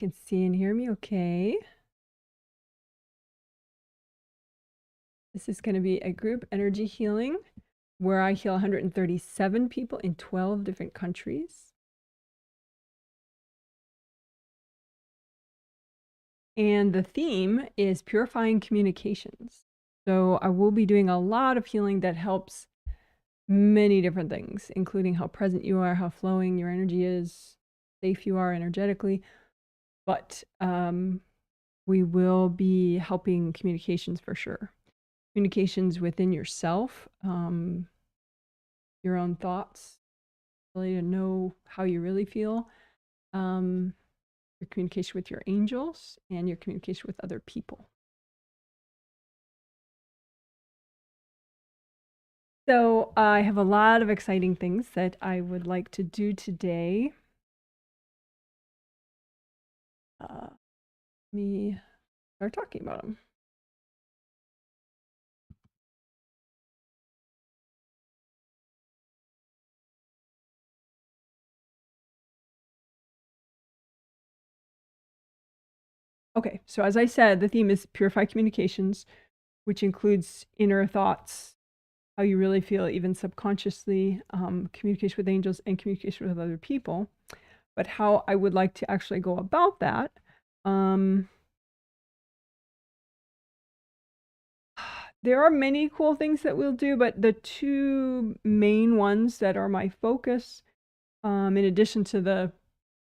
can see and hear me okay. This is going to be a group energy healing where I heal 137 people in 12 different countries. And the theme is Purifying Communications. So I will be doing a lot of healing that helps many different things, including how present you are, how flowing your energy is, safe you are energetically. But we will be helping communications for sure. Communications within yourself, your own thoughts, really to know how you really feel, your communication with your angels, and your communication with other people. So I have a lot of exciting things that I would like to do today. Let me start talking about them. Okay, so as I said, the theme is Purify Communications, which includes inner thoughts, how you really feel, even subconsciously, communication with angels and communication with other people. But how I would like to actually go about that, there are many cool things that we'll do, but the two main ones that are my focus, in addition to the,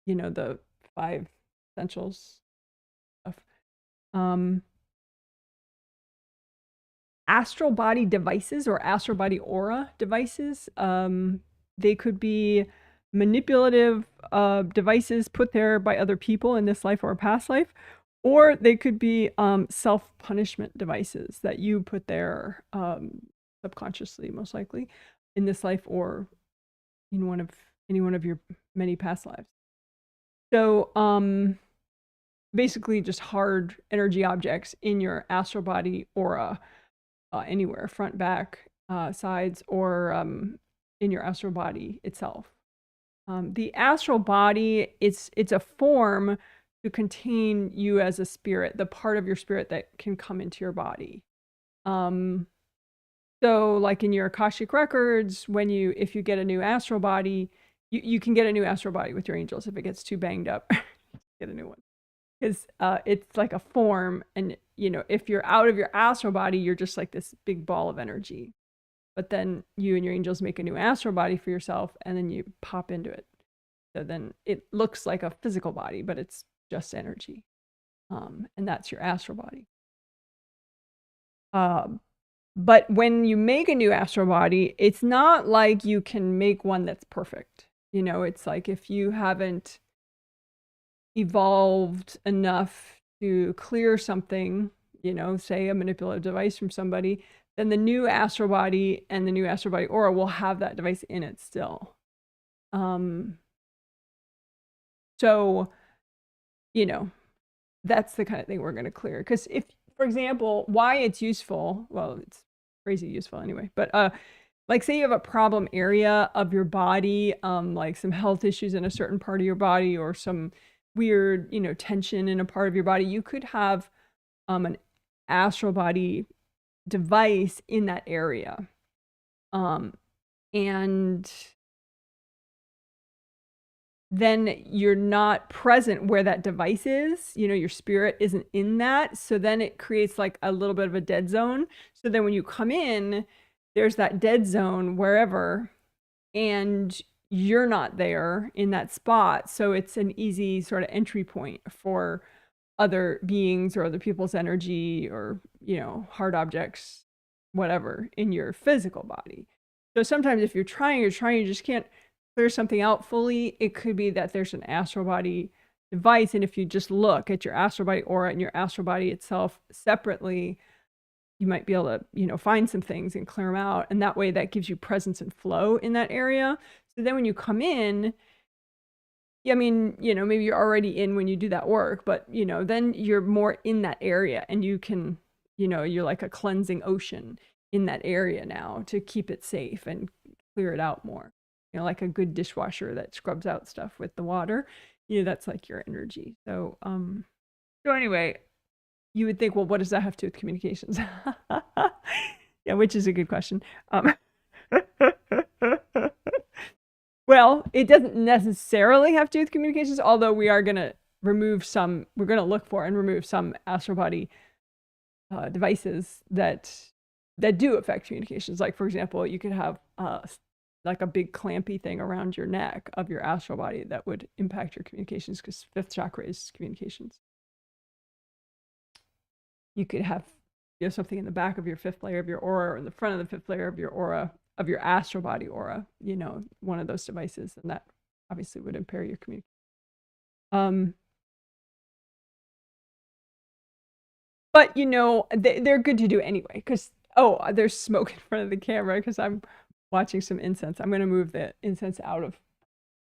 the 5 essentials stuff, astral body devices or astral body aura devices. They could be manipulative devices put there by other people in this life or a past life, or they could be self-punishment devices that you put there subconsciously, most likely, in this life or in any one of your many past lives. So basically just hard energy objects in your astral body aura, anywhere, front, back, sides, or in your astral body itself. The astral body, it's a form to contain you as a spirit, the part of your spirit that can come into your body. So like in your Akashic records, if you get a new astral body, you can get a new astral body with your angels. If it gets too banged up, get a new one. Because it's like a form, and if you're out of your astral body, you're just like this big ball of energy. But then you and your angels make a new astral body for yourself, and then you pop into it. So then it looks like a physical body, but it's just energy. And that's your astral body. But when you make a new astral body, it's not like you can make one that's perfect. It's like if you haven't evolved enough to clear something, say a manipulative device from somebody, then the new astral body and the new astral body aura will have that device in it still. So, that's the kind of thing we're going to clear. Because if, for example, why it's useful, well, it's crazy useful anyway, but like say you have a problem area of your body, like some health issues in a certain part of your body or some weird, tension in a part of your body, you could have an astral body device in that area. And then you're not present where that device is, your spirit isn't in that. So then it creates like a little bit of a dead zone. So then when you come in, there's that dead zone wherever, and you're not there in that spot. So it's an easy sort of entry point for other beings or other people's energy or, hard objects, whatever, in your physical body. So sometimes if you're trying, you just can't clear something out fully. It could be that there's an astral body device, and if you just look at your astral body aura and your astral body itself separately, you might be able to, find some things and clear them out. And that way that gives you presence and flow in that area. So then when you come in, maybe you're already in when you do that work, but, then you're more in that area, and you can, you're like a cleansing ocean in that area now to keep it safe and clear it out more. Like a good dishwasher that scrubs out stuff with the water. that's like your energy. So anyway, you would think, well, what does that have to do with communications? Yeah, which is a good question. Well, it doesn't necessarily have to do with communications, although we are going to remove some, we're going to look for and remove some astral body devices that do affect communications. Like, for example, you could have like a big clampy thing around your neck of your astral body that would impact your communications, because fifth chakra is communications. You could have something in the back of your fifth layer of your aura, or in the front of the fifth layer of your aura, of your astral body aura, one of those devices, and that obviously would impair your communication. But they're good to do anyway, because there's smoke in front of the camera because I'm watching some incense. I'm going to move the incense out of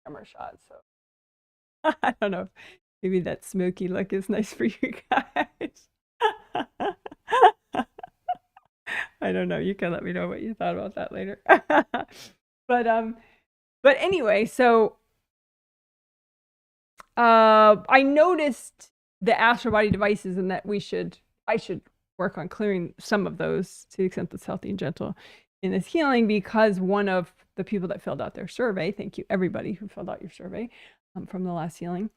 camera shot, so I don't know if maybe that smoky look is nice for you guys. I don't know. You can let me know what you thought about that later. But anyway, so I noticed the astral body devices, and that I should work on clearing some of those to the extent that's healthy and gentle in this healing, because one of the people that filled out their survey, thank you everybody who filled out your survey from the last healing,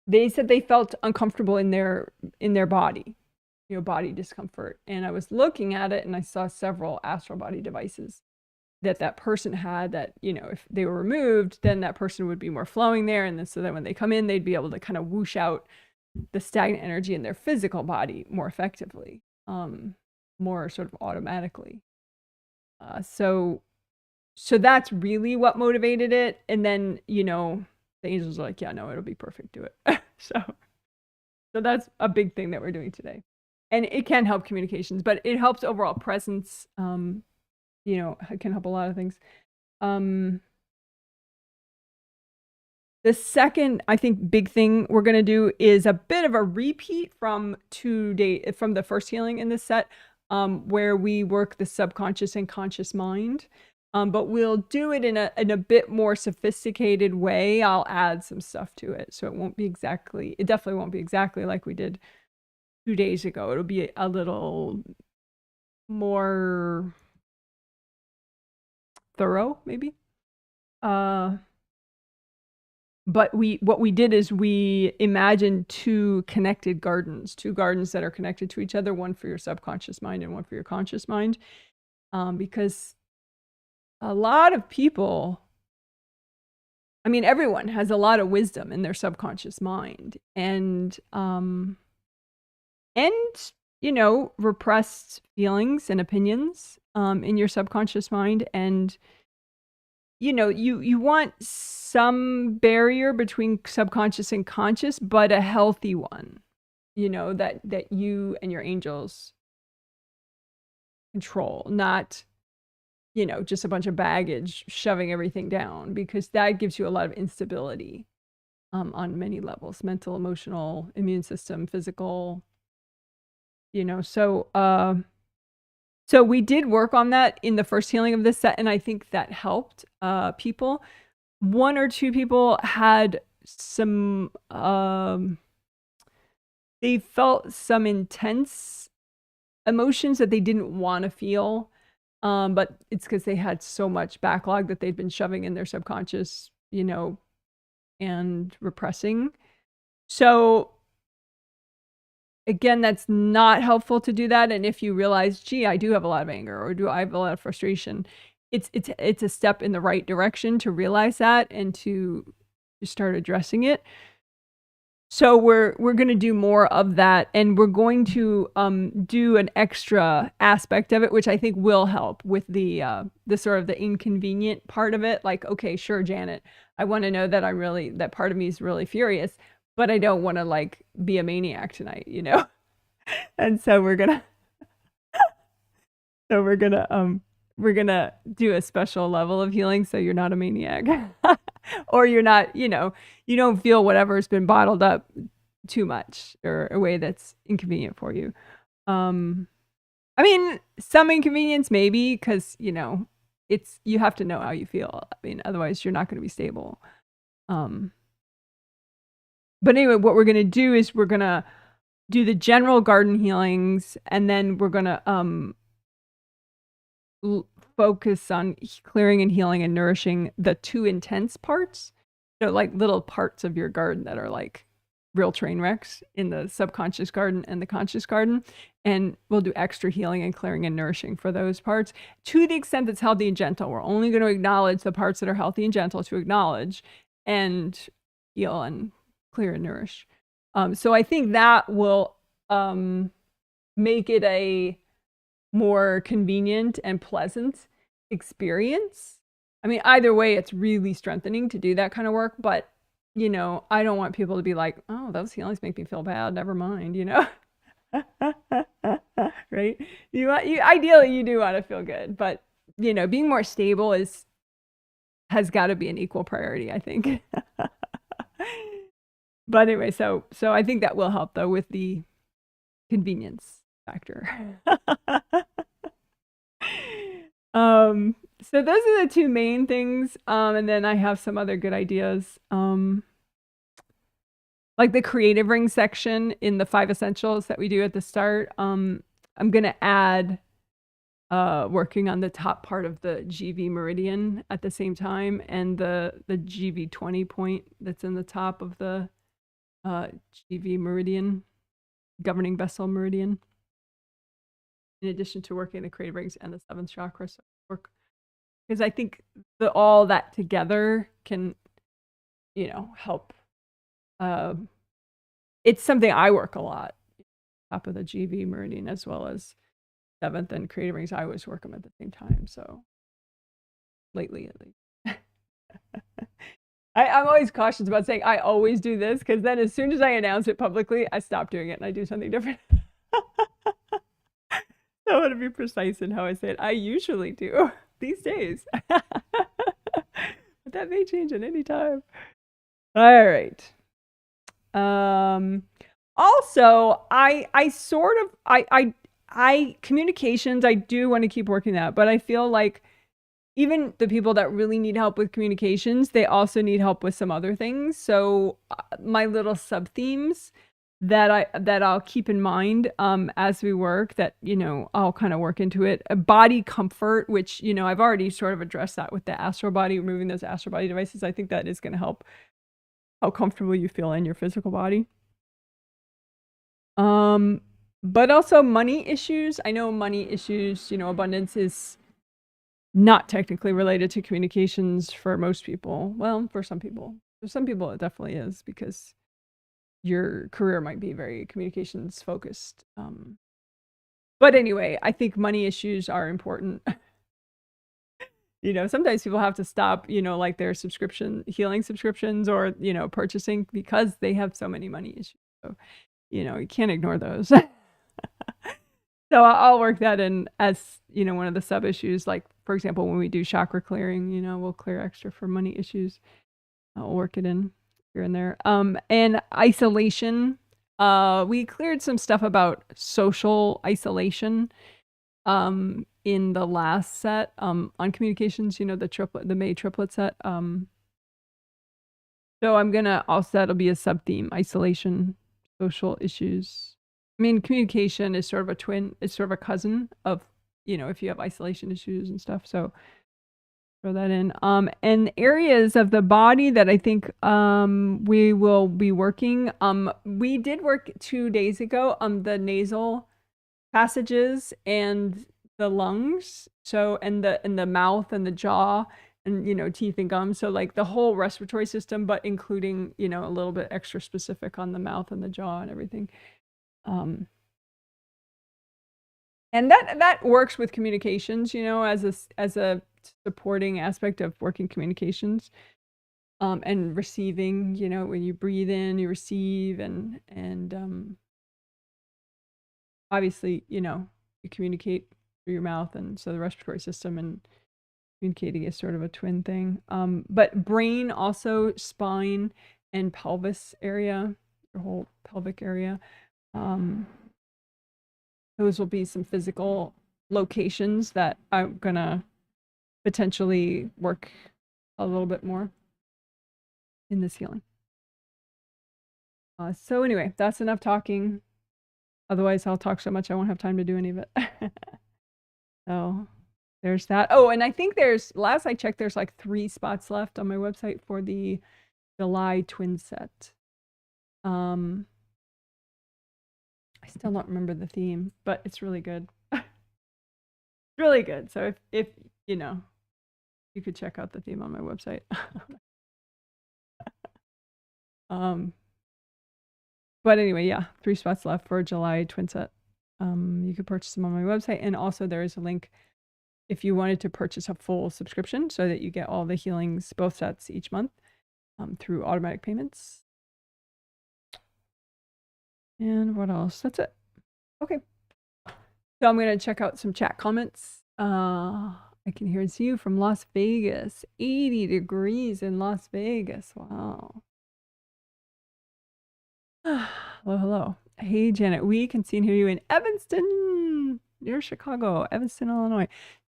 they said they felt uncomfortable in their body, body discomfort. And I was looking at it and I saw several astral body devices that person had, that, if they were removed, then that person would be more flowing there. And then, so that when they come in, they'd be able to kind of whoosh out the stagnant energy in their physical body more effectively, more sort of automatically. So that's really what motivated it. And then, the angels are like, yeah, no, it'll be perfect. Do it. So that's a big thing that we're doing today. And it can help communications, but it helps overall presence. It can help a lot of things. The second, I think, big thing we're going to do is a bit of a repeat from the first healing in this set, where we work the subconscious and conscious mind. But we'll do it in a bit more sophisticated way. I'll add some stuff to it, so it definitely won't be exactly like we did 2 days ago. It'll be a little more thorough, maybe. But what we did is we imagined two gardens that are connected to each other, one for your subconscious mind and one for your conscious mind, because a lot of people, everyone has a lot of wisdom in their subconscious mind, and repressed feelings and opinions in your subconscious mind. And you want some barrier between subconscious and conscious, but a healthy one, that you and your angels control, not just a bunch of baggage shoving everything down, because that gives you a lot of instability on many levels: mental, emotional, immune system, physical. So we did work on that in the first healing of this set, and I think that helped people. One or two people had some, they felt some intense emotions that they didn't want to feel, but it's because they had so much backlog that they'd been shoving in their subconscious, and repressing. So again, that's not helpful to do that. And if you realize, gee, I do have a lot of anger, or do I have a lot of frustration, it's a step in the right direction to realize that and to start addressing it. So we're going to do more of that, and we're going to do an extra aspect of it, which I think will help with the sort of the inconvenient part of it. Like, okay, sure, Janet, I want to know that that part of me is really furious, but I don't want to be a maniac tonight, And so we're gonna do a special level of healing, so you're not a maniac, or you're not, you don't feel whatever's been bottled up too much, or a way that's inconvenient for you. Some inconvenience maybe, because you have to know how you feel. Otherwise you're not going to be stable. But anyway, what we're going to do is we're going to do the general garden healings, and then we're going to focus on clearing and healing and nourishing the 2 intense parts. So like little parts of your garden that are like real train wrecks in the subconscious garden and the conscious garden. And we'll do extra healing and clearing and nourishing for those parts to the extent that's healthy and gentle. We're only going to acknowledge the parts that are healthy and gentle to acknowledge and heal and clear and nourish. So I think that will make it a more convenient and pleasant experience. I mean, either way, it's really strengthening to do that kind of work, but you know, I don't want people to be like, oh, those healings make me feel bad. Never mind, you know? Right? Ideally you do want to feel good, but you know, being more stable has got to be an equal priority, I think. But anyway, so I think that will help though with the convenience factor. So those are the 2 main things. And then I have some other good ideas. Like the creative ring section in the 5 essentials that we do at the start. I'm going to add working on the top part of the GV meridian at the same time, and the GV 20 point that's in the top of the GV meridian, governing vessel meridian, in addition to working the creative rings and the 7th chakra. So work, because I think all that together can, you know, help. It's something I work a lot, top of the GV meridian as well as 7th and creative rings. I always work them at the same time. So lately, at least. I'm always cautious about saying I always do this, because then as soon as I announce it publicly, I stop doing it and I do something different. So I want to be precise in how I say it. I usually do these days. But that may change at any time. All right. Also, I communications, I do want to keep working that, but I feel like even the people that really need help with communications, they also need help with some other things. So my little sub themes that I'll keep in mind as we work, that, you know, I'll kind of work into it. Body comfort, which, you know, I've already sort of addressed that with the astral body, removing those astral body devices. I think that is going to help how comfortable you feel in your physical body. But also money issues. I know money issues, you know, abundance is not technically related to communications for most people. Well, for some people. For some people it definitely is, because your career might be very communications focused. But anyway, I think money issues are important. You know, sometimes people have to stop, you know, like their healing subscriptions, or, you know, purchasing, because they have so many money issues. So, you know, you can't ignore those. So I'll work that in as, you know, one of the sub issues. Like, for example, when we do chakra clearing, you know, we'll clear extra for money issues. I'll work it in here and there. And isolation. We cleared some stuff about social isolation in the last set on communications, you know, the May triplet set. So I'm gonna also, that'll be a sub theme: isolation, social issues. I mean, communication is sort of a twin, it's sort of a cousin of, you know, if you have isolation issues and stuff. So throw that in. And areas of the body that I think we will be working. We did work 2 days ago on the nasal passages and the lungs. So and the mouth and the jaw, and, you know, teeth and gums. So like the whole respiratory system, but including, you know, a little bit extra specific on the mouth and the jaw and everything. And that works with communications, you know, as a supporting aspect of working communications, and receiving. You know, when you breathe in, you receive, and obviously, you know, you communicate through your mouth, and so the respiratory system and communicating is sort of a twin thing. But brain also, spine and pelvis area, your whole pelvic area. Those will be some physical locations that I'm gonna potentially work a little bit more in this healing. So anyway, that's enough talking. Otherwise, I'll talk so much I won't have time to do any of it. So there's that. Oh, and I think last I checked, there's like 3 spots left on my website for the July twin set. I still don't remember the theme, but it's really good. Really good. So if you know, you could check out the theme on my website. But anyway, yeah, 3 spots left for July twin set. You could purchase them on my website, and also there is a link if you wanted to purchase a full subscription so that you get all the healings, both sets each month, through automatic payments. And what else? That's it. Okay. So I'm going to check out some chat comments. I can hear and see you from Las Vegas. 80 degrees in Las Vegas. Wow. Hello, hello. Hey, Janet. We can see and hear you in Evanston, near Chicago, Evanston, Illinois.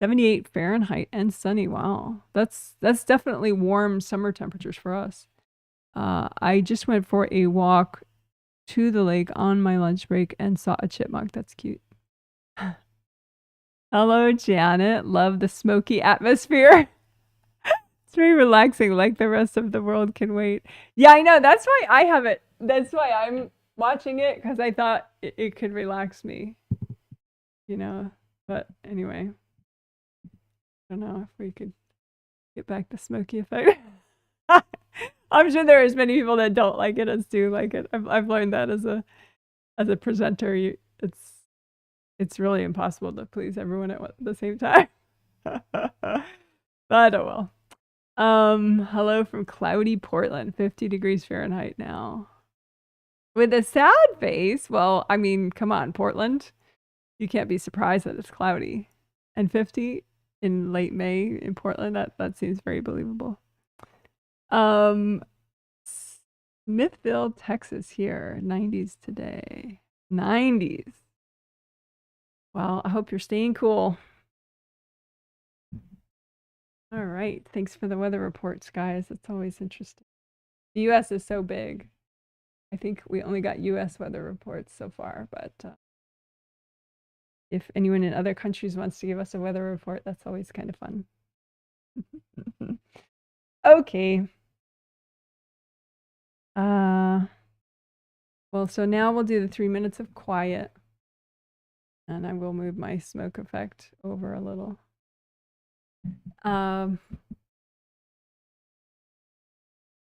78 Fahrenheit and sunny. Wow. That's definitely warm summer temperatures for us. I just went for a walk to the lake on my lunch break and saw a chipmunk. That's cute. Hello, Janet. Love the smoky atmosphere. It's very relaxing, like the rest of the world can wait. Yeah, I know. That's why I have it. That's why I'm watching it, because I thought it could relax me, you know. But anyway, I don't know if we could get back the smoky effect. I'm sure there are as many people that don't like it as do like it. I've learned that as a presenter, it's really impossible to please everyone at the same time. But oh well. Hello from cloudy Portland, 50 degrees Fahrenheit now. With a sad face. Well, I mean, come on, Portland. You can't be surprised that it's cloudy. And 50 in late May in Portland, that seems very believable. Smithville, Texas here, 90s today. 90s. Well, I hope you're staying cool. All right. Thanks for the weather reports, guys. It's always interesting. The US is so big. I think we only got US weather reports so far, but if anyone in other countries wants to give us a weather report, that's always kind of fun. Okay. Well, so now we'll do the 3 minutes of quiet. And I will move my smoke effect over a little. So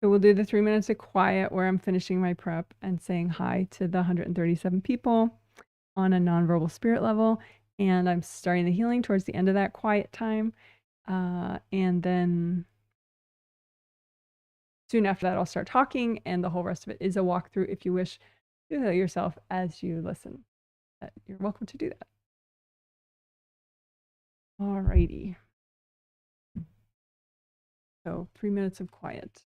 we'll do the 3 minutes of quiet where I'm finishing my prep and saying hi to the 137 people on a nonverbal spirit level. And I'm starting the healing towards the end of that quiet time. And then soon after that, I'll start talking, and the whole rest of it is a walkthrough if you wish to heal yourself as you listen. You're welcome to do that. Alrighty. So 3 minutes of quiet.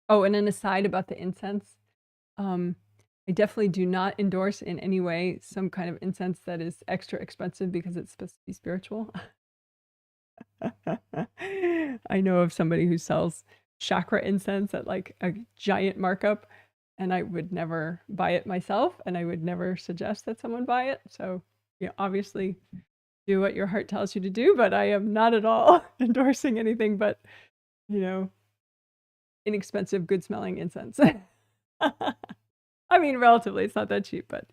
Oh, and an aside about the incense. I definitely do not endorse in any way some kind of incense that is extra expensive because it's supposed to be spiritual. I know of somebody who sells chakra incense at like a giant markup, and I would never buy it myself, and I would never suggest that someone buy it. So, obviously do what your heart tells you to do, but I am not at all endorsing anything but, inexpensive, good smelling incense. I mean, relatively, it's not that cheap, but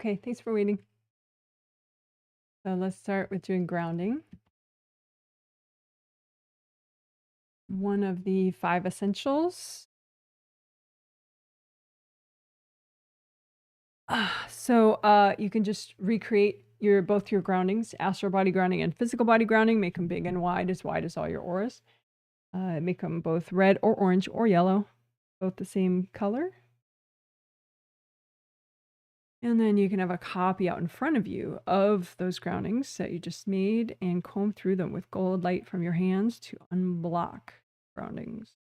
Okay, thanks for waiting. So let's start with doing grounding. One of the 5 essentials. So you can just recreate both your groundings, astral body grounding and physical body grounding. Make them big and wide as all your auras. Make them both red or orange or yellow, both the same color. And then you can have a copy out in front of you of those groundings that you just made and comb through them with gold light from your hands to unblock groundings.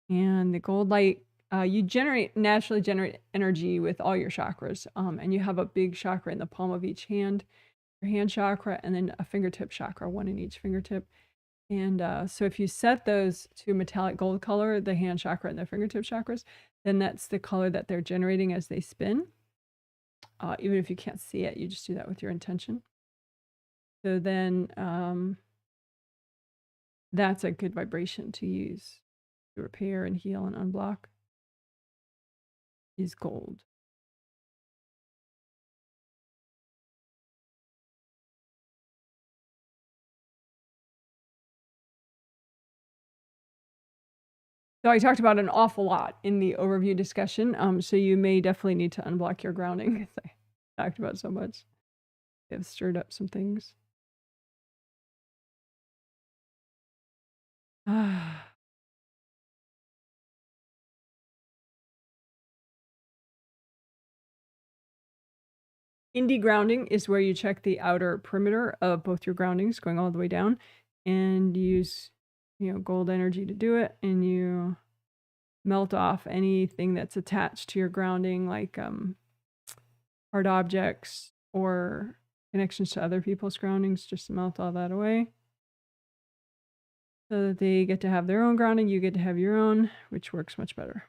And the gold light, you naturally generate energy with all your chakras. And you have a big chakra in the palm of each hand, your hand chakra, and then a fingertip chakra, one in each fingertip. And so if you set those to metallic gold color, the hand chakra and the fingertip chakras, then that's the color that they're generating as they spin. Even if you can't see it, you just do that with your intention. So then that's a good vibration to use to repair and heal and unblock is gold. So I talked about an awful lot in the overview discussion. So you may definitely need to unblock your grounding because I talked about so much. I've stirred up some things. Indie grounding is where you check the outer perimeter of both your groundings going all the way down and use, gold energy to do it. And you melt off anything that's attached to your grounding, like hard objects or connections to other people's groundings, just melt all that away. So that they get to have their own grounding, you get to have your own, which works much better.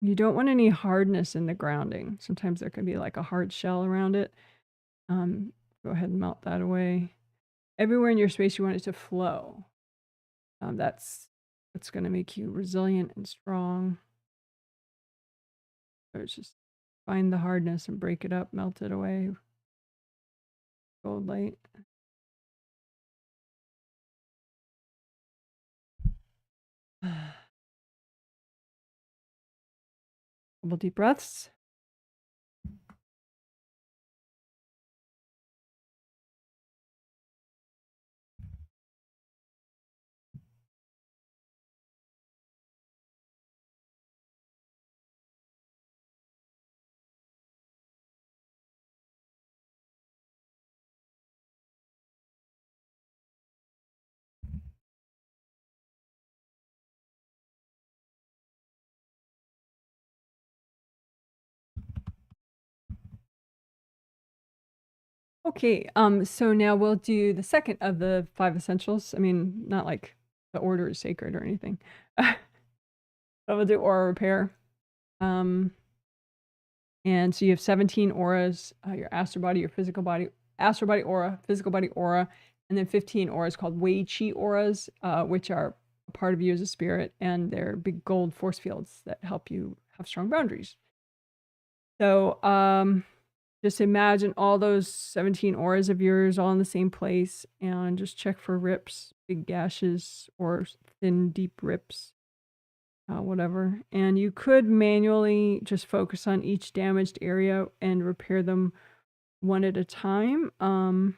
You don't want any hardness in the grounding. Sometimes there can be like a hard shell around it. Go ahead and melt that away. Everywhere in your space, you want it to flow. That's going to make you resilient and strong. So it's just find the hardness and break it up, melt it away. Gold light. Couple deep breaths. Okay, so now we'll do the second of the 5 essentials. I mean, not like the order is sacred or anything. But we'll do aura repair. And so you have 17 auras, your astral body, your physical body, astral body aura, physical body aura, and then 15 auras called Wei Qi auras, which are a part of you as a spirit, and they're big gold force fields that help you have strong boundaries. So just imagine all those 17 auras of yours all in the same place and just check for rips, big gashes, or thin, deep rips, whatever. And you could manually just focus on each damaged area and repair them one at a time. And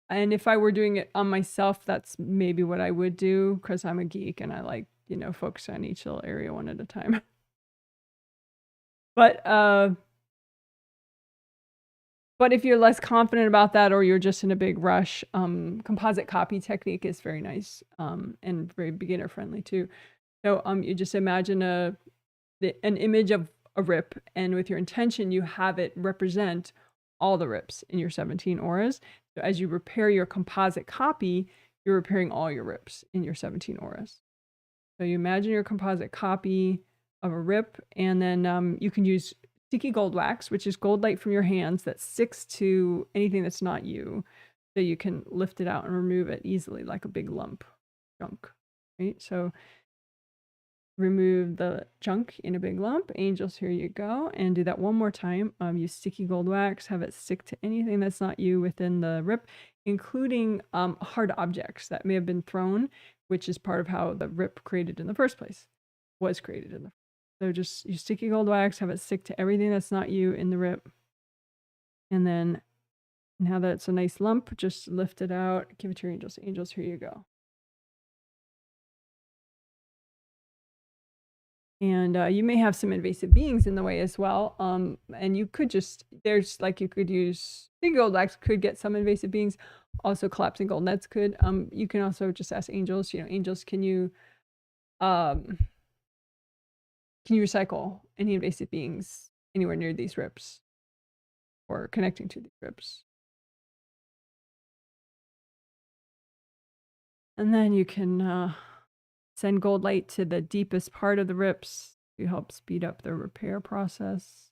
if I were doing it on myself, that's maybe what I would do because I'm a geek and I like, focus on each little area one at a time. But if you're less confident about that or you're just in a big rush, composite copy technique is very nice and very beginner friendly too. So you just imagine an image of a rip, and with your intention, you have it represent all the rips in your 17 auras. So as you repair your composite copy, you're repairing all your rips in your 17 auras. So you imagine your composite copy of a rip, and then you can use sticky gold wax, which is gold light from your hands that sticks to anything that's not you. So you can lift it out and remove it easily like a big lump junk, right? So remove the junk in a big lump. Angels, here you go. And do that one more time. Use sticky gold wax, have it stick to anything that's not you within the rip, including hard objects that may have been thrown, which is part of how the rip created in the first place, was created in the. So just use sticky gold wax, have it stick to everything that's not you in the rip. And then now that it's a nice lump, just lift it out, give it to your angels. Angels, here you go. And you may have some invasive beings in the way as well. And you could just, there's like, you could use, I think gold wax could get some invasive beings. Also collapsing gold nets could. You can also just ask angels, angels, can you recycle any invasive beings anywhere near these rips or connecting to these rips? And then you can send gold light to the deepest part of the rips to help speed up the repair process.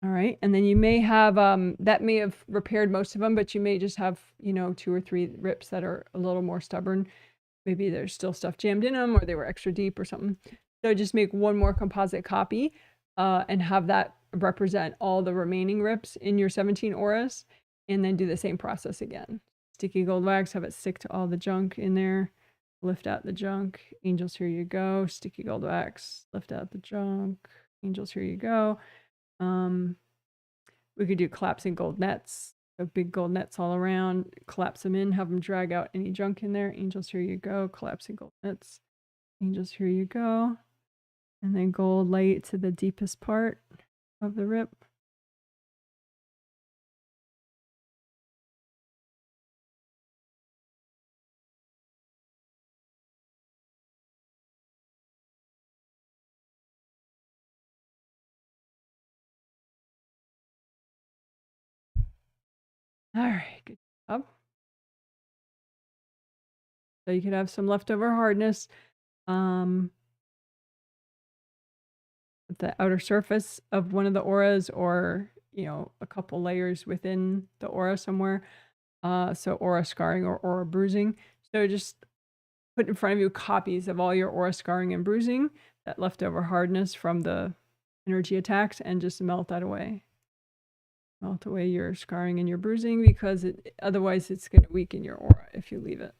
All right. And then you may have, that may have repaired most of them, but you may just have, 2 or 3 rips that are a little more stubborn. Maybe there's still stuff jammed in them or they were extra deep or something. So just make one more composite copy and have that represent all the remaining rips in your 17 auras, and then do the same process again. Sticky gold wax, have it stick to all the junk in there. Lift out the junk. Angels, here you go. Sticky gold wax, lift out the junk. Angels, here you go. We could do collapsing gold nets. So big gold nets all around, collapse them in, have them drag out any junk in there. Angels, here you go. Collapsing gold nets. Angels, here you go. And then gold light to the deepest part of the rip. All right, good job. So you could have some leftover hardness. The outer surface of one of the auras, or a couple layers within the aura somewhere. So aura scarring or aura bruising. So just put in front of you copies of all your aura scarring and bruising, that leftover hardness from the energy attacks, and just melt that away. Melt away your scarring and your bruising, because otherwise it's going to weaken your aura if you leave it.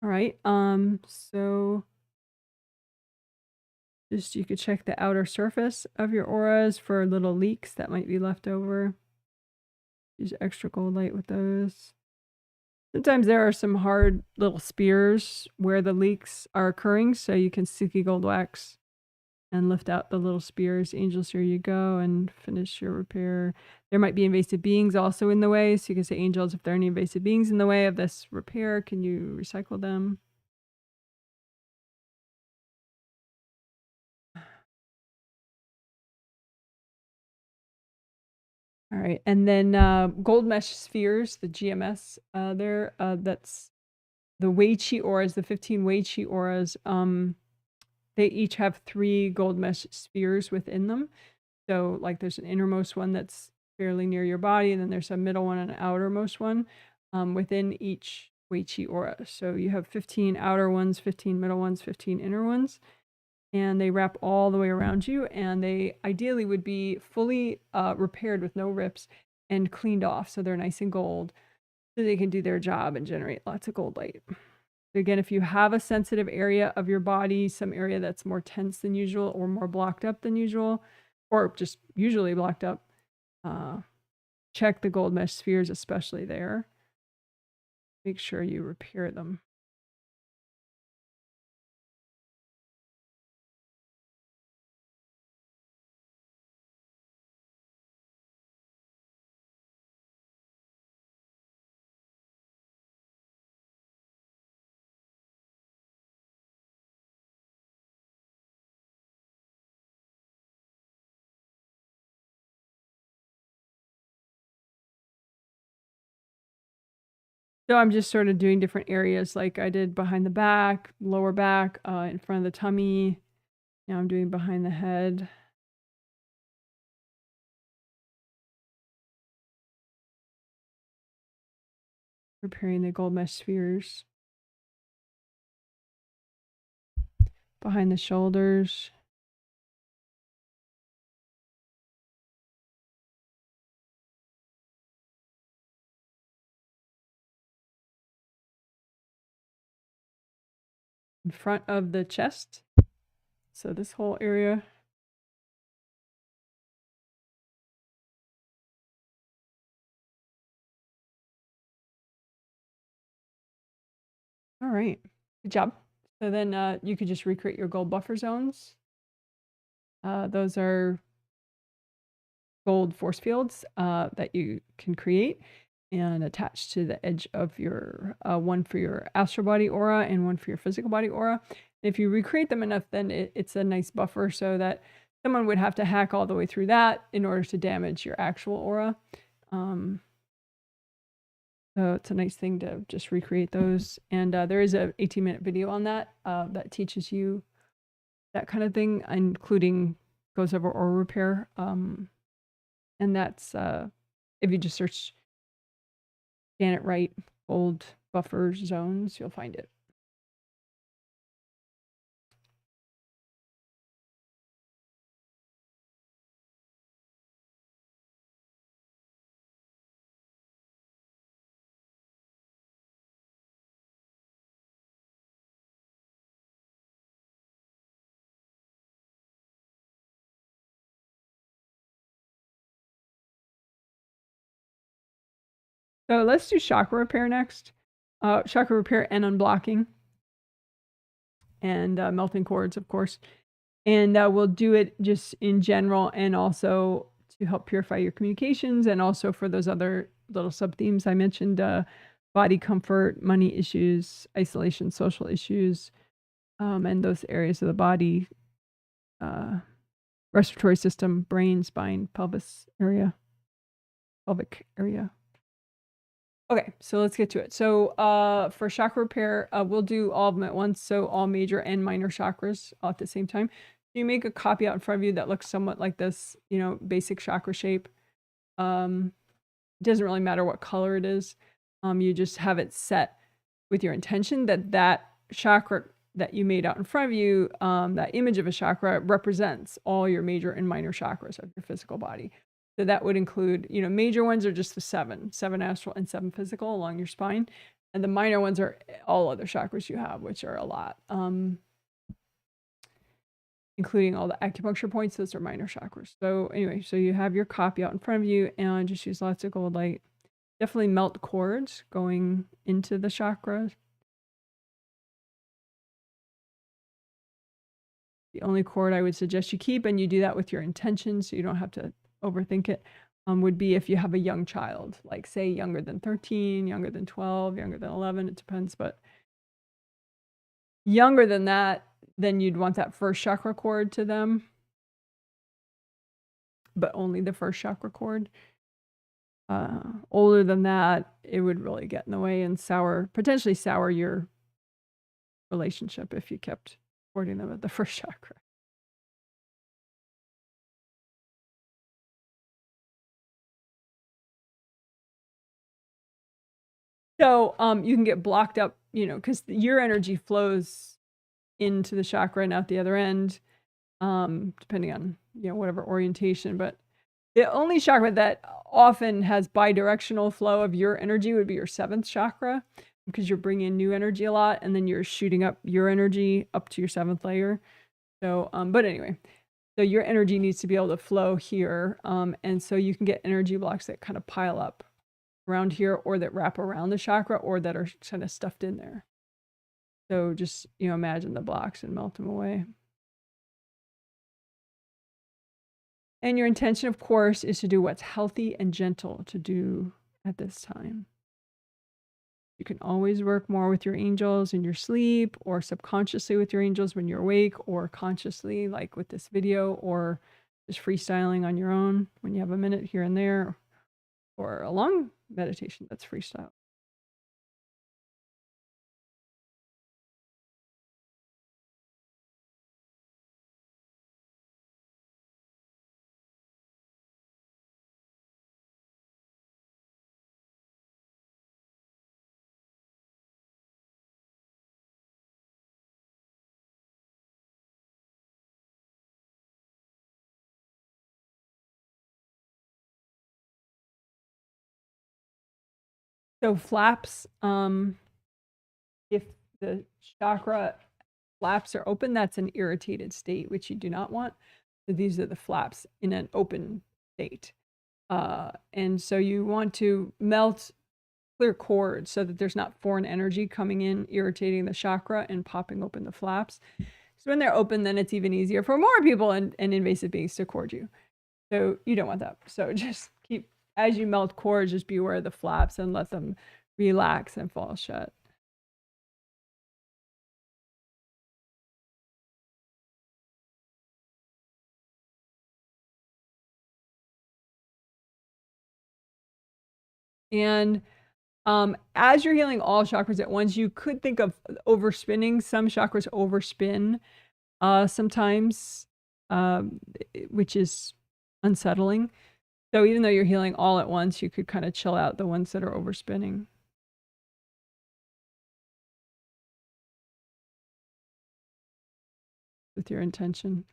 All right. So just, you could check the outer surface of your auras for little leaks that might be left over. Use extra gold light with those. Sometimes there are some hard little spears where the leaks are occurring, so you can sticky gold wax and lift out the little spears. Angels, here you go, and finish your repair. There might be invasive beings also in the way, so you can say, angels, if there are any invasive beings in the way of this repair, can you recycle them? All right, and then gold mesh spheres, the GMS there, that's the Wei Qi auras, the 15 Wei Qi auras. They each have 3 gold mesh spheres within them. So like there's an innermost one that's fairly near your body, and then there's a middle one and an outermost one within each Wei Qi aura. So you have 15 outer ones, 15 middle ones, 15 inner ones. And they wrap all the way around you, and they ideally would be fully repaired with no rips and cleaned off, so they're nice and gold, so they can do their job and generate lots of gold light. Again, if you have a sensitive area of your body, some area that's more tense than usual or more blocked up than usual, or just usually blocked up, check the gold mesh spheres, especially there. Make sure you repair them. So I'm just sort of doing different areas like I did behind the back, lower back, in front of the tummy. Now I'm doing behind the head. Repairing the gold mesh spheres. Behind the shoulders. In front of the chest. So this whole area. All right, good job. So then you could just recreate your gold buffer zones. Those are gold force fields that you can create and attach to the edge of your one for your astral body aura and one for your physical body aura. If you recreate them enough, then it's a nice buffer so that someone would have to hack all the way through that in order to damage your actual aura. So it's a nice thing to just recreate those. And there is a 18-minute video on that that teaches you that kind of thing, including goes over aura repair. And that's if you just search Janet Wright gold buffer zones, you'll find it. So let's do chakra repair next. Chakra repair and unblocking. And melting cords, of course. And we'll do it just in general and also to help purify your communications and also for those other little sub-themes I mentioned, body comfort, money issues, isolation, social issues, and those areas of the body, respiratory system, brain, spine, pelvis area, pelvic area. Okay, so let's get to it. So for chakra repair, we'll do all of them at once. So all major and minor chakras all at the same time. You make a copy out in front of you that looks somewhat like this, you know, basic chakra shape. It doesn't really matter what color it is. You just have it set with your intention that that chakra that you made out in front of you, that image of a chakra represents all your major and minor chakras of your physical body. So that would include, you know, major ones are just the seven astral and 7 physical along your spine. And the minor ones are all other chakras you have, which are a lot. Including all the acupuncture points, those are minor chakras. So anyway, so you have your copy out in front of you and just use lots of gold light. Definitely melt cords going into the chakras. The only cord I would suggest you keep, and you do that with your intention so you don't have to overthink it, would be if you have a young child, like say younger than 13, younger than 12, younger than 11, it depends, but younger than that, then you'd want that first chakra cord to them, but only the first chakra cord. Older than that, it would really get in the way and potentially sour your relationship if you kept cording them at the first chakra. So you can get blocked up, you know, because your energy flows into the chakra and out the other end, depending on, you know, whatever orientation. But the only chakra that often has bidirectional flow of your energy would be your 7th chakra. because you're bringing in new energy a lot, and then you're shooting up your energy up to your 7th layer. So, but anyway, so your energy needs to be able to flow here. And so you can get energy blocks that kind of pile up around here, or that wrap around the chakra, or that are kind of stuffed in there. So just, imagine the blocks and melt them away. And your intention, of course, is to do what's healthy and gentle to do at this time. You can always work more with your angels in your sleep, or subconsciously with your angels when you're awake, or consciously, like with this video, or just freestyling on your own when you have a minute here and there, or a long meditation that's freestyle. So flaps, if the chakra flaps are open, that's an irritated state, which you do not want. So these are the flaps in an open state. And so you want to melt clear cords so that there's not foreign energy coming in, irritating the chakra and popping open the flaps. So when they're open, then it's even easier for more people and invasive beings to cord you. So you don't want that. So just keep, as you melt cords, just be aware of the flaps and let them relax and fall shut. And as you're healing all chakras at once, you could think of overspinning. Some chakras overspin sometimes, which is unsettling. So even though you're healing all at once, you could kind of chill out the ones that are overspinning. With your intention.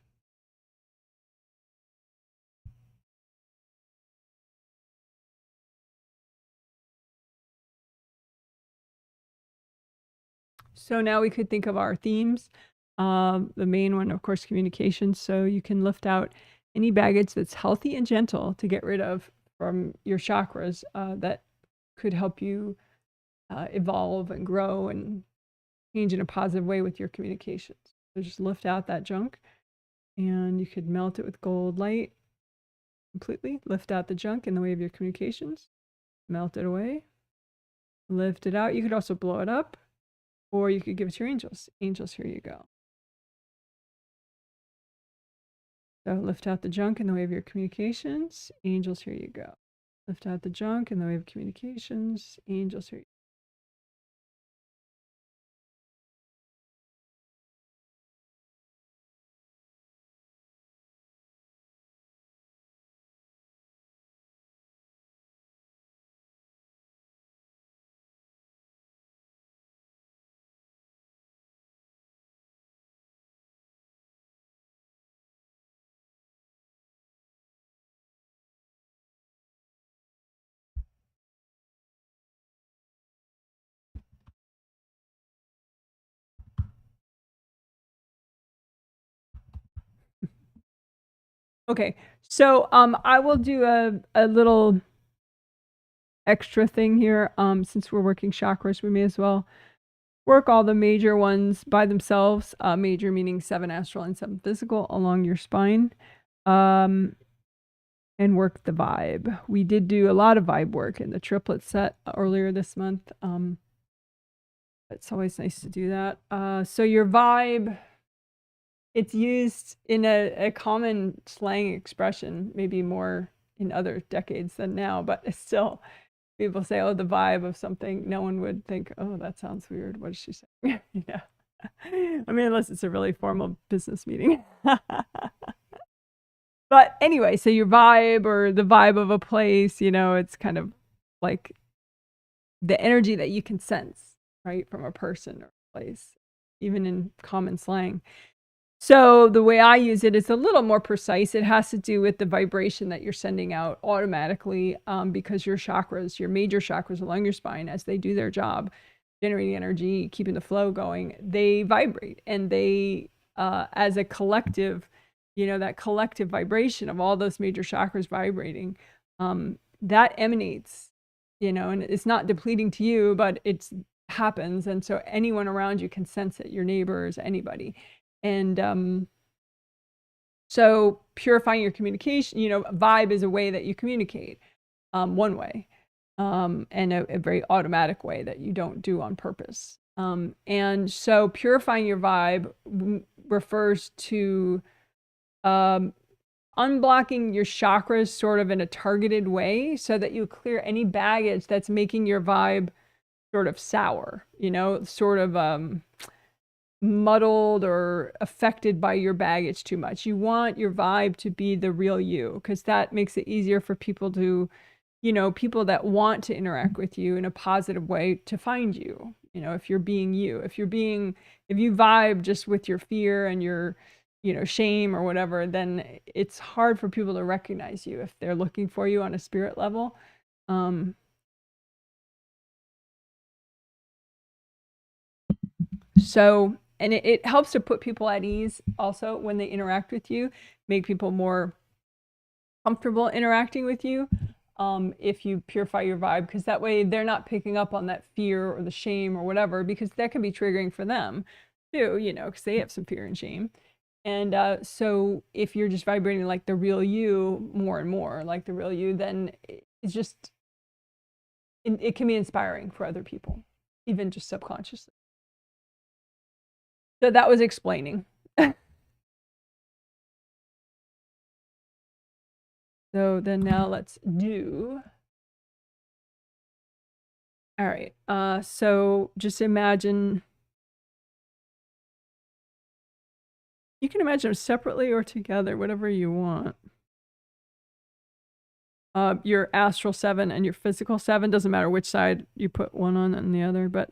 So now we could think of our themes. The main one, of course, communications. So you can lift out any baggage that's healthy and gentle to get rid of from your chakras that could help you evolve and grow and change in a positive way with your communications. So just lift out that junk, and you could melt it with gold light completely. Lift out the junk in the way of your communications. Melt it away. Lift it out. You could also blow it up, or you could give it to your angels. Angels, here you go. So lift out the junk in the way of your communications. Angels, here you go. Lift out the junk in the way of communications. Angels, here you go. Okay, so I will do a little extra thing here. Since we're working chakras, we may as well work all the major ones by themselves. Major meaning 7 astral and 7 physical along your spine. And work the vibe. We did do a lot of vibe work in the triplet set earlier this month. It's always nice to do that. So your vibe, it's used in a common slang expression, maybe more in other decades than now, but it's still, people say, oh, the vibe of something. No one would think, oh, that sounds weird. What is she saying? Yeah. I mean, unless it's a really formal business meeting. But anyway, so your vibe, or the vibe of a place, it's kind of like the energy that you can sense, right, from a person or a place, even in common slang. So the way I use it is a little more precise. It has to do with the vibration that you're sending out automatically, because your chakras, your major chakras along your spine, as they do their job, generating energy, keeping the flow going, they vibrate, and they, as a collective, you know, that collective vibration of all those major chakras vibrating, that emanates, you know, and it's not depleting to you, but it's happens. And so anyone around you can sense it, your neighbors, anybody. And so purifying your communication, you know, vibe is a way that you communicate, one way, and a very automatic way that you don't do on purpose. And so purifying your vibe refers to unblocking your chakras sort of in a targeted way so that you clear any baggage that's making your vibe sort of sour, you know, sort of muddled or affected by your baggage too much. You want your vibe to be the real you, because that makes it easier for people to, you know, people that want to interact with you in a positive way to find you. You know, if you're being you, if you vibe just with your fear and your, you know, shame or whatever, then it's hard for people to recognize you if they're looking for you on a spirit level. So, and it helps to put people at ease also when they interact with you, make people more comfortable interacting with you, if you purify your vibe, because that way they're not picking up on that fear or the shame or whatever, because that can be triggering for them too, you know, because they have some fear and shame. And so if you're just vibrating like the real you more and more, like the real you, then it's just, it can be inspiring for other people, even just subconsciously. So that was explaining. So then now let's do. All right. So just imagine. You can imagine them separately or together, whatever you want. Your astral 7 and your physical 7, doesn't matter which side you put one on and the other, but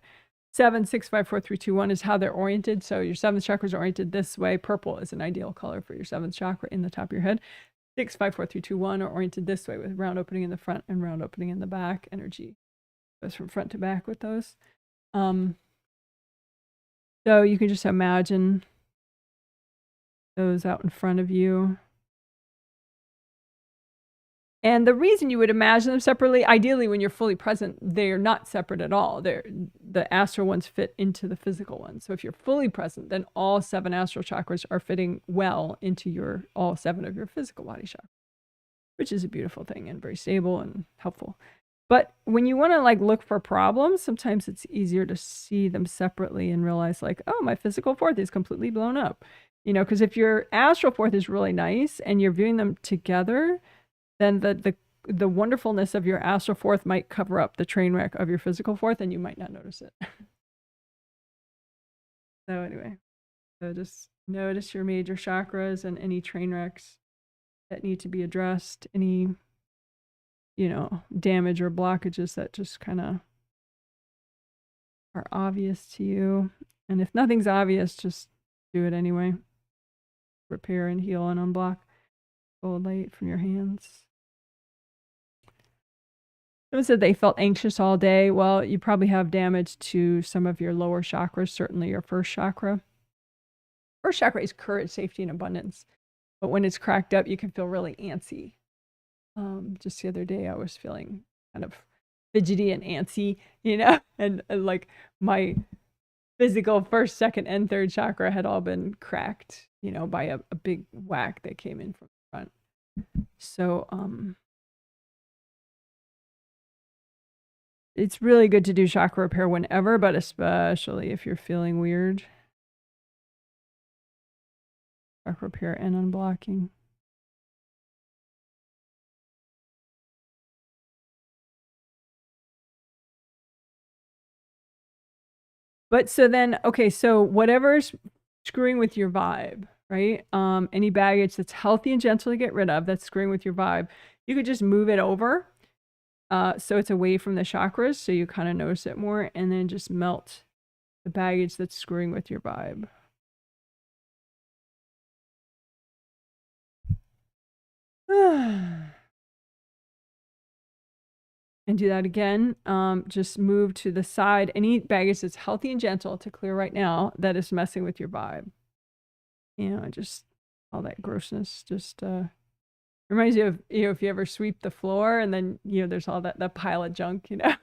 7, 6, 5, 4, 3, 2, 1 is how they're oriented. So your 7th chakra is oriented this way. Purple is an ideal color for your 7th chakra in the top of your head. 6, 5, 4, 3, 2, 1 are oriented this way with round opening in the front and round opening in the back. Energy goes from front to back with those. So you can just imagine those out in front of you. And the reason you would imagine them separately, ideally when you're fully present, they're not separate at all. The astral ones fit into the physical ones. So if you're fully present, then all 7 astral chakras are fitting well into all 7 of your physical body chakras, which is a beautiful thing and very stable and helpful. But when you want to like look for problems, sometimes it's easier to see them separately and realize like, oh, my physical 4th is completely blown up. You know, because if your astral 4th is really nice and you're viewing them together, then the wonderfulness of your astral 4th might cover up the train wreck of your physical 4th, and you might not notice it. So anyway, so just notice your major chakras and any train wrecks that need to be addressed, any, you know, damage or blockages that just kind of are obvious to you. And if nothing's obvious, just do it anyway. Repair and heal and unblock gold light from your hands. Someone said they felt anxious all day. Well, you probably have damage to some of your lower chakras, certainly your first chakra. First chakra is courage, safety, and abundance. But when it's cracked up, you can feel really antsy. Just the other day, I was feeling kind of fidgety and antsy, you know, and like my physical first, second, and third chakra had all been cracked, you know, by a big whack that came in from the front. So, it's really good to do chakra repair whenever, but especially if you're feeling weird. Chakra repair and unblocking. But so then, okay, so whatever's screwing with your vibe, right? Any baggage that's healthy and gentle to get rid of that's screwing with your vibe, you could just move it over. So it's away from the chakras, so you kind of notice it more, and then just melt the baggage that's screwing with your vibe. And do that again. Just move to the side. Any baggage that's healthy and gentle to clear right now that is messing with your vibe. You know, just all that grossness just reminds you of, you know, if you ever sweep the floor and then, you know, there's all that pile of junk, you know.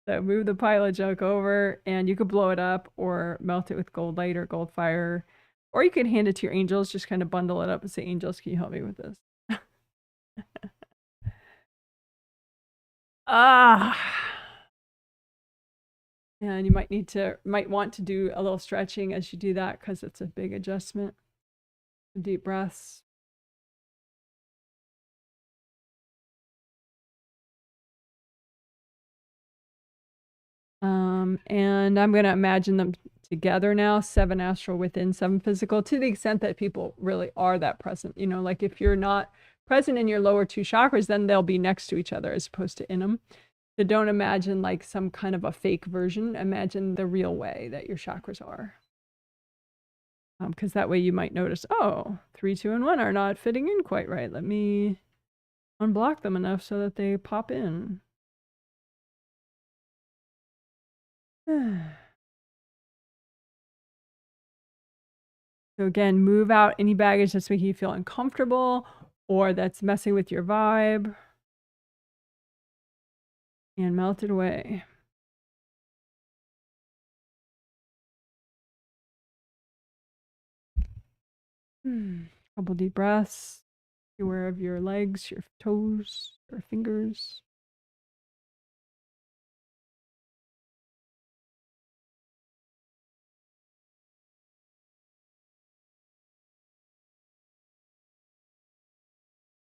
So move the pile of junk over, and you could blow it up or melt it with gold light or gold fire. Or you could hand it to your angels, just kind of bundle it up and say, angels, can you help me with this? Ah. And you might want to do a little stretching as you do that, because it's a big adjustment. Deep breaths. And I'm going to imagine them together now, 7 astral within 7 physical, to the extent that people really are that present. You know, like if you're not present in your lower 2 chakras, then they'll be next to each other as opposed to in them. So don't imagine like some kind of a fake version. Imagine the real way that your chakras are. Because that way you might notice, oh, 3, 2, and 1 are not fitting in quite right. Let me unblock them enough so that they pop in. So again, move out any baggage that's making you feel uncomfortable or that's messing with your vibe, and melt it away. Couple deep breaths. Be aware of your legs, your toes, your fingers.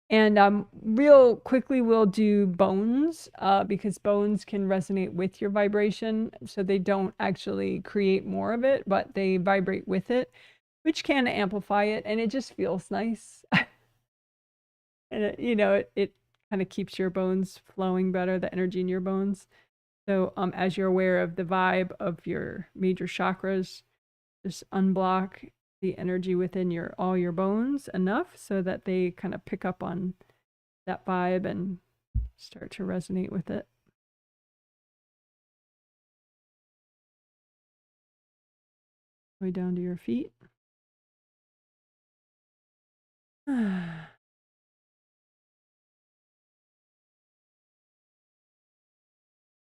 And real quickly, we'll do bones because bones can resonate with your vibration. So they don't actually create more of it, but they vibrate with it, which can amplify it. And it just feels nice. And it kind of keeps your bones flowing better, the energy in your bones. So as you're aware of the vibe of your major chakras, just unblock the energy within all your bones enough so that they kind of pick up on that vibe and start to resonate with it. Way down to your feet.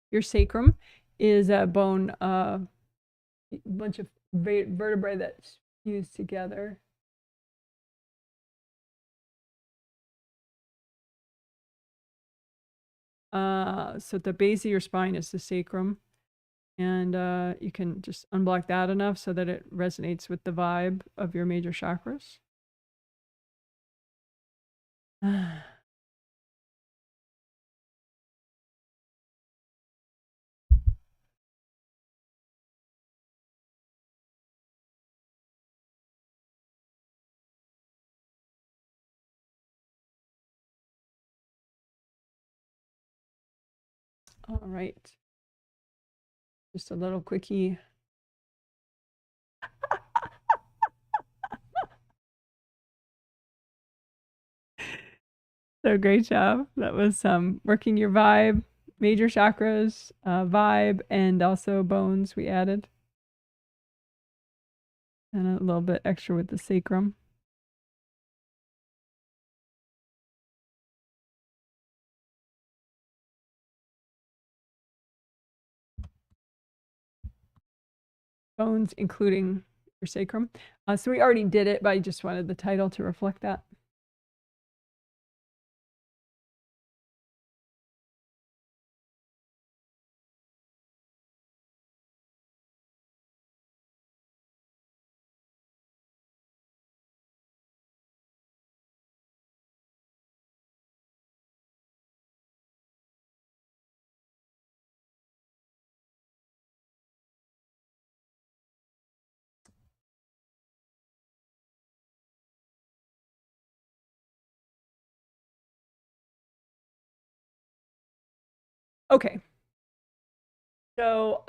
Your sacrum is a bone, a bunch of vertebrae that's fused together. So at the base of your spine is the sacrum, and you can just unblock that enough so that it resonates with the vibe of your major chakras. All right. Just a little quickie. So great job. That was working your vibe, major chakras, vibe, and also bones we added. And a little bit extra with the sacrum. Bones, including your sacrum. So we already did it, but I just wanted the title to reflect that. Okay. So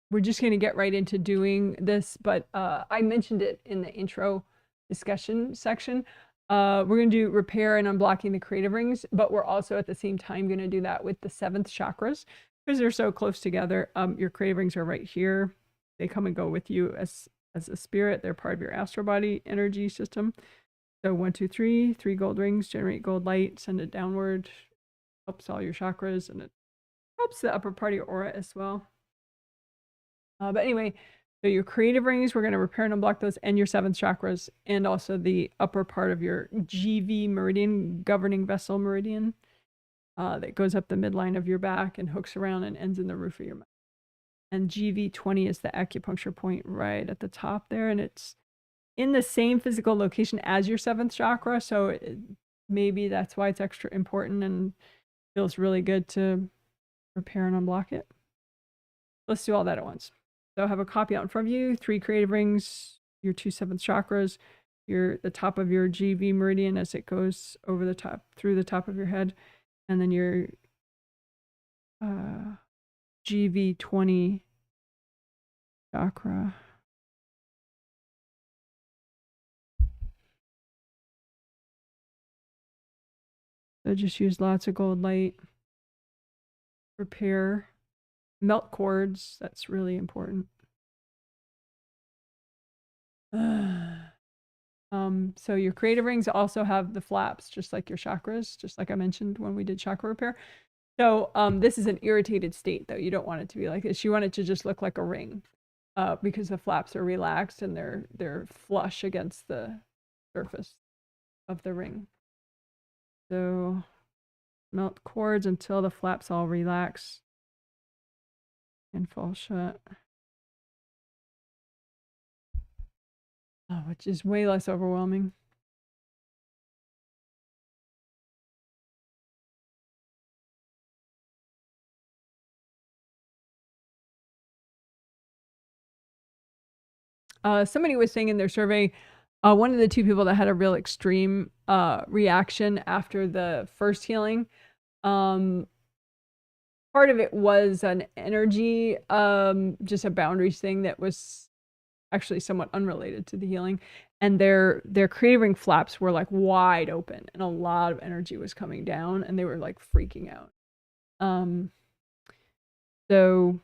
we're just going to get right into doing this, but I mentioned it in the intro discussion section. We're going to do repair and unblocking the creative rings, but we're also at the same time going to do that with the 7th chakras because they're so close together. Your creative rings are right here. They come and go with you as a spirit. They're part of your astral body energy system. So 1, 2, 3, 3 gold rings, generate gold light, send it downward, helps all your chakras, and it helps the upper part of your aura as well. But anyway, so your creative rings, we're going to repair and unblock those, and your 7th chakras, and also the upper part of your GV meridian, governing vessel meridian, that goes up the midline of your back and hooks around and ends in the roof of your mouth. And GV20 is the acupuncture point right at the top there, and it's in the same physical location as your 7th chakra, so maybe that's why it's extra important and feels really good to repair and unblock it. Let's do all that at once. So have a copy out in front of you, 3 creative rings, your 2 7th chakras, the top of your GV meridian as it goes over the top, through the top of your head, and then your GV20 chakra. So just use lots of gold light. Repair. Melt cords. That's really important. So your creative rings also have the flaps, just like your chakras, just like I mentioned when we did chakra repair. So this is an irritated state, though. You don't want it to be like this. You want it to just look like a ring, because the flaps are relaxed and they're flush against the surface of the ring. So melt cords until the flaps all relax and fall shut. Which is way less overwhelming. Somebody was saying in their survey, one of the 2 people that had a real extreme reaction after the first healing, part of it was an energy, just a boundaries thing that was actually somewhat unrelated to the healing, and their creative ring flaps were like wide open and a lot of energy was coming down and they were like freaking out. So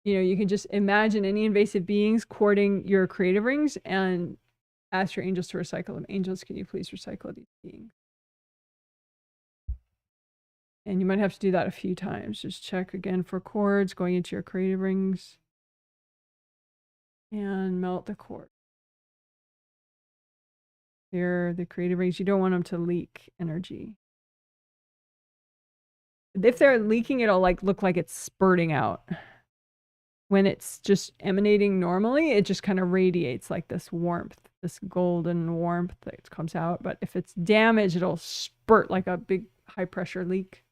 you can just imagine any invasive beings courting your creative rings and ask your angels to recycle them. Angels, can you please recycle these beings? And you might have to do that a few times. Just check again for cords going into your creative rings. And melt the cord. Here, the creative rings, you don't want them to leak energy. If they're leaking, it'll like look like it's spurting out. When it's just emanating normally, it just kind of radiates like this warmth, this golden warmth that comes out. But if it's damaged, it'll spurt like a big high pressure leak.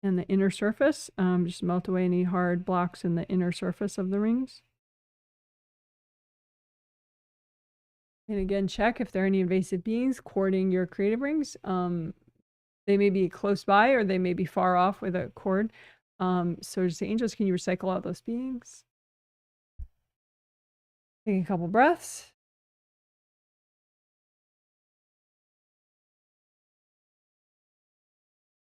And the inner surface, just melt away any hard blocks in the inner surface of the rings. And again, check if there are any invasive beings courting your creative rings. They may be close by or they may be far off with a cord. So just say, angels, can you recycle out those beings? Take a couple breaths.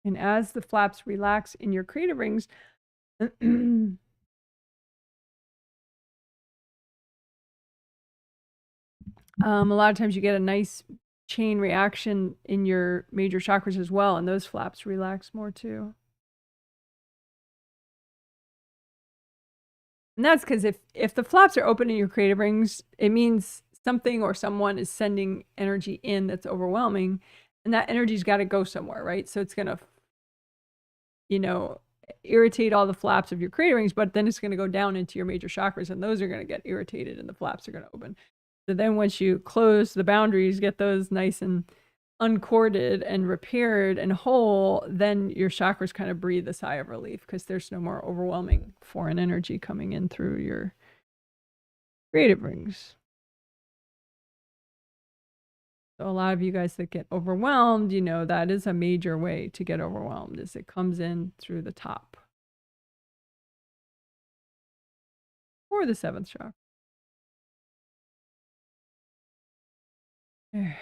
And as the flaps relax in your creative rings, a lot of times you get a nice chain reaction in your major chakras as well, and those flaps relax more too. And that's because if the flaps are open in your creative rings, it means something or someone is sending energy in that's overwhelming, and that energy's got to go somewhere, right? So it's going to, irritate all the flaps of your creative rings, but then it's going to go down into your major chakras, and those are going to get irritated, and the flaps are going to open. So then once you close the boundaries, get those nice and uncorded and repaired and whole, then your chakras kind of breathe a sigh of relief because there's no more overwhelming foreign energy coming in through your creative rings. So a lot of you guys that get overwhelmed, you know, that is a major way to get overwhelmed, is it comes in through the top. Or the 7th chakra. There.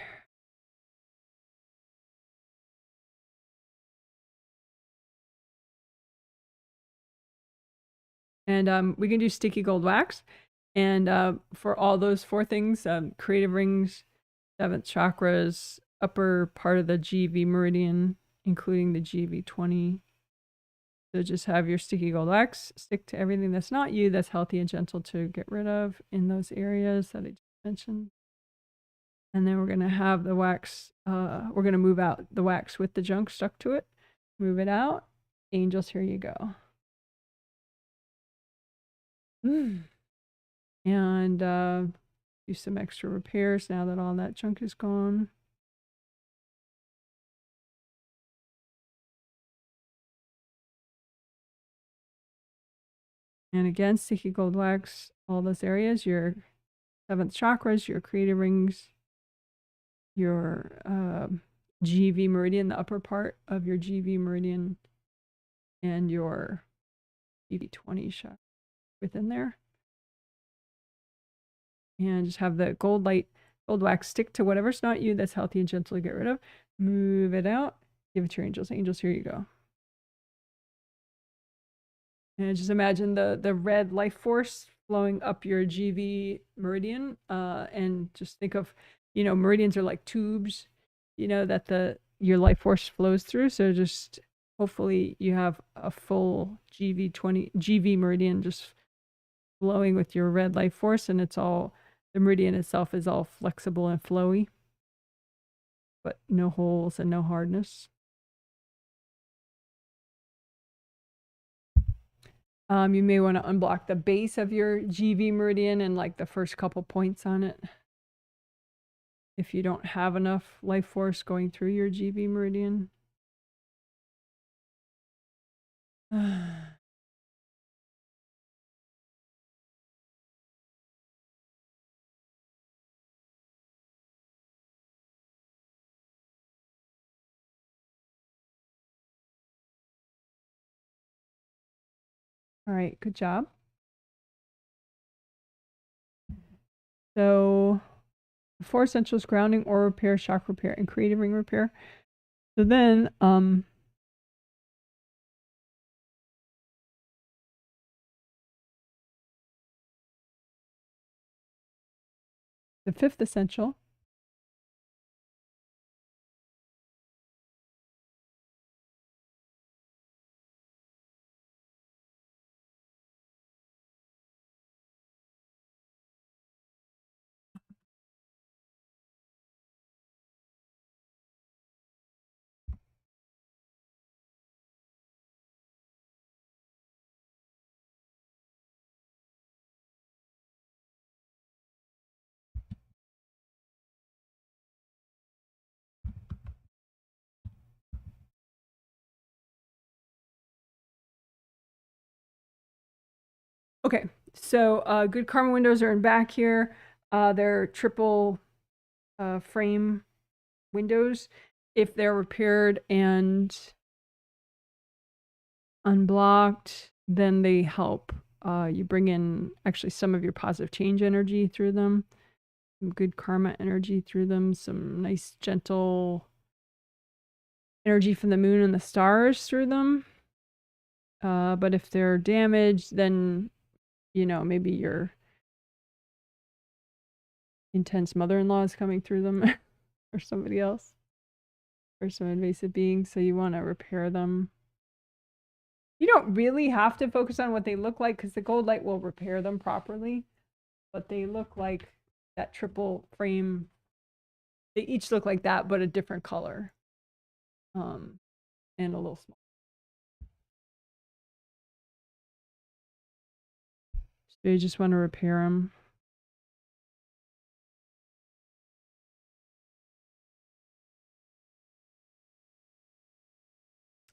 And we can do sticky gold wax. And for all those 4 things, creative rings, 7th chakras, upper part of the GV meridian, including the GV20. So just have your sticky gold wax stick to everything that's not you, that's healthy and gentle to get rid of in those areas that I just mentioned. And then we're going to have the wax, we're going to move out the wax with the junk stuck to it. Move it out. Angels, here you go. And do some extra repairs now that all that junk is gone. And again, sticky gold wax, all those areas, your 7th chakras, your creative rings, your GV meridian, the upper part of your GV meridian, and your GV20 chakra within there. And just have the gold wax stick to whatever's not you, that's healthy and gentle to get rid of. Move it out. Give it to your angels. Angels, here you go. And just imagine the red life force flowing up your GV meridian. And just think of, you know, meridians are like tubes, you know, that your life force flows through. So just hopefully you have a full GV meridian just flowing with your red life force, and it's all, the meridian itself is all flexible and flowy, but no holes and no hardness. You may want to unblock the base of your GV meridian and like the first couple points on it. If you don't have enough life force going through your GV meridian. All right, good job. So 4 essentials: grounding, aura repair, chakra repair, and creative ring repair. So then the 5th essential, okay, so good karma windows are in back here. They're triple frame windows. If they're repaired and unblocked, then they help. You bring in actually some of your positive change energy through them, some good karma energy through them, some nice gentle energy from the moon and the stars through them. But if they're damaged, then, you know, maybe your intense mother-in-law is coming through them or somebody else or some invasive being. So you want to repair them. You don't really have to focus on what they look like because the gold light will repair them properly. But they look like that triple frame. They each look like that, but a different color. And a little small. So you just want to repair them.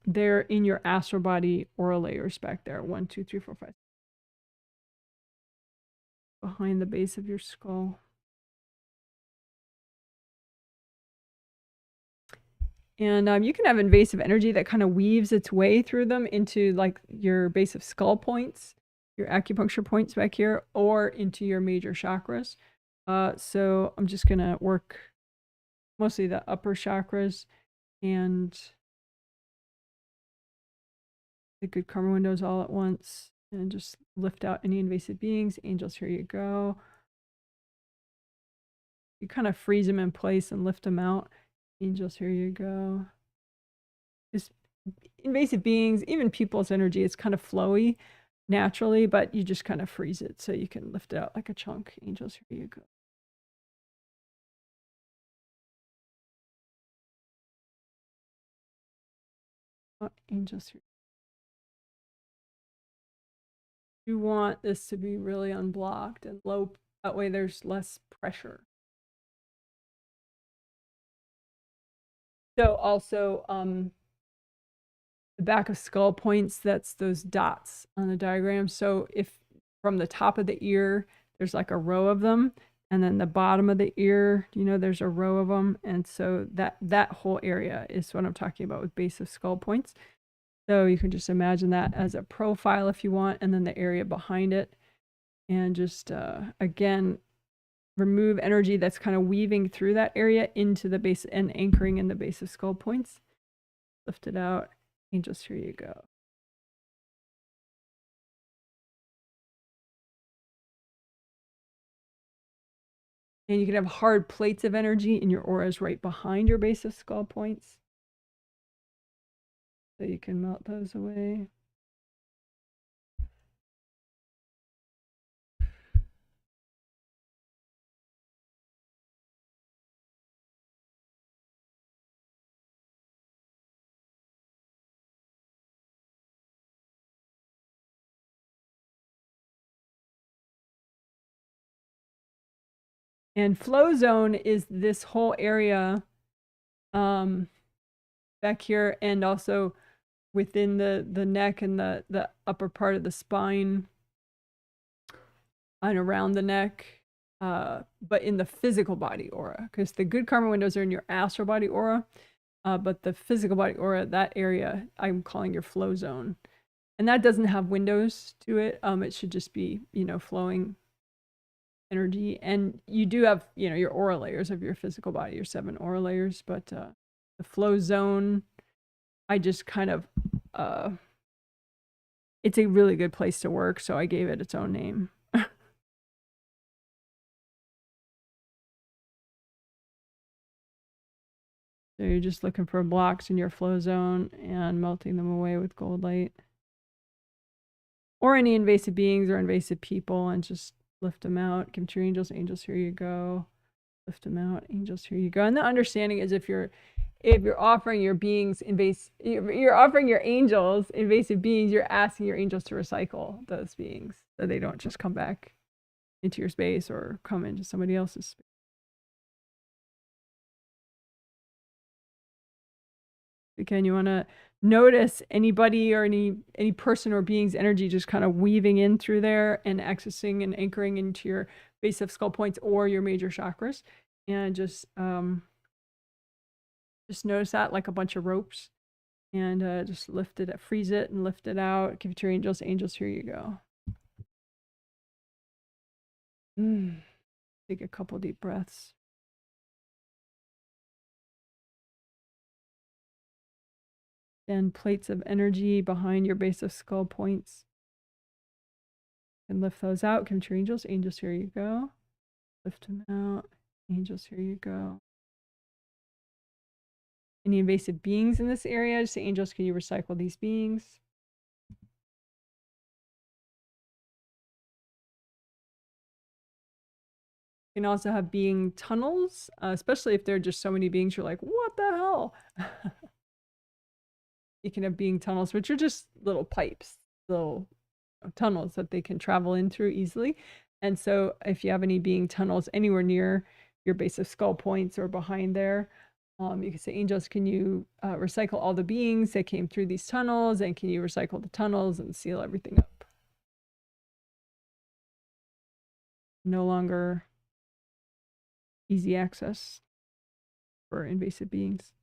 They're in your astral body aura layers back there. 1, 2, 3, 4, 5. Behind the base of your skull. And you can have invasive energy that kind of weaves its way through them into like your base of skull points, your acupuncture points back here, or into your major chakras. So I'm just going to work mostly the upper chakras and the good karma windows all at once, and just lift out any invasive beings. Angels, here you go. You kind of freeze them in place and lift them out. Angels, here you go. Just invasive beings, even people's energy, it's kind of flowy naturally, but you just kind of freeze it so you can lift it out like a chunk. Angels, here you go. Oh, angels, here. You want this to be really unblocked and low, that way there's less pressure. So also, the back of skull points, that's those dots on the diagram. So if from the top of the ear, there's like a row of them, and then the bottom of the ear, you know, there's a row of them. And so that whole area is what I'm talking about with base of skull points. So you can just imagine that as a profile if you want, and then the area behind it. And just, again, remove energy that's kind of weaving through that area into the base and anchoring in the base of skull points. Lift it out. Angels, here you go. And you can have hard plates of energy in your auras right behind your base of skull points. So you can melt those away. And flow zone is this whole area back here, and also within the neck and the upper part of the spine and around the neck, but in the physical body aura, because the good karma windows are in your astral body aura, but the physical body aura, that area I'm calling your flow zone. And that doesn't have windows to it. It should just be, you know, flowing energy. And you do have, you know, your aura layers of your physical body, your 7 aura layers, but the flow zone, I just kind of, it's a really good place to work, so I gave it its own name. So you're just looking for blocks in your flow zone and melting them away with gold light. Or any invasive beings or invasive people, and just lift them out. Give to your angels. Angels, here you go. Lift them out. Angels, here you go. And the understanding is if you're offering your beings you're offering your angels invasive beings, you're asking your angels to recycle those beings so they don't just come back into your space or come into somebody else's space. Again, you want to notice anybody or any person or being's energy just kind of weaving in through there and accessing and anchoring into your base of skull points or your major chakras, and just notice that like a bunch of ropes, and just lift it, freeze it, and lift it out. Give it to your angels. Angels, here you go. Take a couple deep breaths. And plates of energy behind your base of skull points. And lift those out. Give them to your angels. Angels, here you go. Lift them out. Angels, here you go. Any invasive beings in this area? Just say, angels, can you recycle these beings? You can also have being tunnels, especially if there are just so many beings, you're like, what the hell? You can have being tunnels, which are just little pipes, little tunnels that they can travel in through easily. And so if you have any being tunnels anywhere near your base of skull points or behind there, you can say, angels, can you recycle all the beings that came through these tunnels, and can you recycle the tunnels and seal everything up? No longer easy access for invasive beings.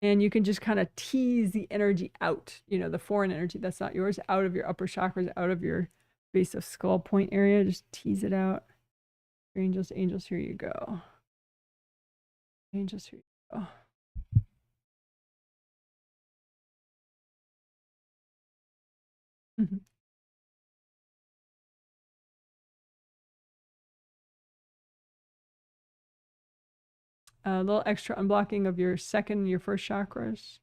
And you can just kind of tease the energy out, you know, the foreign energy that's not yours, out of your upper chakras, out of your base of skull point area. Just tease it out. Angels, angels, here you go. Angels, here you go. A little extra unblocking of your second and your first chakras.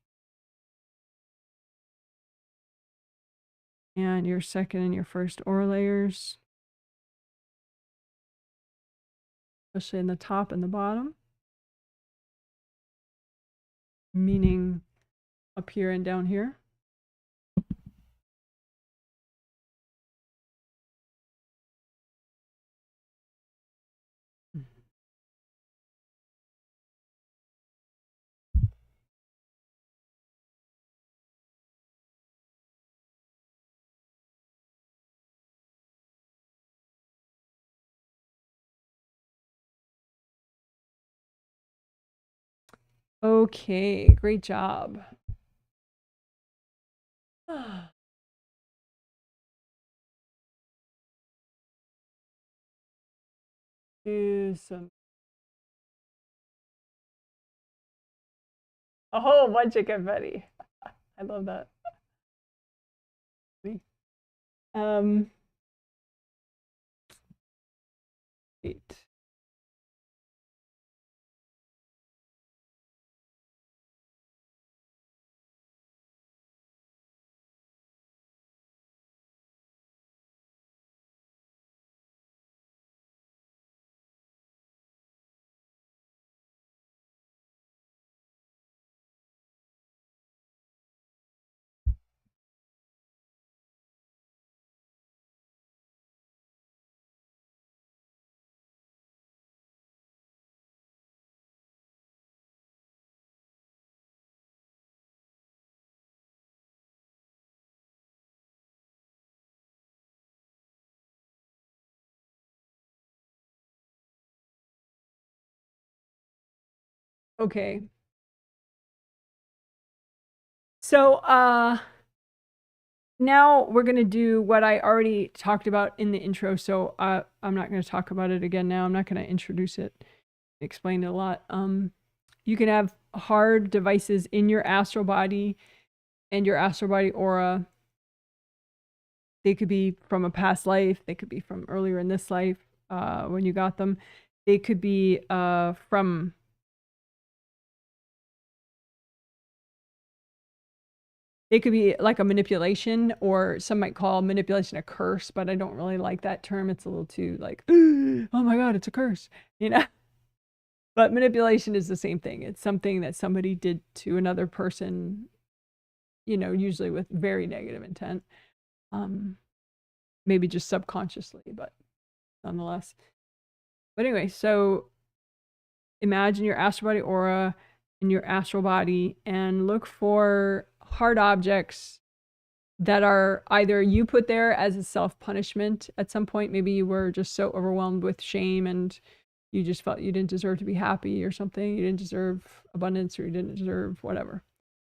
And your second and your first aura layers. Especially in the top and the bottom. Meaning up here and down here. Okay, great job. Do some. A whole bunch of confetti. I love that. Wait. Okay. So now we're going to do what I already talked about in the intro. So I'm not going to talk about it again now. I'm not going to introduce it, explain it a lot. You can have hard devices in your astral body and your astral body aura. They could be from a past life. They could be from earlier in this life when you got them. They could be from... It could be like a manipulation, or some might call manipulation a curse, but I don't really like that term. It's a little too like, oh my God, it's a curse, you know? But manipulation is the same thing. It's something that somebody did to another person, you know, usually with very negative intent. Maybe just subconsciously, but nonetheless. But anyway, so imagine your astral body aura in your astral body and look for hard objects that are either you put there as a self-punishment at some point. Maybe you were just so overwhelmed with shame and you just felt you didn't deserve to be happy or something. You didn't deserve abundance, or you didn't deserve whatever,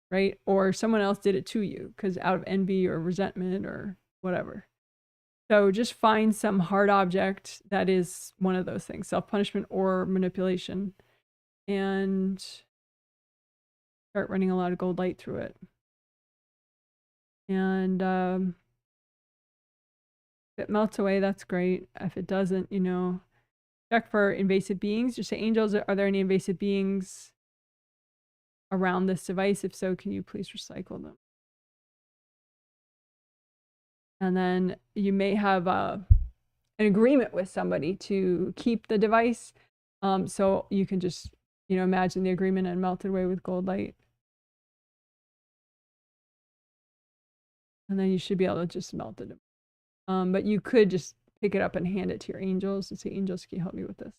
right? Or someone else did it to you because out of envy or resentment or whatever. So just find some hard object that is one of those things, self-punishment or manipulation, and start running a lot of gold light through it. And if it melts away, that's great. If it doesn't, you know, check for invasive beings. Just say, angels, are there any invasive beings around this device? If so, can you please recycle them? And then you may have an agreement with somebody to keep the device. So you can just, you know, imagine the agreement and melt it away with gold light. And then you should be able to just melt it. But you could just pick it up and hand it to your angels and say, angels, can you help me with this?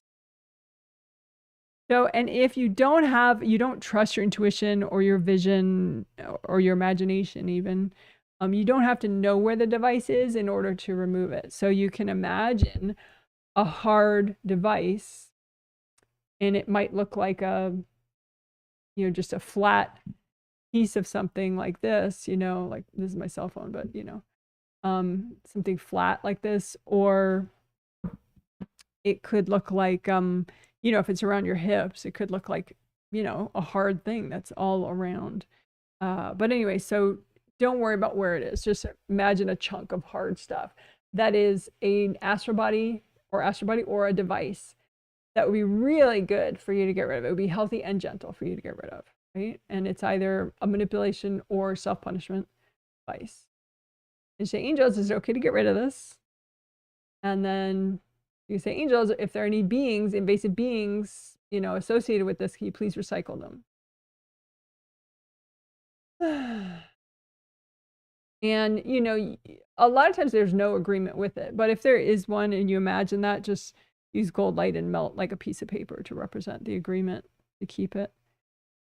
So, and if you don't trust your intuition or your vision or your imagination even, you don't have to know where the device is in order to remove it. So you can imagine a hard device, and it might look like a, you know, just a flat piece of something like this, you know, like this is my cell phone, but you know, something flat like this, or it could look like, you know, if it's around your hips, it could look like, you know, a hard thing that's all around. But anyway, so don't worry about where it is. Just imagine a chunk of hard stuff that is an astral body or a device that would be really good for you to get rid of. It would be healthy and gentle for you to get rid of, right? And it's either a manipulation or self-punishment device. And say, angels, is it okay to get rid of this? And then you say, angels, if there are any beings, invasive beings, you know, associated with this, can you please recycle them? And, you know, a lot of times there's no agreement with it. But if there is one and you imagine that, just use gold light and melt like a piece of paper to represent the agreement to keep it.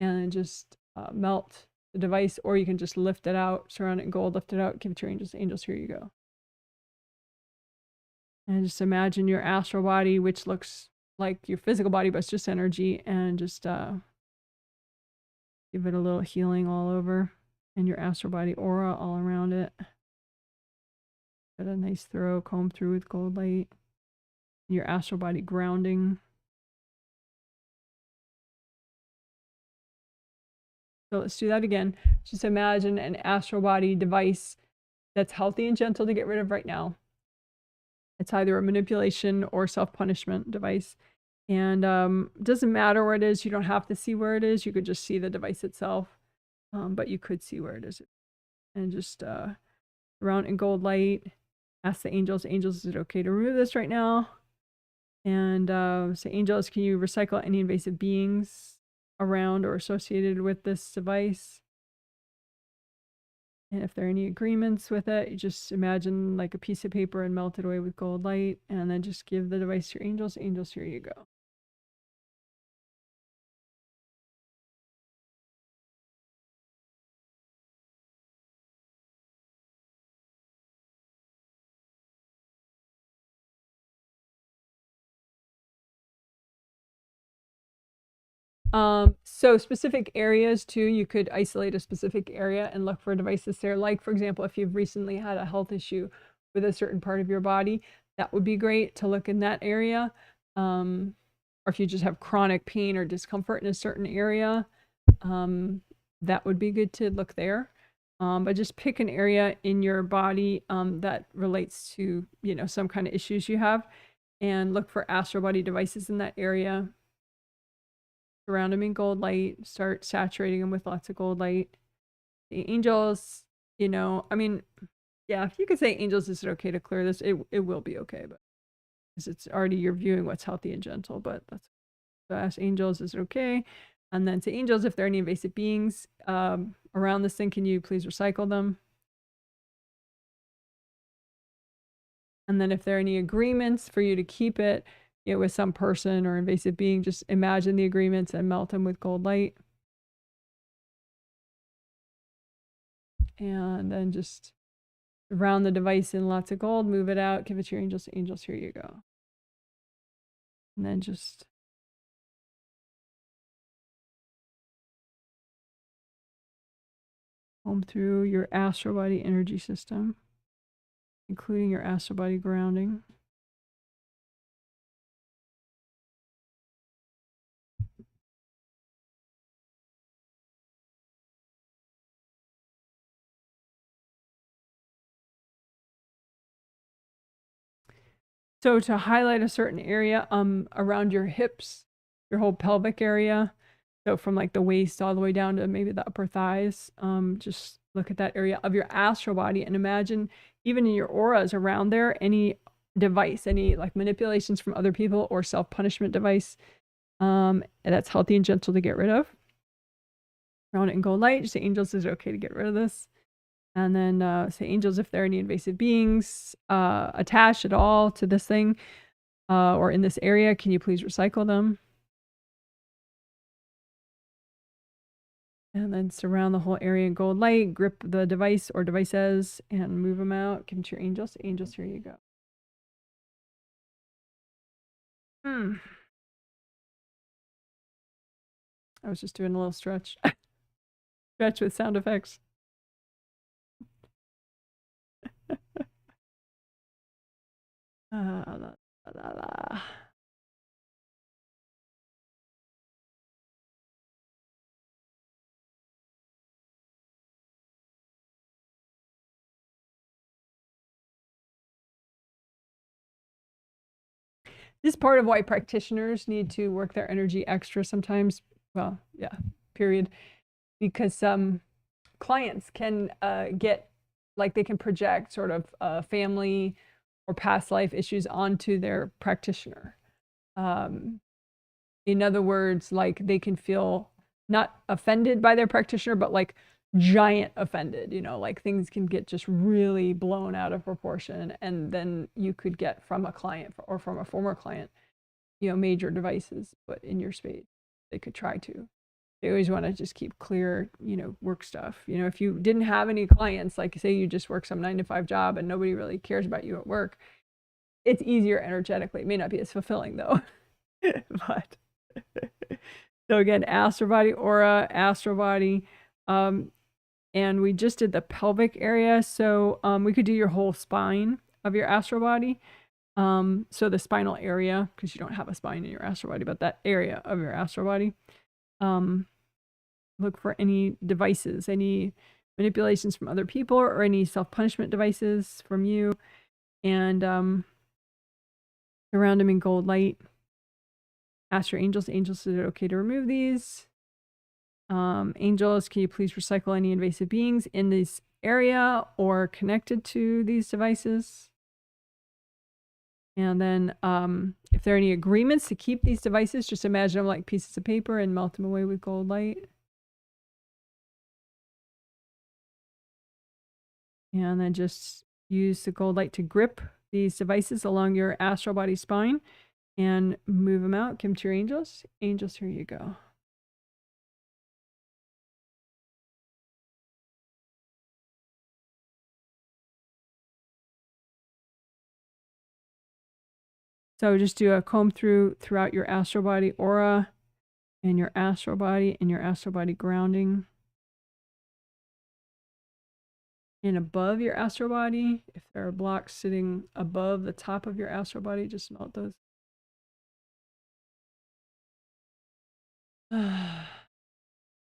And then just melt the device, or you can just lift it out, surround it in gold, lift it out, give it to your angels. Angels, here you go. And just imagine your astral body, which looks like your physical body, but it's just energy, and just give it a little healing all over, and your astral body aura all around it. Got a nice thorough comb through with gold light. Your astral body grounding. So let's do that again. Just imagine an astral body device that's healthy and gentle to get rid of right now. It's either a manipulation or self-punishment device. And it doesn't matter where it is. You don't have to see where it is. You could just see the device itself. But you could see where it is. And just around in gold light, ask the angels, angels, is it okay to remove this right now? And say, angels, can you recycle any invasive beings around or associated with this device? And if there are any agreements with it, you just imagine like a piece of paper and melt it away with gold light, and then just give the device to your angels. Angels, here you go. So specific areas too, you could isolate a specific area and look for devices there. Like, for example, if you've recently had a health issue with a certain part of your body, that would be great to look in that area. Or if you just have chronic pain or discomfort in a certain area, that would be good to look there. But just pick an area in your body that relates to, you know, some kind of issues you have, and look for astral body devices in that area. Surround them in gold light, start saturating them with lots of gold light. The angels, you know, I mean, yeah, if you could say, angels, is it okay to clear this? It will be okay, but because it's already, you're viewing what's healthy and gentle. But that's, so ask angels, is it okay? And then say, angels, if there are any invasive beings around this thing, can you please recycle them? And then if there are any agreements for you to keep it, you know, with some person or invasive being, just imagine the agreements and melt them with gold light. And then just round the device in lots of gold, move it out, give it to your angels. Angels, here you go. And then just home through your astral body energy system, including your astral body grounding. So to highlight a certain area around your hips, your whole pelvic area, so from like the waist all the way down to maybe the upper thighs, just look at that area of your astral body and imagine even in your auras around there, any device, any like manipulations from other people or self-punishment device that's healthy and gentle to get rid of. Round it in gold light, just say, angels, is it okay to get rid of this? And then say, angels, if there are any invasive beings attached at all to this thing or in this area, can you please recycle them? And then surround the whole area in gold light, grip the device or devices, and move them out. Give them to your angels. Angels, here you go. I was just doing a little stretch. Stretch with sound effects. La, la, la. This is part of why practitioners need to work their energy extra sometimes. Well, yeah, period. Because some clients can get, like, they can project sort of family or past life issues onto their practitioner. In other words, like, they can feel not offended by their practitioner, but like giant offended, you know, like things can get just really blown out of proportion. And then you could get from a client or from a former client, you know, major devices put in your space. They could try to. They always want to just keep clear, you know, work stuff. You know, if you didn't have any clients, like say you just work some 9-to-5 job and nobody really cares about you at work, it's easier energetically. It may not be as fulfilling though, but so again, astral body, aura, astral body, and we just did the pelvic area. So we could do your whole spine of your astral body. So the spinal area, because you don't have a spine in your astral body, but that area of your astral body. Look for any devices, any manipulations from other people, or any self-punishment devices from you, and surround them in gold light. Ask your angels. Angels, is it okay to remove these? Angels, can you please recycle any invasive beings in this area or connected to these devices? And then if there are any agreements to keep these devices, just imagine them like pieces of paper and melt them away with gold light. And then just use the gold light to grip these devices along your astral body spine and move them out. Give them to your angels. Angels, here you go. So just do a comb throughout your astral body aura and your astral body grounding. And above your astral body, if there are blocks sitting above the top of your astral body, just melt those.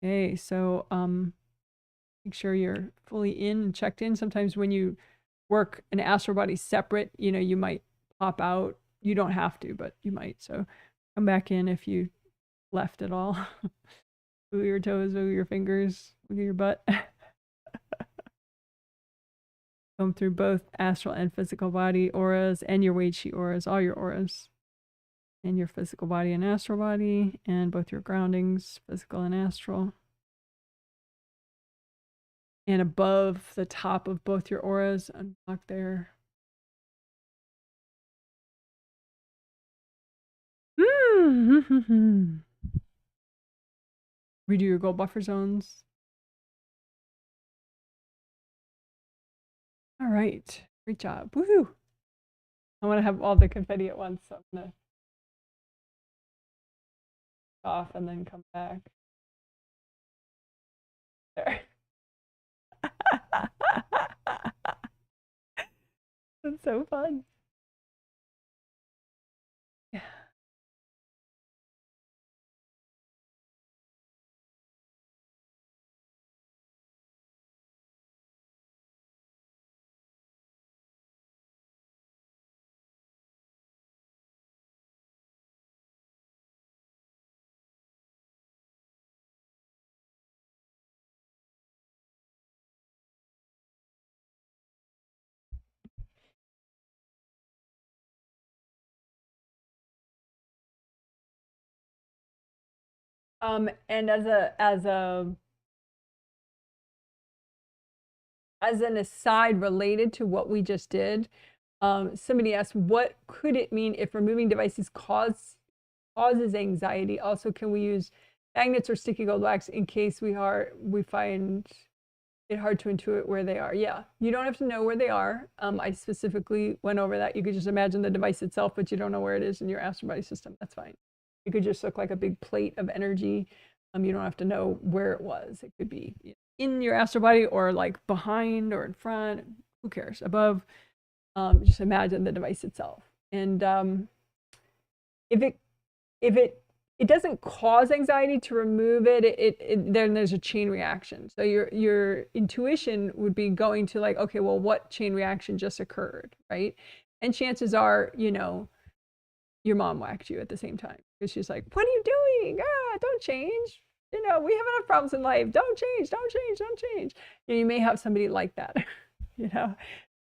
Okay, so make sure you're fully in and checked in. Sometimes when you work an astral body separate, you know, you might pop out. You don't have to, but you might. So come back in if you left at all. Wiggle your toes, wiggle your fingers, wiggle your butt. Come through both astral and physical body auras and your weight sheet auras, all your auras. And your physical body and astral body, and both your groundings, physical and astral. And above the top of both your auras, unblock there. Redo your gold buffer zones. All right, great job. Woohoo! I want to have all the confetti at once, so I'm gonna off and then come back. There. That's so fun. Yeah. And as an aside related to what we just did, somebody asked, what could it mean if removing devices causes anxiety? Also, can we use magnets or sticky gold wax in case we find it hard to intuit where they are? Yeah, you don't have to know where they are. I specifically went over that. You could just imagine the device itself, but you don't know where it is in your astral body system. That's fine. It could just look like a big plate of energy. You don't have to know where it was. It could be in your astral body or like behind or in front. Who cares? Above. Just imagine the device itself. And if it doesn't cause anxiety to remove it, then there's a chain reaction. So your intuition would be going to like, okay, well, what chain reaction just occurred, right? And chances are, your mom whacked you at the same time because she's like, what are you doing? Don't change. We have enough problems in life. Don't change, don't change, don't change. You may have somebody like that,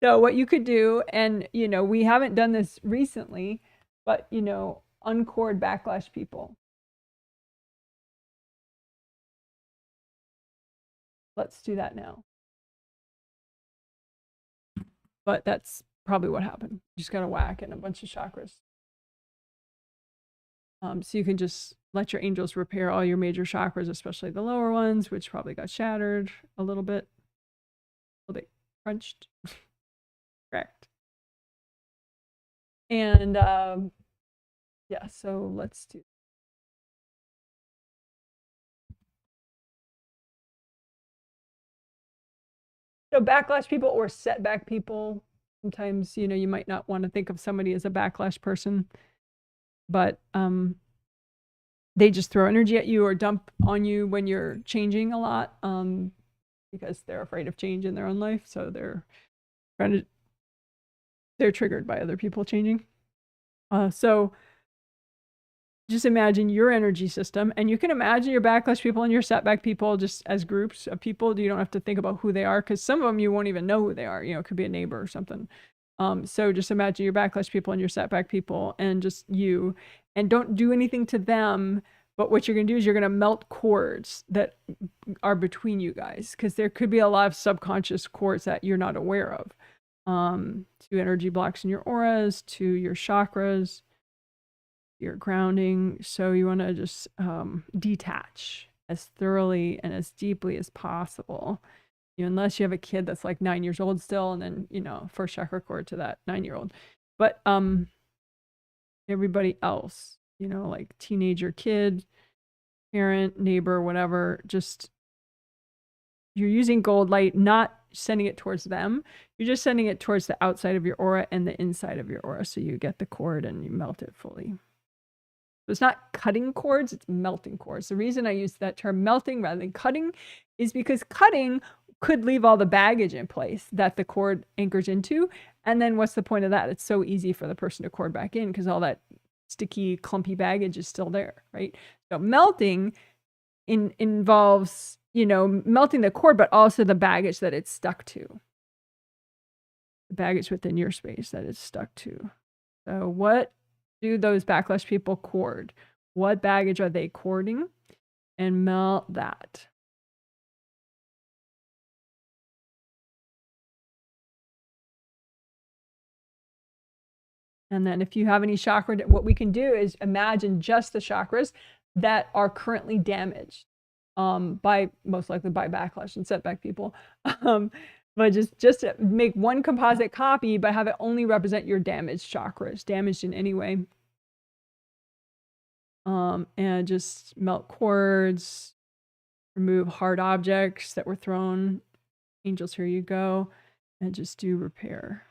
So what you could do, and, we haven't done this recently, but, uncord backlash people. Let's do that now. But that's probably what happened. You just got to whack in a bunch of chakras. So you can just let your angels repair all your major chakras, especially the lower ones, which probably got shattered a little bit crunched. Correct. And yeah, so let's do. So backlash people or setback people, sometimes, you might not want to think of somebody as a backlash person, but they just throw energy at you or dump on you when you're changing a lot, because they're afraid of change in their own life. So they're triggered by other people changing. So just imagine your energy system, and you can imagine your backlash people and your setback people just as groups of people. You don't have to think about who they are, because some of them you won't even know who they are. It could be a neighbor or something. So just imagine your backlash people and your setback people and just you, and don't do anything to them. But what you're going to do is you're going to melt cords that are between you guys, because there could be a lot of subconscious cords that you're not aware of, to energy blocks in your auras, to your chakras, your grounding. So you want to just detach as thoroughly and as deeply as possible. Unless you have a kid that's like 9 years old still, and then first chakra cord to that 9-year-old. But everybody else, like teenager, kid, parent, neighbor, whatever, just you're using gold light, not sending it towards them. You're just sending it towards the outside of your aura and the inside of your aura, so you get the cord and you melt it fully. So it's not cutting cords, it's melting cords. The reason I use that term melting rather than cutting is because cutting could leave all the baggage in place that the cord anchors into. And then what's the point of that? It's so easy for the person to cord back in because all that sticky, clumpy baggage is still there, right? So melting involves, melting the cord, but also the baggage that it's stuck to. The baggage within your space that it's stuck to. So what do those backlash people cord? What baggage are they cording? And melt that. And then if you have any chakra, what we can do is imagine just the chakras that are currently damaged, by most likely by backlash and setback people. But just to make one composite copy, but have it only represent your damaged chakras, damaged in any way. And just melt cords, remove hard objects that were thrown. Angels, here you go. And just do repair.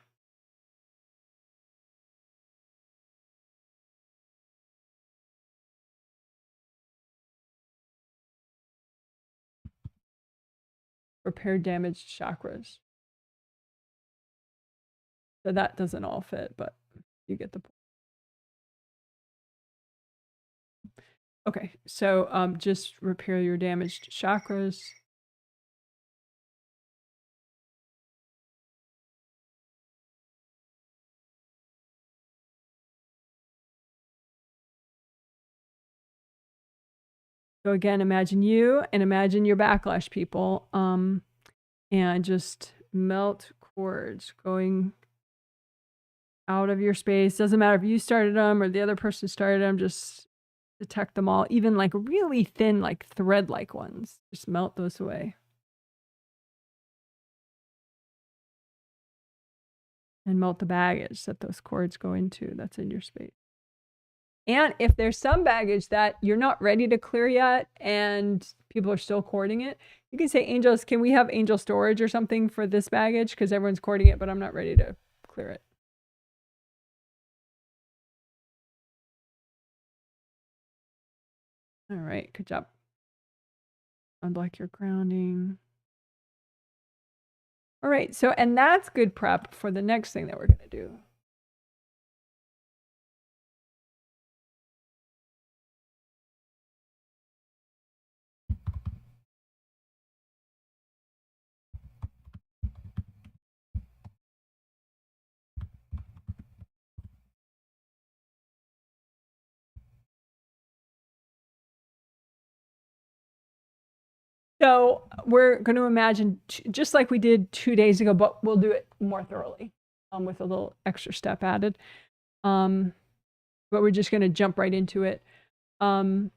Repair damaged chakras. So that doesn't all fit, but you get the point. Okay, so just repair your damaged chakras. So again, imagine you and imagine your backlash people, and just melt cords going out of your space. Doesn't matter if you started them or the other person started them, just detect them all, even like really thin, like thread-like ones. Just melt those away. And melt the baggage that those cords go into that's in your space. And if there's some baggage that you're not ready to clear yet and people are still courting it, you can say, angels, can we have angel storage or something for this baggage? Because everyone's courting it, but I'm not ready to clear it. All right, good job. Unblock your grounding. All right, so, and that's good prep for the next thing that we're going to do. So we're going to imagine just like we did 2 days ago, but we'll do it more thoroughly with a little extra step added. But we're just going to jump right into it. So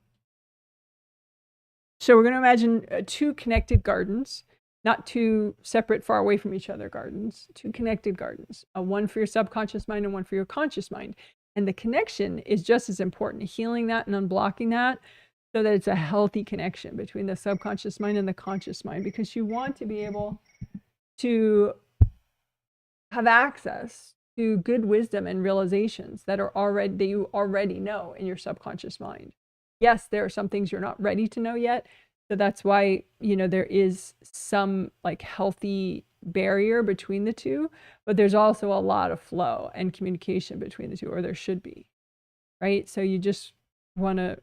we're going to imagine 2 connected gardens, not 2 separate, far away from each other gardens, 2 connected gardens, one for your subconscious mind and one for your conscious mind. And the connection is just as important, healing that and unblocking that, so that it's a healthy connection between the subconscious mind and the conscious mind, because you want to be able to have access to good wisdom and realizations that you already know in your subconscious mind. Yes, there are some things you're not ready to know yet. So that's why, there is some like healthy barrier between the two, but there's also a lot of flow and communication between the two, or there should be, right? So you just want to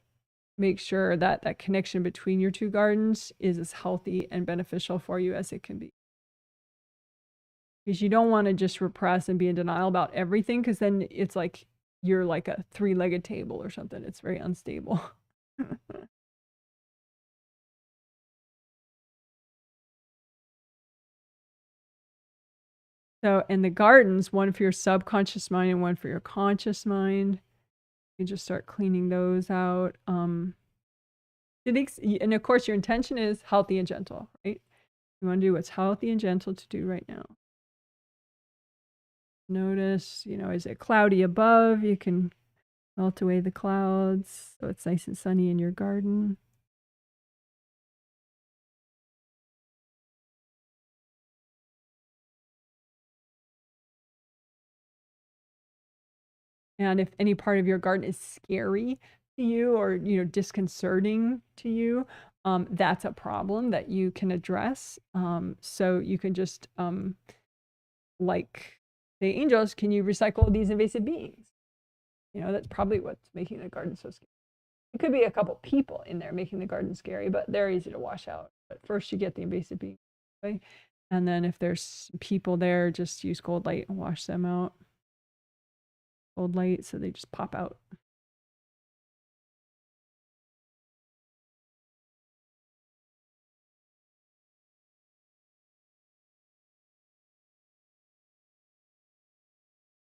make sure that that connection between your 2 gardens is as healthy and beneficial for you as it can be. Because you don't want to just repress and be in denial about everything, because then it's like you're like a 3-legged table or something. It's very unstable. So, and the gardens, one for your subconscious mind and one for your conscious mind. You just start cleaning those out. And of course, your intention is healthy and gentle, right? You want to do what's healthy and gentle to do right now. Notice, is it cloudy above? You can melt away the clouds so it's nice and sunny in your garden. And if any part of your garden is scary to you or, disconcerting to you, that's a problem that you can address. So you can just, like, say, angels, can you recycle these invasive beings? That's probably what's making the garden so scary. It could be a couple people in there making the garden scary, but they're easy to wash out. But first you get the invasive beings. Okay? And then if there's people there, just use gold light and wash them out. Gold light, so they just pop out.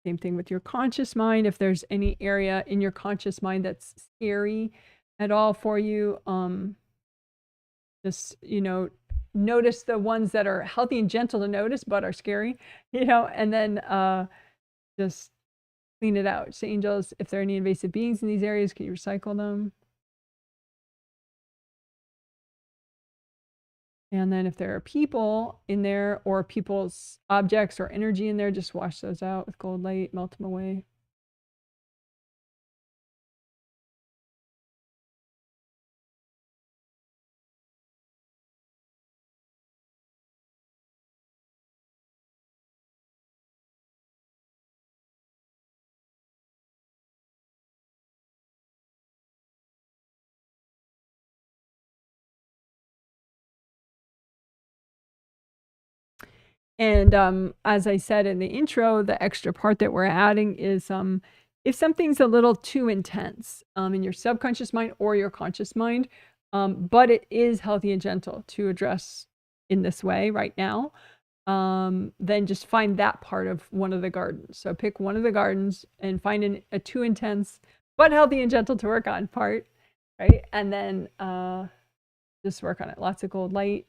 Same thing with your conscious mind. If there's any area in your conscious mind that's scary at all for you, just, notice the ones that are healthy and gentle to notice but are scary, and then just clean it out. Say, angels, if there are any invasive beings in these areas, can you recycle them? And then if there are people in there or people's objects or energy in there, just wash those out with gold light, melt them away. And as I said in the intro, the extra part that we're adding is if something's a little too intense in your subconscious mind or your conscious mind, but it is healthy and gentle to address in this way right now, then just find that part of one of the gardens. So pick one of the gardens and find a too intense but healthy and gentle to work on part, right? And then just work on it. Lots of gold light.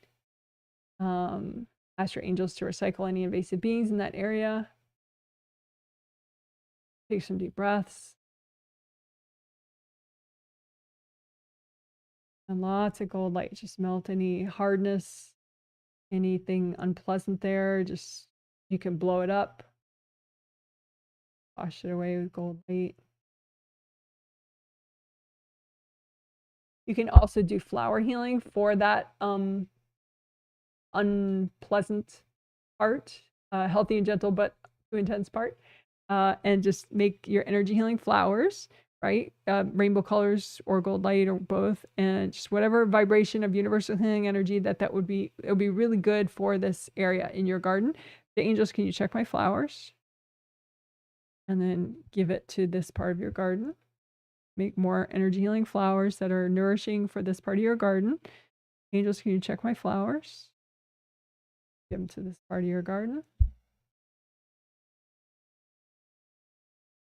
Ask your angels to recycle any invasive beings in that area. Take some deep breaths. And lots of gold light. Just melt any hardness, anything unpleasant there. Just, you can blow it up. Wash it away with gold light. You can also do flower healing for that unpleasant part, healthy and gentle but too intense part, and just make your energy healing flowers, right? Rainbow colors or gold light or both, and just whatever vibration of universal healing energy that would be, it'll be really good for this area in your garden. The angels, can you check my flowers? And then give it to this part of your garden. Make more energy healing flowers that are nourishing for this part of your garden. Angels, can you check my flowers? Give them to this part of your garden.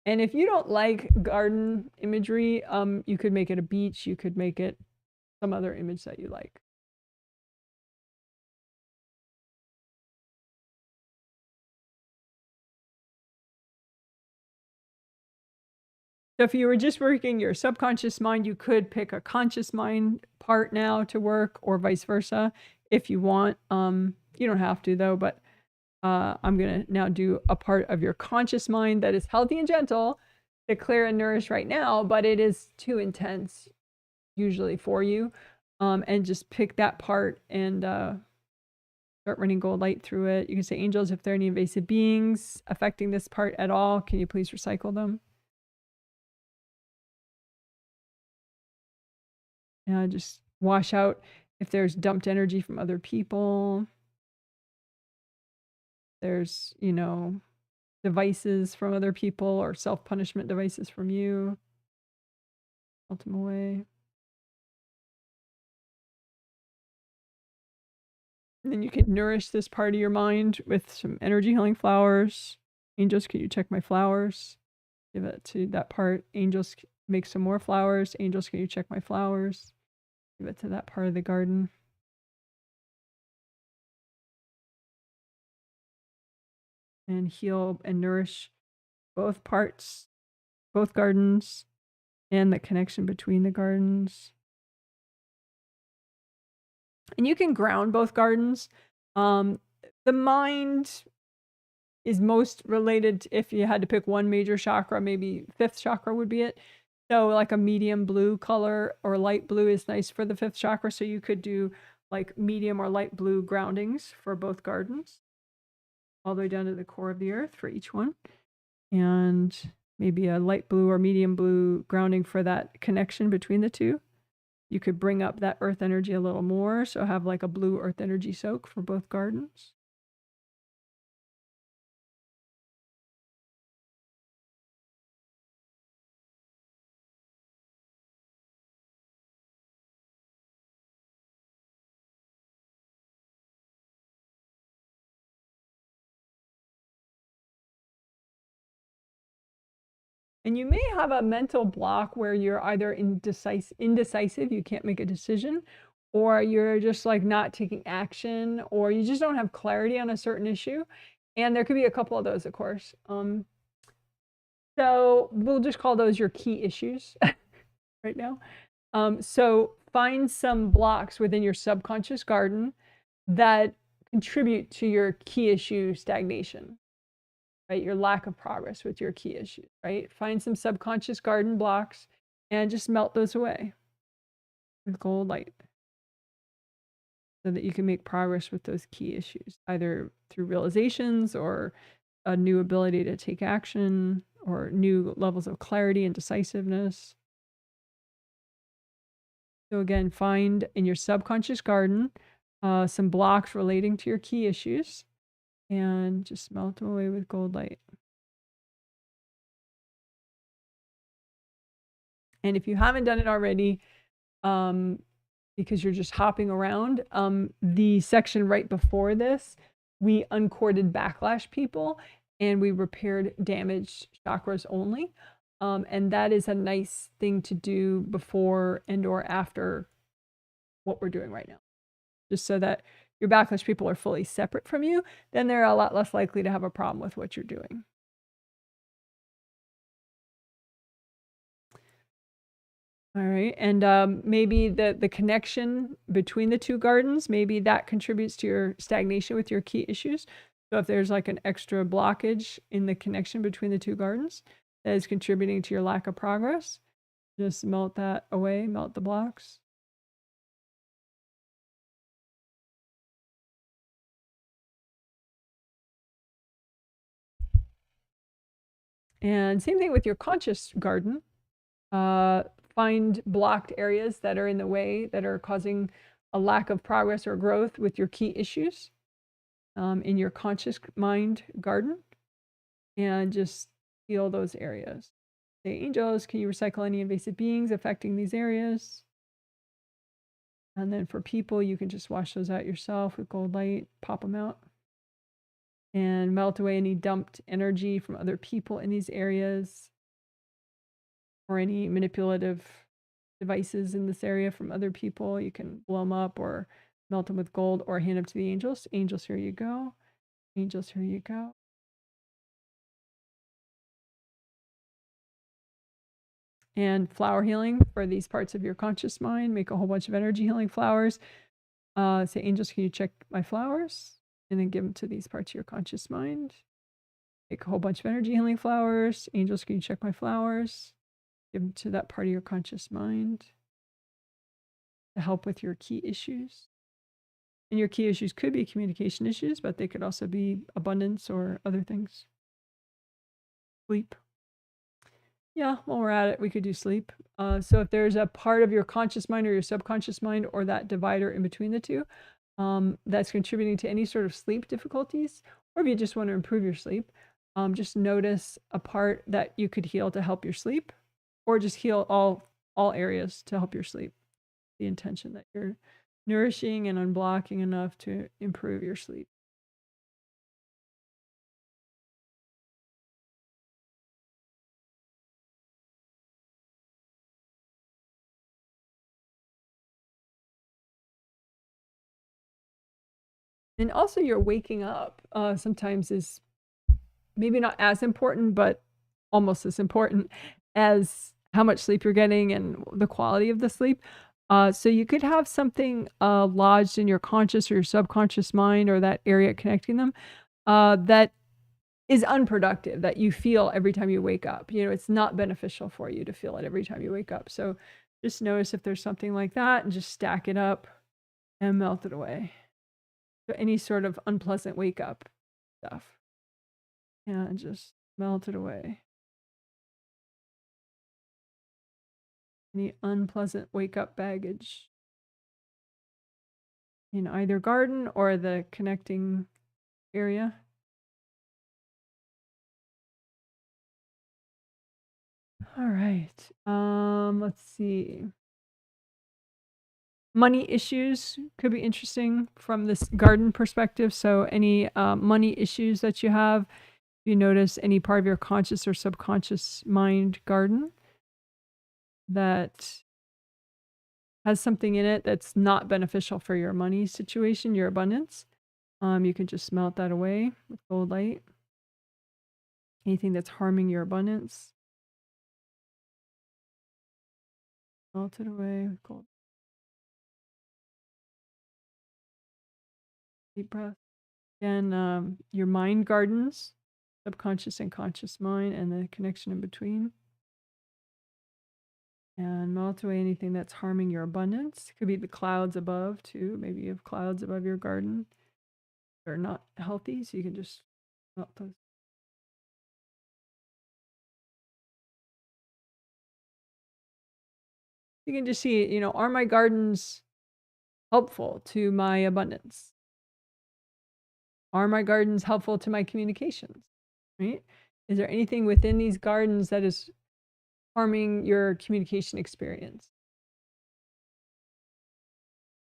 And if you don't like garden imagery, you could make it a beach. You could make it some other image that you like. So if you were just working your subconscious mind, you could pick a conscious mind part now to work, or vice versa if you want. You don't have to though, but I'm going to now do a part of your conscious mind that is healthy and gentle to clear and nourish right now, but it is too intense usually for you. And just pick that part and start running gold light through it. You can say, angels, if there are any invasive beings affecting this part at all, can you please recycle them? And just wash out if there's dumped energy from other people. There's, you know, devices from other people or self-punishment devices from you. Melt them away. And then you can nourish this part of your mind with some energy healing flowers. Angels, can you check my flowers? Give it to that part. Angels, make some more flowers. Angels, can you check my flowers? Give it to that part of the garden. And heal and nourish both parts, both gardens, and the connection between the gardens. And you can ground both gardens. The mind is most related, if you had to pick one major chakra, maybe fifth chakra would be it. So like a medium blue color or light blue is nice for the fifth chakra. So you could do like medium or light blue groundings for both gardens, all the way down to the core of the earth for each one. And maybe a light blue or medium blue grounding for that connection between the two. You could bring up that earth energy a little more. So have like a blue earth energy soak for both gardens. And you may have a mental block where you're either indecisive, you can't make a decision, or you're just like not taking action, or you just don't have clarity on a certain issue. And there could be a couple of those, of course. So we'll just call those your key issues right now. So find some blocks within your subconscious garden that contribute to your key issue stagnation. Right? Your lack of progress with your key issues, right? Find some subconscious garden blocks and just melt those away with gold light so that you can make progress with those key issues, either through realizations or a new ability to take action or new levels of clarity and decisiveness. So again, find in your subconscious garden some blocks relating to your key issues and just melt them away with gold light. And if you haven't done it already, because you're just hopping around, the section right before this, we uncorded backlash people and we repaired damaged chakras only. And that is a nice thing to do before and or after what we're doing right now. Just so that your backlash people are fully separate from you, then they're a lot less likely to have a problem with what you're doing. All right. And maybe the connection between the two gardens, maybe that contributes to your stagnation with your key issues. So if there's like an extra blockage in the connection between the two gardens that is contributing to your lack of progress, just melt that away, melt the blocks. And same thing with your conscious garden. Find blocked areas that are in the way that are causing a lack of progress or growth with your key issues in your conscious mind garden, and just heal those areas. Say, angels, can you recycle any invasive beings affecting these areas? And then for people, you can just wash those out yourself with gold light, pop them out, and melt away any dumped energy from other people in these areas, or any manipulative devices in this area from other people. You can blow them up or melt them with gold or hand them to the angels. Angels, here you go. Angels, here you go. And flower healing for these parts of your conscious mind. Make a whole bunch of energy healing flowers. Say, angels, can you check my flowers? And then give them to these parts of your conscious mind. Make a whole bunch of energy healing flowers. Angels, can you check my flowers? Give them to that part of your conscious mind to help with your key issues. And your key issues could be communication issues, but they could also be abundance or other things. Sleep. Yeah, while we're at it, we could do sleep. So if there's a part of your conscious mind or your subconscious mind or that divider in between the two that's contributing to any sort of sleep difficulties, or if you just want to improve your sleep, just notice a part that you could heal to help your sleep, or just heal all areas to help your sleep. The intention that you're nourishing and unblocking enough to improve your sleep. And also your waking up sometimes is maybe not as important, but almost as important as how much sleep you're getting and the quality of the sleep. So you could have something lodged in your conscious or your subconscious mind, or that area connecting them, that is unproductive, that you feel every time you wake up. You know, it's not beneficial for you to feel it every time you wake up. So just notice if there's something like that and just stack it up and melt it away. So any sort of unpleasant wake up stuff. Yeah, and just melt it away. Any unpleasant wake up baggage in either garden or the connecting area. All right. Let's see. Money issues could be interesting from this garden perspective. So any money issues that you have, you notice any part of your conscious or subconscious mind garden that has something in it that's not beneficial for your money situation, your abundance, you can just melt that away with gold light. Anything that's harming your abundance, melt it away with gold. Deep breath. Again, your mind gardens, subconscious and conscious mind, and the connection in between. And melt away anything that's harming your abundance. It could be the clouds above too. Maybe you have clouds above your garden that are not healthy, so you can just melt those. You can just see, you know, are my gardens helpful to my abundance? Are my gardens helpful to my communications? Right? Is there anything within these gardens that is harming your communication experience?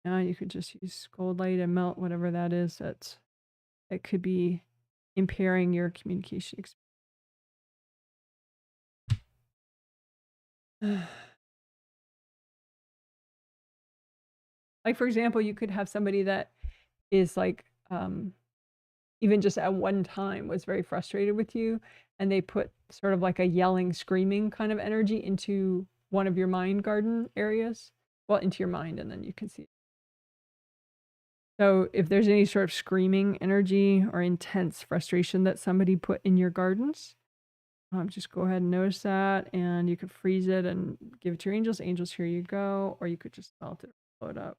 Now you could just use gold light and melt whatever that is that could be impairing your communication experience. Like, for example, you could have somebody that is like, even just at one time was very frustrated with you, and they put sort of like a yelling, screaming kind of energy into one of your mind garden areas, well, into your mind, and then you can see it. So if there's any sort of screaming energy or intense frustration that somebody put in your gardens, just go ahead and notice that, and you could freeze it and give it to your angels. Angels, here you go. Or you could just melt it, blow it up.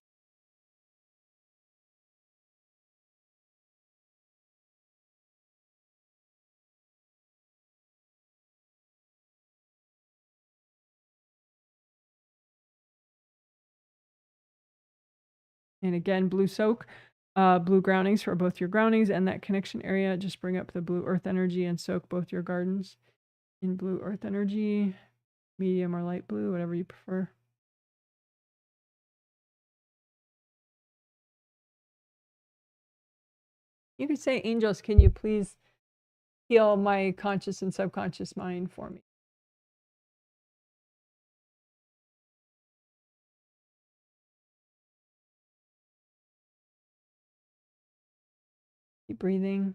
And again, blue soak, blue groundings for both your groundings and that connection area. Just bring up the blue earth energy and soak both your gardens in blue earth energy, medium or light blue, whatever you prefer. You could say, angels, can you please heal my conscious and subconscious mind for me? Keep breathing.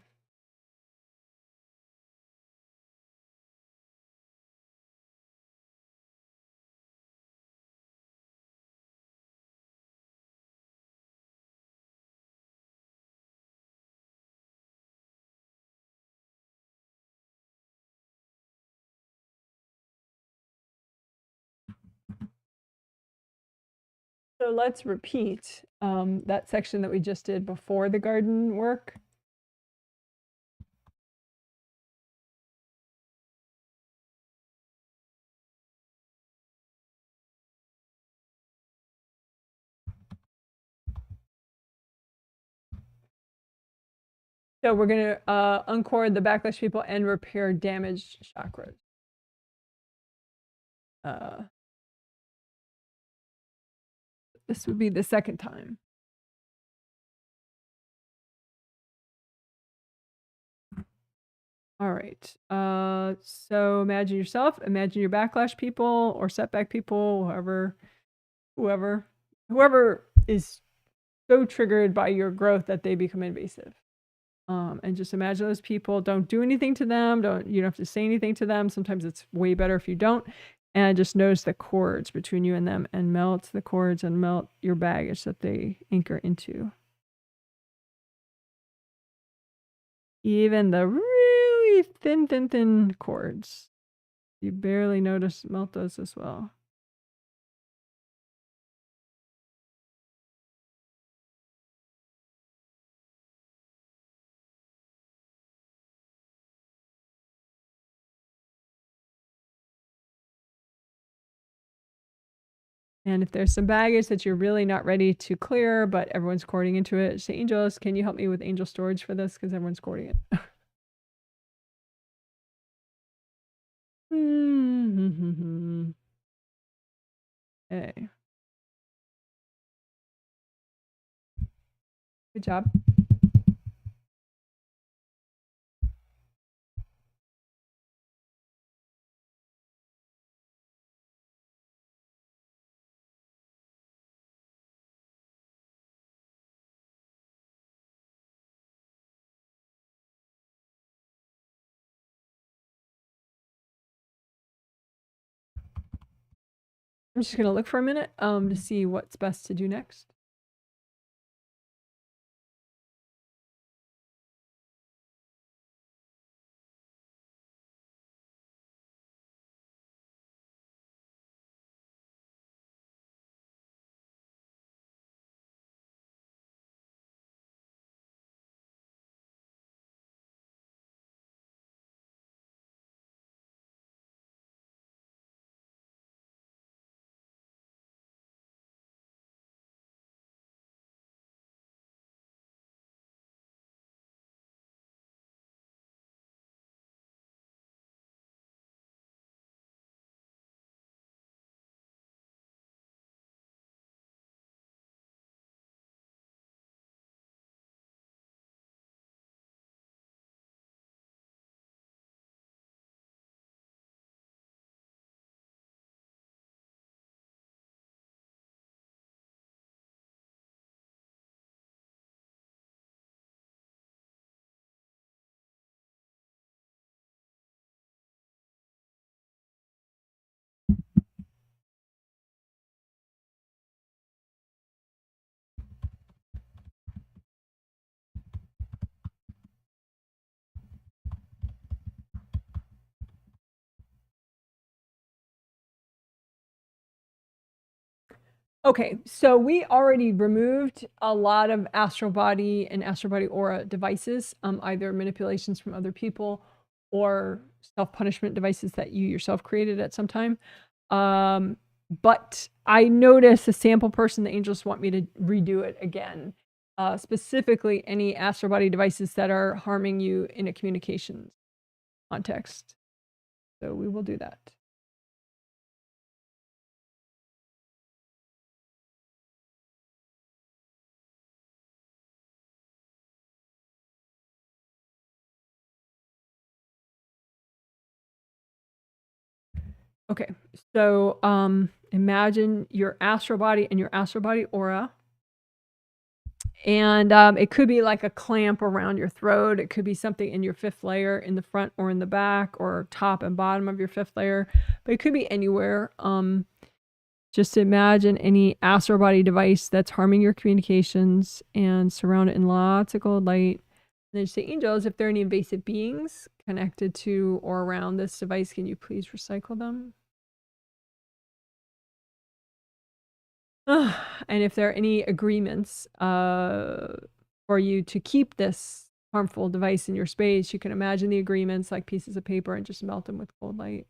So let's repeat that section that we just did before the garden work. So we're going to uncord the backlash people and repair damaged chakras. This would be the second time. All right. So imagine yourself, imagine your backlash people or setback people, whoever is so triggered by your growth that they become invasive. And just imagine those people. Don't do anything to them. You don't have to say anything to them. Sometimes it's way better if you don't. And just notice the cords between you and them, and melt the cords and melt your baggage that they anchor into. Even the really thin cords. You barely notice, melt those as well. And if there's some baggage that you're really not ready to clear, but everyone's cording into it, say, angels, can you help me with angel storage for this? Because everyone's cording it. Okay. Good job. I'm just going to look for a minute to see what's best to do next. Okay, so we already removed a lot of astral body and astral body aura devices, either manipulations from other people or self-punishment devices that you yourself created at some time. But I noticed a sample person, the angels want me to redo it again. Specifically, any astral body devices that are harming you in a communications context. So we will do that. Okay, so imagine your astral body and your astral body aura. And it could be like a clamp around your throat. It could be something in your fifth layer in the front or in the back or top and bottom of your fifth layer. But it could be anywhere. Just imagine any astral body device that's harming your communications and surround it in lots of gold light. And then say, angels, if there are any invasive beings connected to or around this device, can you please recycle them? And if there are any agreements for you to keep this harmful device in your space, you can imagine the agreements like pieces of paper and just melt them with cold light.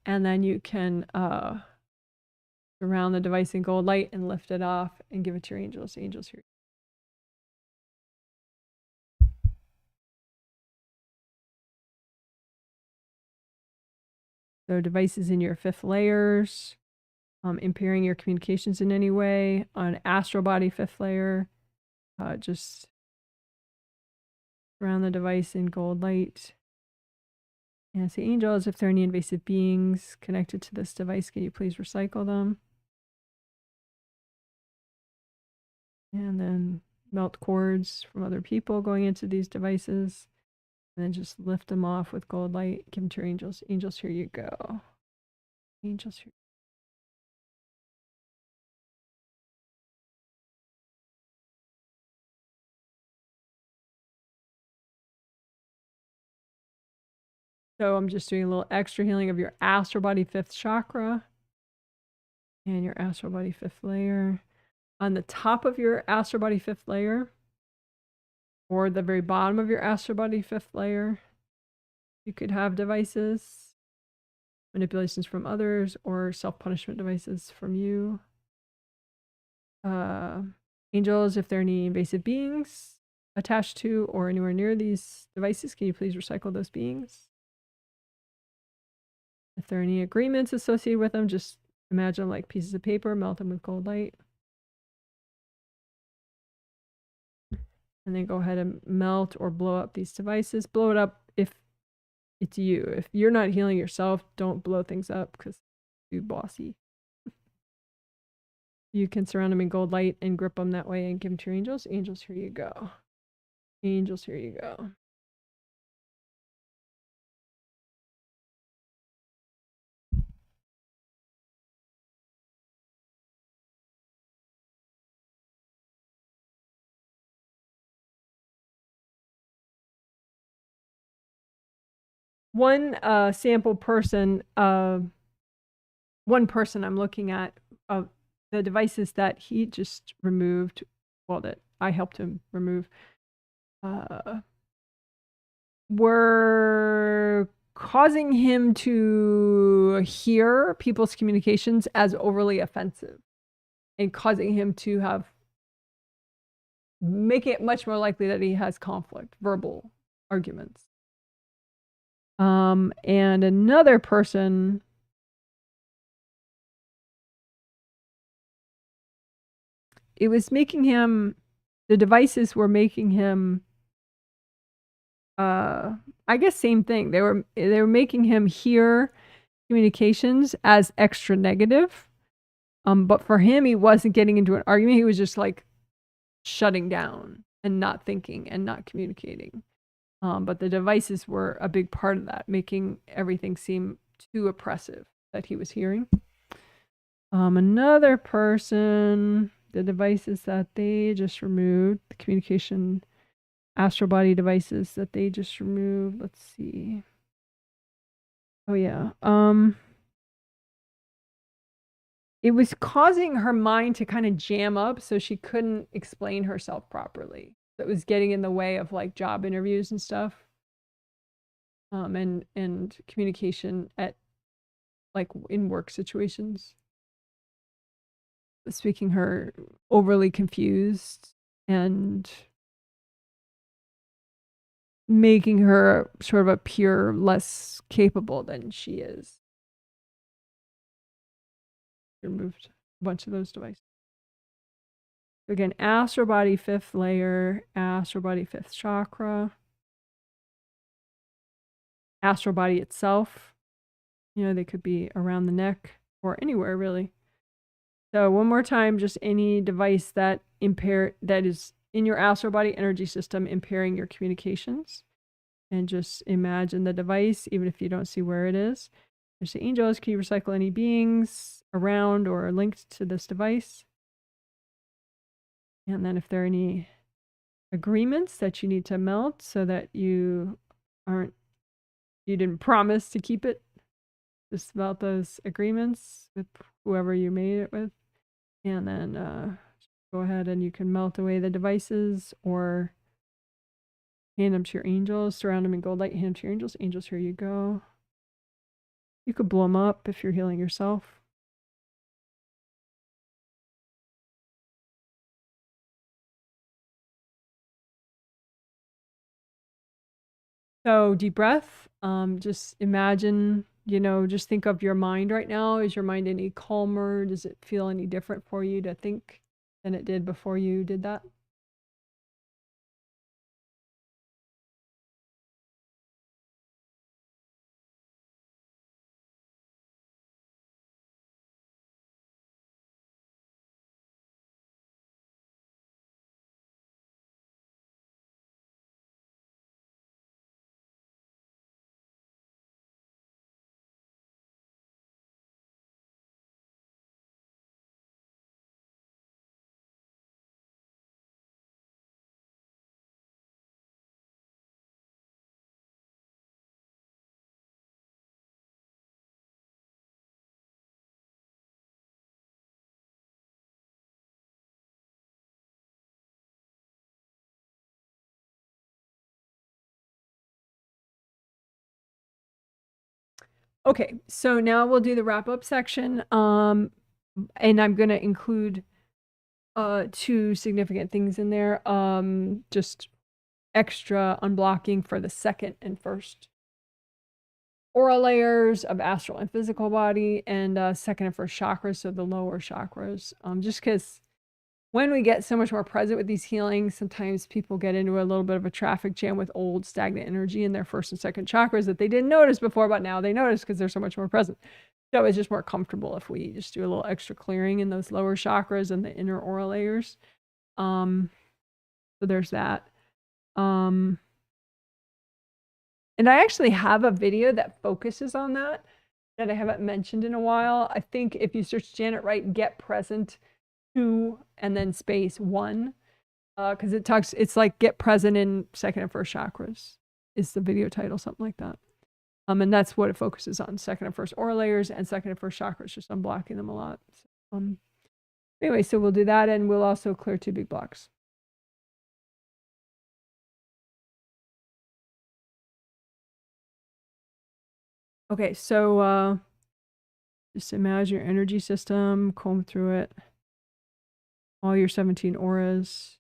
And then you can surround the device in gold light and lift it off and give it to your angels. Angels here. So devices in your fifth layers, impairing your communications in any way. On astral body fifth layer, just surround the device in gold light. And say, angels, if there are any invasive beings connected to this device, can you please recycle them? And then melt cords from other people going into these devices. And then just lift them off with gold light. Give them to your angels. Angels, here you go. Angels, here. So I'm just doing a little extra healing of your astral body fifth chakra and your astral body fifth layer. On the top of your astral body fifth layer, or the very bottom of your astral body fifth layer, you could have devices, manipulations from others, or self-punishment devices from you. Angels, if there are any invasive beings attached to or anywhere near these devices, can you please recycle those beings? If there are any agreements associated with them, just imagine like pieces of paper, melt them with cold light. And then go ahead and melt or blow up these devices. Blow it up if it's you. If you're not healing yourself, don't blow things up because it's too bossy. You can surround them in gold light and grip them that way and give them to your angels. Angels, here you go. Angels, here you go. One sample person, one person I'm looking at, the devices that he just removed, well, that I helped him remove, were causing him to hear people's communications as overly offensive and causing him to make it much more likely that he has conflict, verbal arguments. And another person, it was making him, the devices were making him, I guess same thing. They were making him hear communications as extra negative. But for him, he wasn't getting into an argument. He was just like shutting down and not thinking and not communicating. But the devices were a big part of that, making everything seem too oppressive that he was hearing. Another person, the devices that they just removed, the communication astral body devices that they just removed. Let's see. Oh yeah. It was causing her mind to kind of jam up so she couldn't explain herself properly. It was getting in the way of like job interviews and stuff. And communication at like in work situations. Speaking her overly confused and making her sort of appear less capable than she is. Removed a bunch of those devices. Again, astral body, 5th layer, astral body, 5th chakra, astral body itself. You know, they could be around the neck or anywhere really. So one more time, just any device that is in your astral body energy system impairing your communications. And just imagine the device, even if you don't see where it is. There's the angels. Can you recycle any beings around or linked to this device? And then if there are any agreements that you need to melt so that you didn't promise to keep it, just melt those agreements with whoever you made it with. And then go ahead and you can melt away the devices or hand them to your angels, surround them in gold light, hand them to your angels. Angels, here you go. You could blow them up if you're healing yourself. So deep breath. Just imagine, just think of your mind right now. Is your mind any calmer? Does it feel any different for you to think than it did before you did that? Okay, so now we'll do the wrap up section. And I'm going to include two significant things in there. Just extra unblocking for the second and first aura layers of astral and physical body, and second and first chakras, so the lower chakras. Just because when we get so much more present with these healings, sometimes people get into a little bit of a traffic jam with old stagnant energy in their first and second chakras that they didn't notice before, but now they notice because they're so much more present. So it's just more comfortable if we just do a little extra clearing in those lower chakras and the inner aura layers. So there's that. And I actually have a video that focuses on that I haven't mentioned in a while. I think if you search Janet Wright, get present 2 and then space 1, because it's like get present in second and first chakras is the video title, something like that. And that's what it focuses on, second and first aura layers and second and first chakras, just unblocking them a lot. So, anyway, so we'll do that, and we'll also clear 2 big blocks. Okay, so just imagine your energy system, comb through it, all your 17 auras.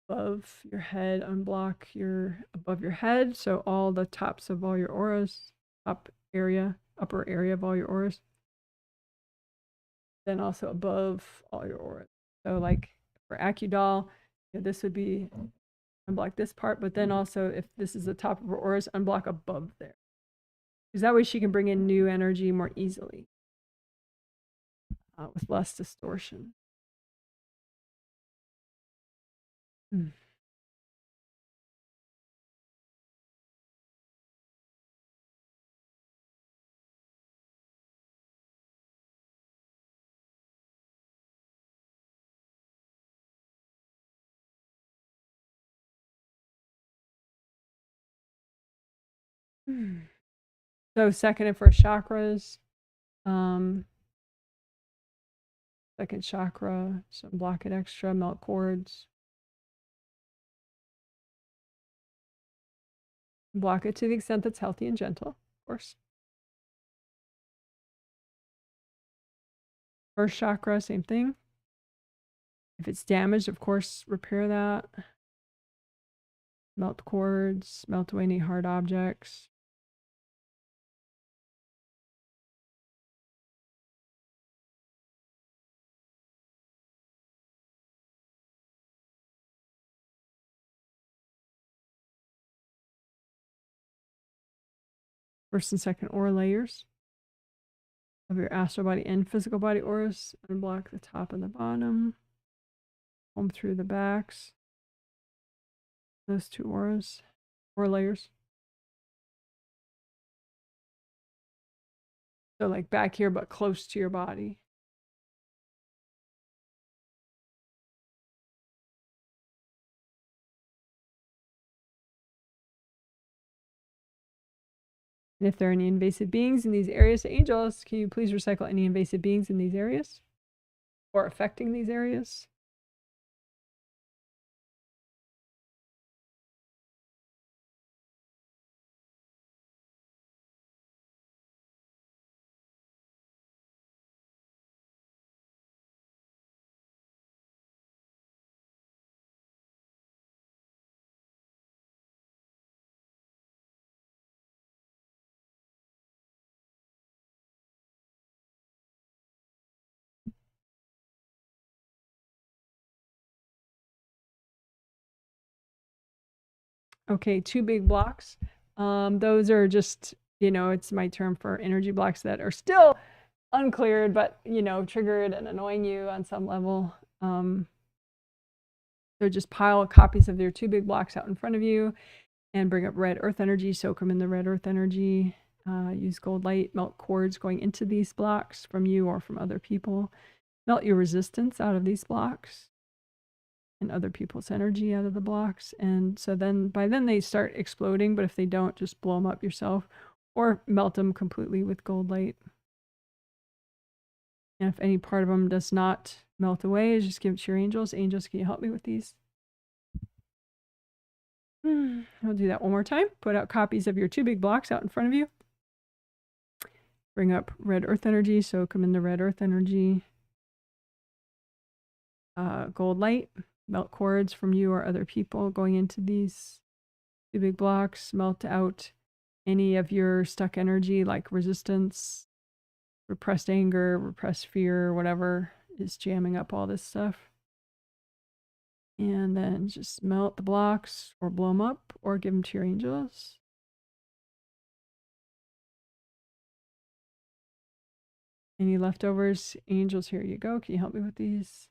Above your head, unblock your above your head, so all the tops of all your auras, upper area of all your auras. Then also above all your auras. So like for Acudol, this would be unblock this part, but then also if this is the top of her auras, unblock above there. Because that way she can bring in new energy more easily with less distortion. Mm. So second and first chakras. Second chakra, so block it extra, melt cords. Block it to the extent that's healthy and gentle, of course. First chakra, same thing. If it's damaged, of course, repair that. Melt cords, melt away any hard objects. First and second aura layers of your astral body and physical body auras. Unblock the top and the bottom. Comb through the backs. Those two auras, aura layers. So like back here, but close to your body. And if there are any invasive beings in these areas, angels, can you please recycle any invasive beings in these areas or affecting these areas? Okay, 2 big blocks. Those are just, you know, it's my term for energy blocks that are still uncleared, but, you know, triggered and annoying you on some level. So just pile copies of your 2 big blocks out in front of you and bring up red earth energy, soak them in the red earth energy. Use gold light, melt cords going into these blocks from you or from other people. Melt your resistance out of these blocks and other people's energy out of the blocks. And so then by then they start exploding, but if they don't, just blow them up yourself or melt them completely with gold light. And if any part of them does not melt away, just give it to your angels. Angels, can you help me with these? I'll do that one more time. Put out copies of your 2 big blocks out in front of you. Bring up red earth energy, soak them in the red earth energy. Gold light, melt cords from you or other people going into these 2 big blocks. Melt out any of your stuck energy like resistance, repressed anger, repressed fear, whatever is jamming up all this stuff. And then just melt the blocks or blow them up or give them to your angels. Any leftovers? Angels, here you go. Can you help me with these?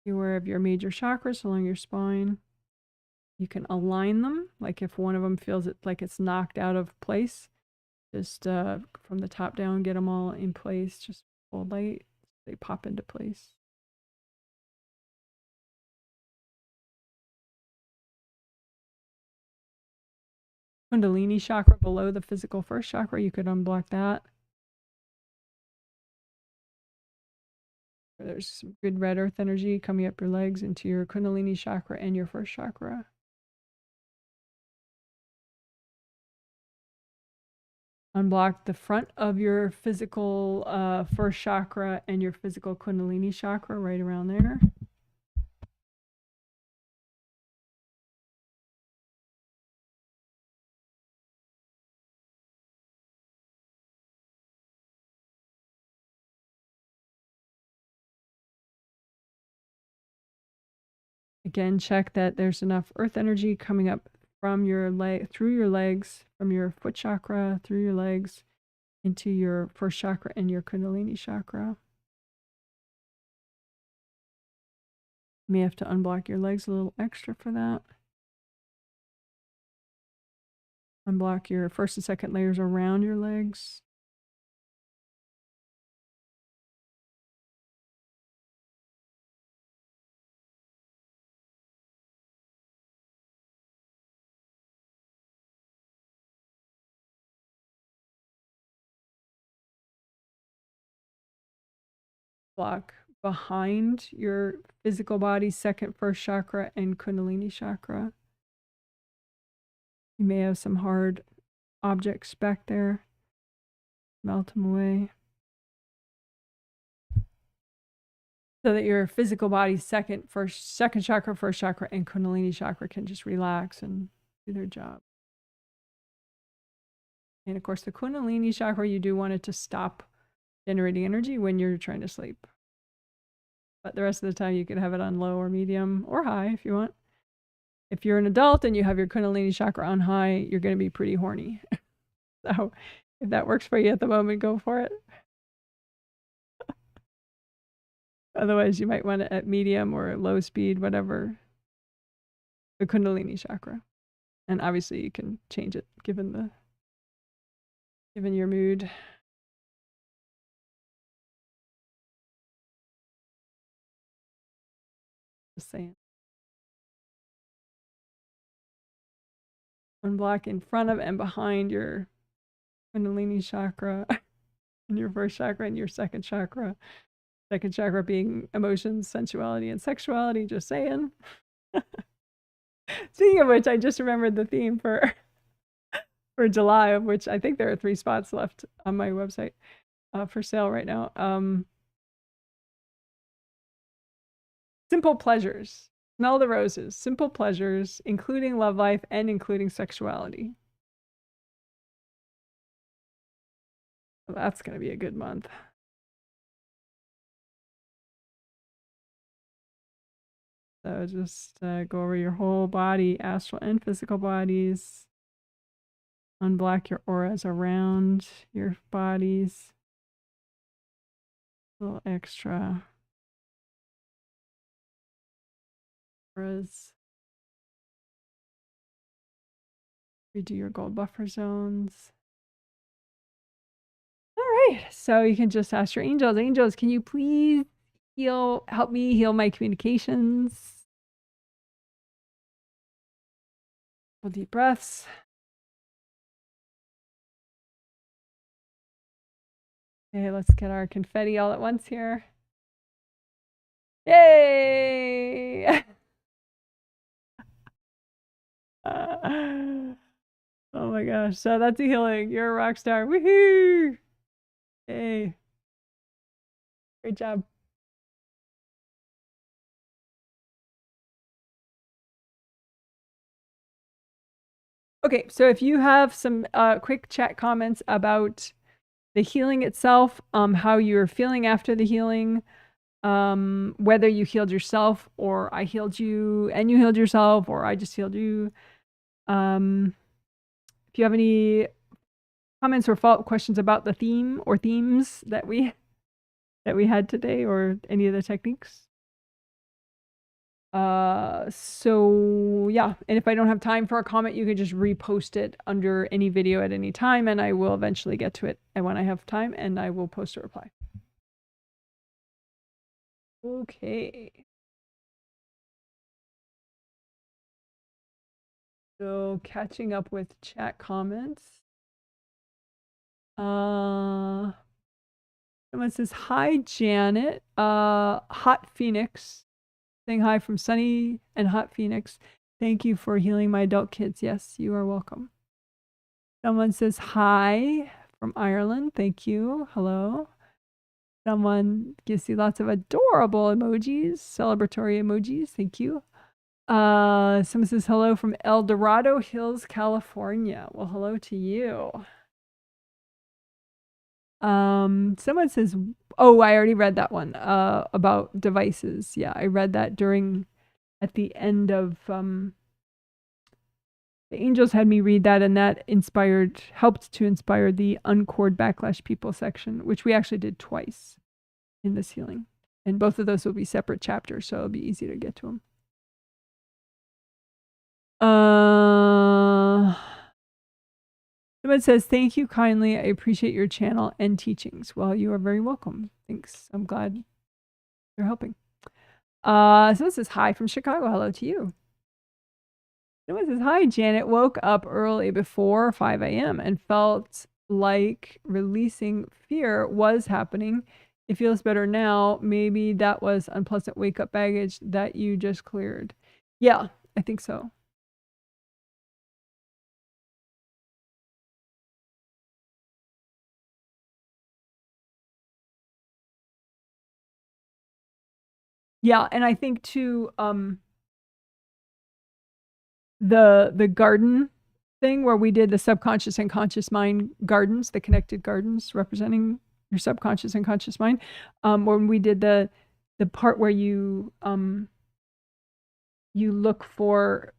Be aware of your major chakras along your spine. You can align them, like if one of them feels it like it's knocked out of place, just from the top down, get them all in place. Just hold light, they pop into place. Kundalini chakra below the physical first chakra, you could unblock that. There's some good red earth energy coming up your legs into your Kundalini chakra and your first chakra. Unblock the front of your physical first chakra and your physical Kundalini chakra right around there. Again, check that there's enough earth energy coming up from your leg, through your legs, from your foot chakra, through your legs, into your first chakra and your Kundalini chakra. You may have to unblock your legs a little extra for that. Unblock your first and second layers around your legs. block behind your physical body, second, first chakra, and Kundalini chakra. You may have some hard objects back there. Melt them away. So that your physical body, second chakra, first chakra, and Kundalini chakra can just relax and do their job. And of course, the Kundalini chakra, you do want it to stop generating energy when you're trying to sleep. But the rest of the time, you can have it on low or medium or high if you want. If you're an adult and you have your Kundalini chakra on high, you're going to be pretty horny. So if that works for you at the moment, go for it. Otherwise, you might want it at medium or low speed, whatever. The Kundalini chakra. And obviously, you can change it given your mood. Just saying. Unblock in front of and behind your Kundalini chakra and your first chakra and your second chakra. Second chakra being emotions, sensuality, and sexuality. Just saying. Speaking of which, I just remembered the theme for July, of which I think there are 3 spots left on my website for sale right now. Simple pleasures. Smell the roses. Simple pleasures, including love life and including sexuality. Well, that's going to be a good month. So just go over your whole body, astral and physical bodies. Unblock your auras around your bodies. A little extra auras. Redo your gold buffer zones. All right, so you can just ask your angels. Angels, can you please help me heal my communications? Couple deep breaths. Okay, let's get our confetti all at once here. Yay! Oh my gosh, so that's a healing. You're a rock star. Woohoo! Yay. Great job. Okay, so if you have some quick chat comments about the healing itself, how you're feeling after the healing, whether you healed yourself or I healed you and you healed yourself or I just healed you. If you have any comments or follow-up questions about the theme or themes that we had today or any of the techniques. So yeah, and if I don't have time for a comment, you can just repost it under any video at any time and I will eventually get to it and when I have time and I will post a reply. Okay. So catching up with chat comments. Someone says, hi, Janet. Hot Phoenix. Saying hi from Sunny and Hot Phoenix. Thank you for healing my adult kids. Yes, you are welcome. Someone says hi from Ireland. Thank you. Hello. Someone gives you lots of adorable emojis, celebratory emojis. Thank you. Someone says hello from El Dorado Hills, California. Well, hello to you. Someone says, oh, I already read that one, about devices. Yeah, I read that at the end of, the angels had me read that and that helped to inspire the Uncord Backlash People section, which we actually did twice in this healing. And both of those will be separate chapters, so it'll be easy to get to them. Someone says, thank you kindly. I appreciate your channel and teachings. Well, you are very welcome. Thanks. I'm glad you're helping. Someone says, hi from Chicago. Hello to you. Someone says, hi, Janet. Woke up early before 5 a.m. and felt like releasing fear was happening It feels better now. Maybe that was unpleasant wake-up baggage that you just cleared. Yeah, I think so. Yeah, and I think too, the garden thing where we did the subconscious and conscious mind gardens, the connected gardens representing your subconscious and conscious mind. When we did the part where you look for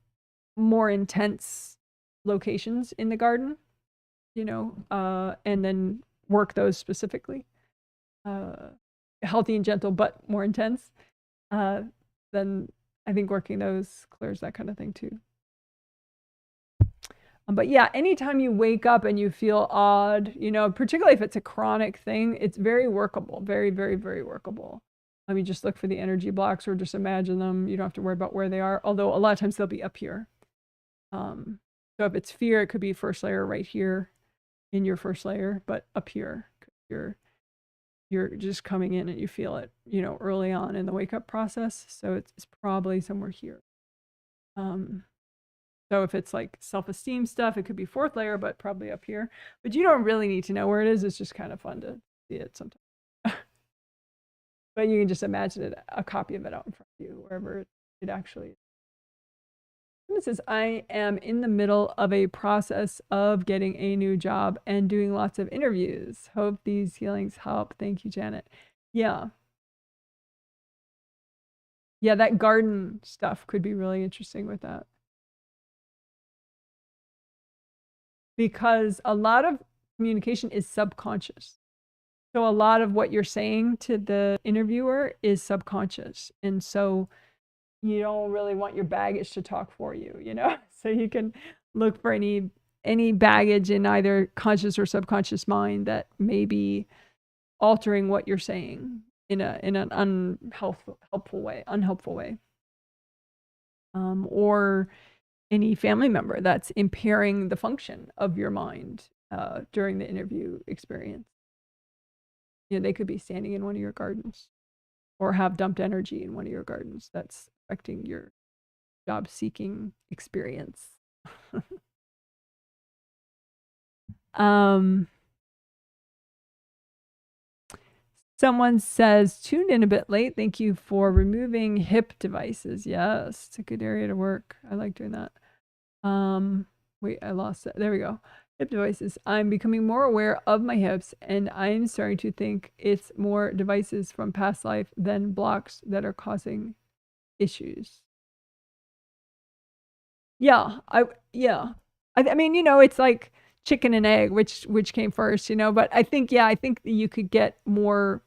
more intense locations in the garden, and then work those specifically. Healthy and gentle, but more intense. Then I think working those clears that kind of thing too. But yeah, anytime you wake up and you feel odd, particularly if it's a chronic thing, it's very workable, very, very, very workable. You just look for the energy blocks or just imagine them. You don't have to worry about where they are, although a lot of times they'll be up here. So if it's fear, it could be first layer right here in your first layer, but up here, you're just coming in and you feel it, early on in the wake up process. So it's probably somewhere here. So if it's like self-esteem stuff, it could be fourth layer, but probably up here. But you don't really need to know where it is. It's just kind of fun to see it sometimes. But you can just imagine it, a copy of it out in front of you, wherever it actually is. It says, I am in the middle of a process of getting a new job and doing lots of interviews. Hope these healings help. Thank you, Janet. Yeah. Yeah, that garden stuff could be really interesting with that. Because a lot of communication is subconscious. So a lot of what you're saying to the interviewer is subconscious. And so you don't really want your baggage to talk for you, So you can look for any baggage in either conscious or subconscious mind that may be altering what you're saying in an unhelpful way. Or any family member that's impairing the function of your mind during the interview experience. They could be standing in one of your gardens or have dumped energy in one of your gardens that's affecting your job seeking experience. Someone says, tuned in a bit late. Thank you for removing hip devices. Yes, it's a good area to work. I like doing that. Wait, I lost it. There we go. Hip devices. I'm becoming more aware of my hips, and I'm starting to think it's more devices from past life than blocks that are causing issues. Yeah, I mean, it's like chicken and egg, which came first, but I think you could get more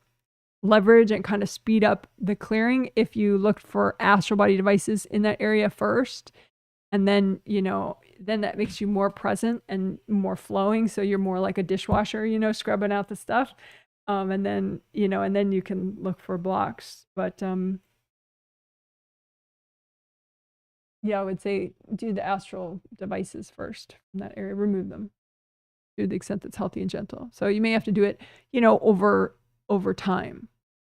leverage and kind of speed up the clearing if you looked for astral body devices in that area first. And then, then that makes you more present and more flowing. So you're more like a dishwasher, scrubbing out the stuff. And then, and then you can look for blocks. But yeah, I would say do the astral devices first from that area, remove them to the extent that's healthy and gentle. So you may have to do it, over time,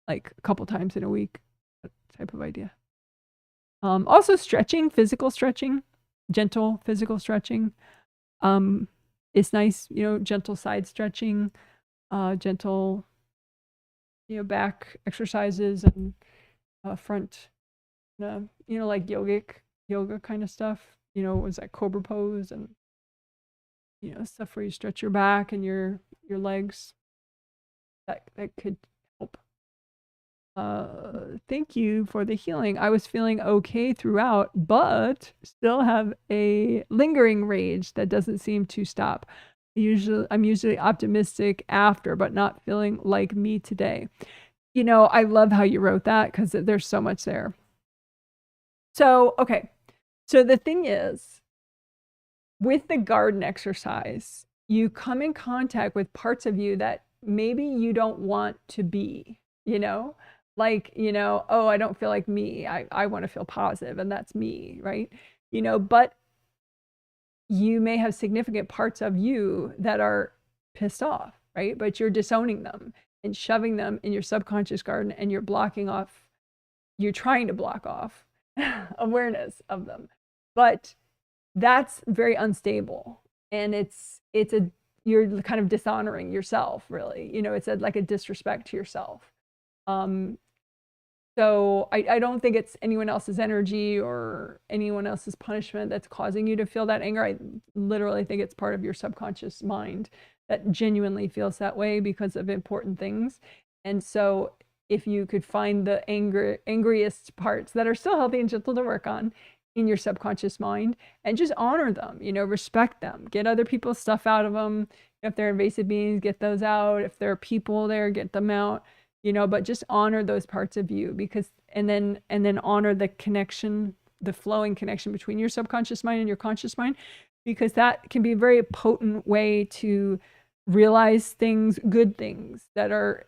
like a couple times in a week, that type of idea. Also stretching, physical stretching, gentle physical stretching is nice, gentle side stretching, gentle, back exercises and front, like yoga kind of stuff, was that cobra pose and, stuff where you stretch your back and your legs. That could help. Thank you for the healing. I was feeling okay throughout, but still have a lingering rage that doesn't seem to stop. I'm usually optimistic after, but not feeling like me today. I love how you wrote that because there's so much there. So, okay. So the thing is, with the garden exercise, you come in contact with parts of you that maybe you don't want to be, like, oh, I don't feel like me. I want to feel positive, and that's me, right? But you may have significant parts of you that are pissed off, right? But you're disowning them. and shoving them in your subconscious garden, and you're blocking off, you're trying to block off awareness of them. But that's very unstable, and you're kind of dishonoring yourself, really. You know, it's like a disrespect to yourself. So I don't think it's anyone else's energy or anyone else's punishment that's causing you to feel that anger. I literally think it's part of your subconscious mind that genuinely feels that way because of important things. And so if you could find the angriest parts that are still healthy and gentle to work on in your subconscious mind, and just honor them, you know, respect them, get other people's stuff out of them. If they're invasive beings, get those out. If there are people there, get them out. You know, but just honor those parts of you, because and then honor the connection, the flowing connection between your subconscious mind and your conscious mind, because that can be a very potent way to realize things, good things that are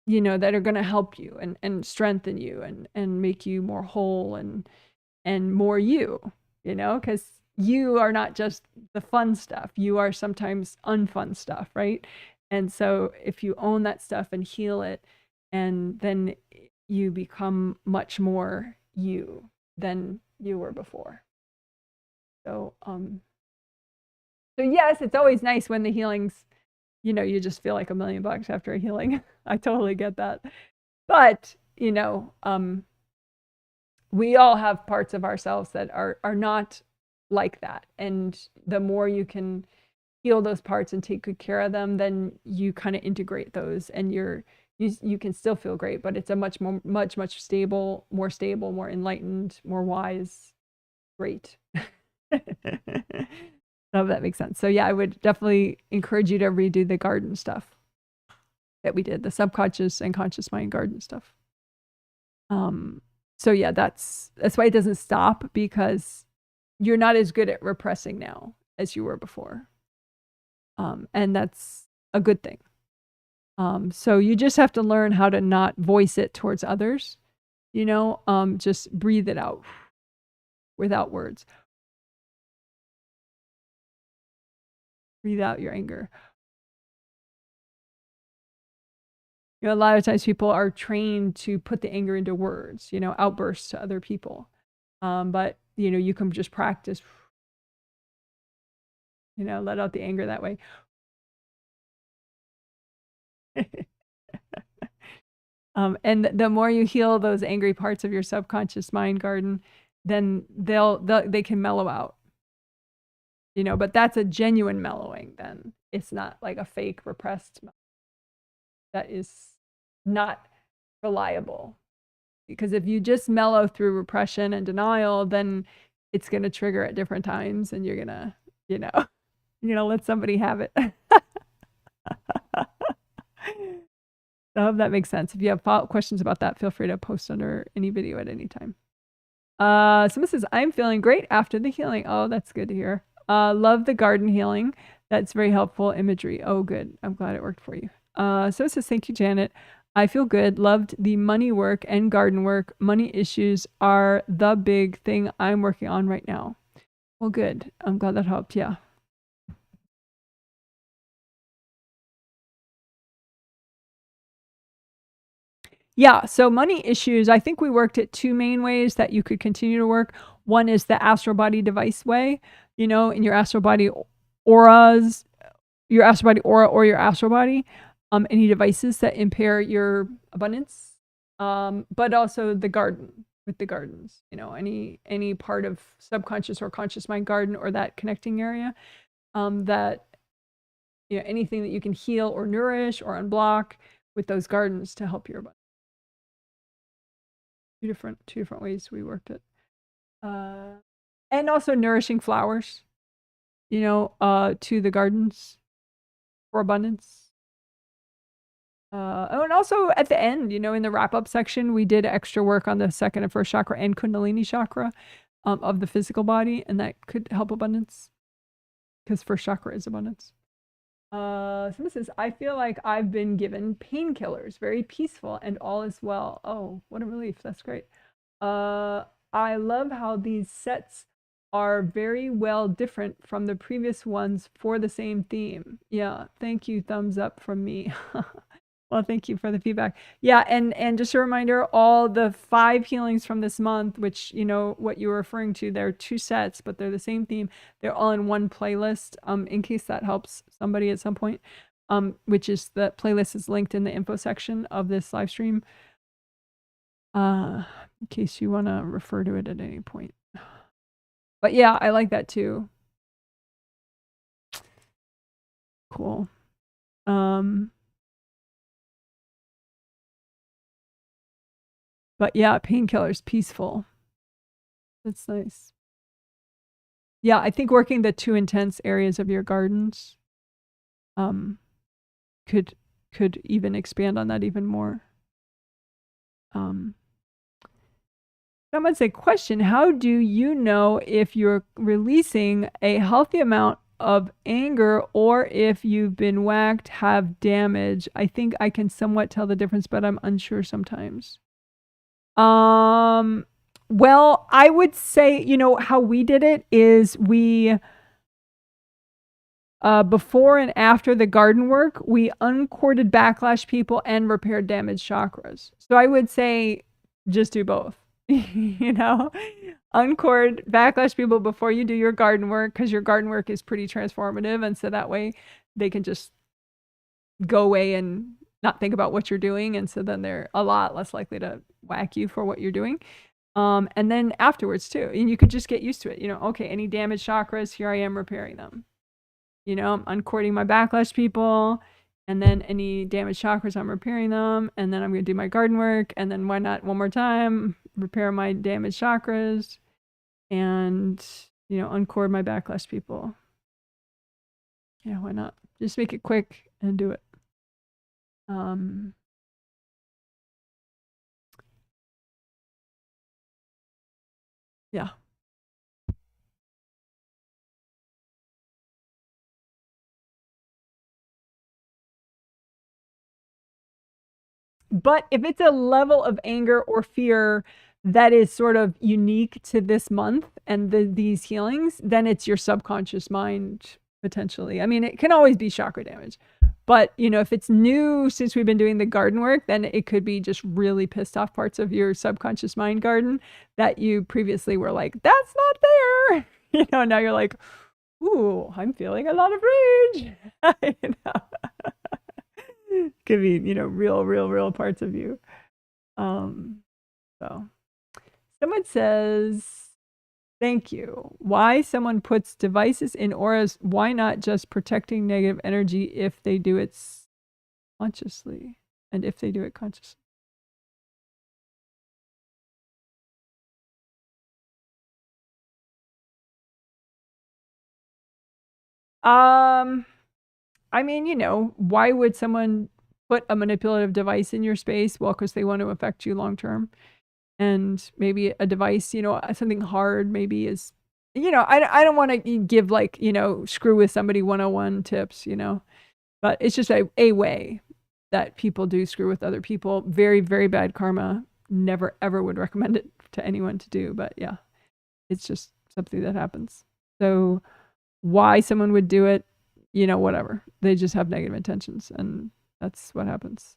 you know, that are going to help you and strengthen you and make you more whole and more you know, because you are not just the fun stuff, you are sometimes unfun stuff, right? And so if you own that stuff and heal it, and then you become much more you than you were before. So yes, it's always nice when the healings, you know, you just feel like $1 million after a healing. I totally get that. But, you know, we all have parts of ourselves that are not like that. And the more you can heal those parts and take good care of them, then you kind of integrate those, and you can still feel great, but it's a much more stable, more enlightened, more wise, great. I hope that makes sense. So yeah, I would definitely encourage you to redo the garden stuff that we did, the subconscious and conscious mind garden stuff. So yeah, that's why it doesn't stop, because you're not as good at repressing now as you were before. And that's a good thing. So you just have to learn how to not voice it towards others, you know, just breathe it out without words. Breathe out your anger. You know, a lot of times people are trained to put the anger into words, you know, outbursts to other people. But, you know, you can just practice, you know, let out the anger that way. And the more you heal those angry parts of your subconscious mind garden, then they can mellow out, you know, but that's a genuine mellowing. Then it's not like a fake repressed that is not reliable, because if you just mellow through repression and denial, then it's going to trigger at different times, and you're going to, you know, let somebody have it. I hope that makes sense. If you have follow-up questions about that, feel free to post under any video at any time. Someone says, I'm feeling great after the healing. Oh, that's good to hear. Love the garden healing. That's very helpful imagery. Oh, good. I'm glad it worked for you. So it says, thank you, Janet. I feel good. Loved the money work and garden work. Money issues are the big thing I'm working on right now. Well, good. I'm glad that helped. Yeah. Yeah, so money issues, I think we worked at 2 main ways that you could continue to work. One is the astral body device way, you know, in your astral body auras, your astral body aura or your astral body, any devices that impair your abundance, but also the garden, with the gardens, you know, any part of subconscious or conscious mind garden or that connecting area, that, you know, anything that you can heal or nourish or unblock with those gardens to help your abundance. Two different ways we worked it. And also nourishing flowers, you know, to the gardens for abundance. Oh, and also at the end, you know, in the wrap-up section, we did extra work on the second and first chakra and Kundalini chakra of the physical body, and that could help abundance, because first chakra is abundance. Someone says, I feel like I've been given painkillers, very peaceful, and all is well. Oh, what a relief. That's great. I love how these sets are very well different from the previous ones for the same theme. Yeah, thank you, thumbs up from me. Well, thank you for the feedback. Yeah, and just a reminder, all the 5 healings from this month, which, you know, what you were referring to, they're 2 sets, but they're the same theme. They're all in one playlist, in case that helps somebody at some point, which is the playlist is linked in the info section of this live stream, in case you want to refer to it at any point. But yeah, I like that too. Cool. But yeah, painkillers, peaceful. That's nice. Yeah, I think working the 2 intense areas of your gardens could even expand on that even more. Someone say, question, how do you know if you're releasing a healthy amount of anger or if you've been whacked, have damage? I think I can somewhat tell the difference, but I'm unsure sometimes. Well, I would say, you know, how we did it is we, before and after the garden work, we uncorded backlash people and repaired damaged chakras. So I would say just do both. You know, uncord backlash people before you do your garden work, because your garden work is pretty transformative, and so that way they can just go away and not think about what you're doing, and so then they're a lot less likely to whack you for what you're doing. And then afterwards too, and you could just get used to it. You know, okay, any damaged chakras, here I am repairing them. You know, I'm uncording my backlash people, and then any damaged chakras, I'm repairing them, and then I'm going to do my garden work, and then why not one more time, repair my damaged chakras, and, you know, uncord my backlash people. Yeah, why not? Just make it quick and do it. Yeah. But if it's a level of anger or fear that is sort of unique to this month and these healings, then it's your subconscious mind potentially. I mean, it can always be chakra damage. But, you know, if it's new since we've been doing the garden work, then it could be just really pissed off parts of your subconscious mind garden that you previously were like, that's not there. You know, now you're like, ooh, I'm feeling a lot of rage. You know? Could be, you know, real parts of you. So someone says, thank you. Why someone puts devices in auras, why not just protecting negative energy if they do it consciously? And if they do it consciously? I mean, you know, why would someone put a manipulative device in your space? Well, because they want to affect you long term. And maybe a device, you know, something hard maybe is, you know, I don't want to give like, you know, screw with somebody 101 tips, you know, but it's just a way that people do screw with other people. Very, very bad karma. Never, ever would recommend it to anyone to do. But yeah, it's just something that happens. So why someone would do it, you know, whatever. They just have negative intentions, and that's what happens.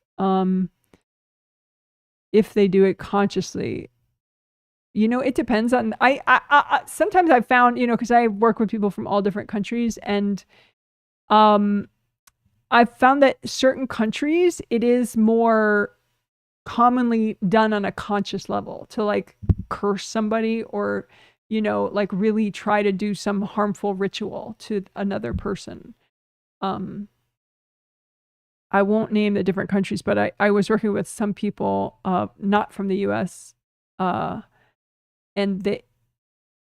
If they do it consciously, you know, it depends on, I sometimes I've found, you know, because I work with people from all different countries, and I've found that certain countries, it is more commonly done on a conscious level to like curse somebody or, you know, like really try to do some harmful ritual to another person. I won't name the different countries, but I was working with some people, not from the US, and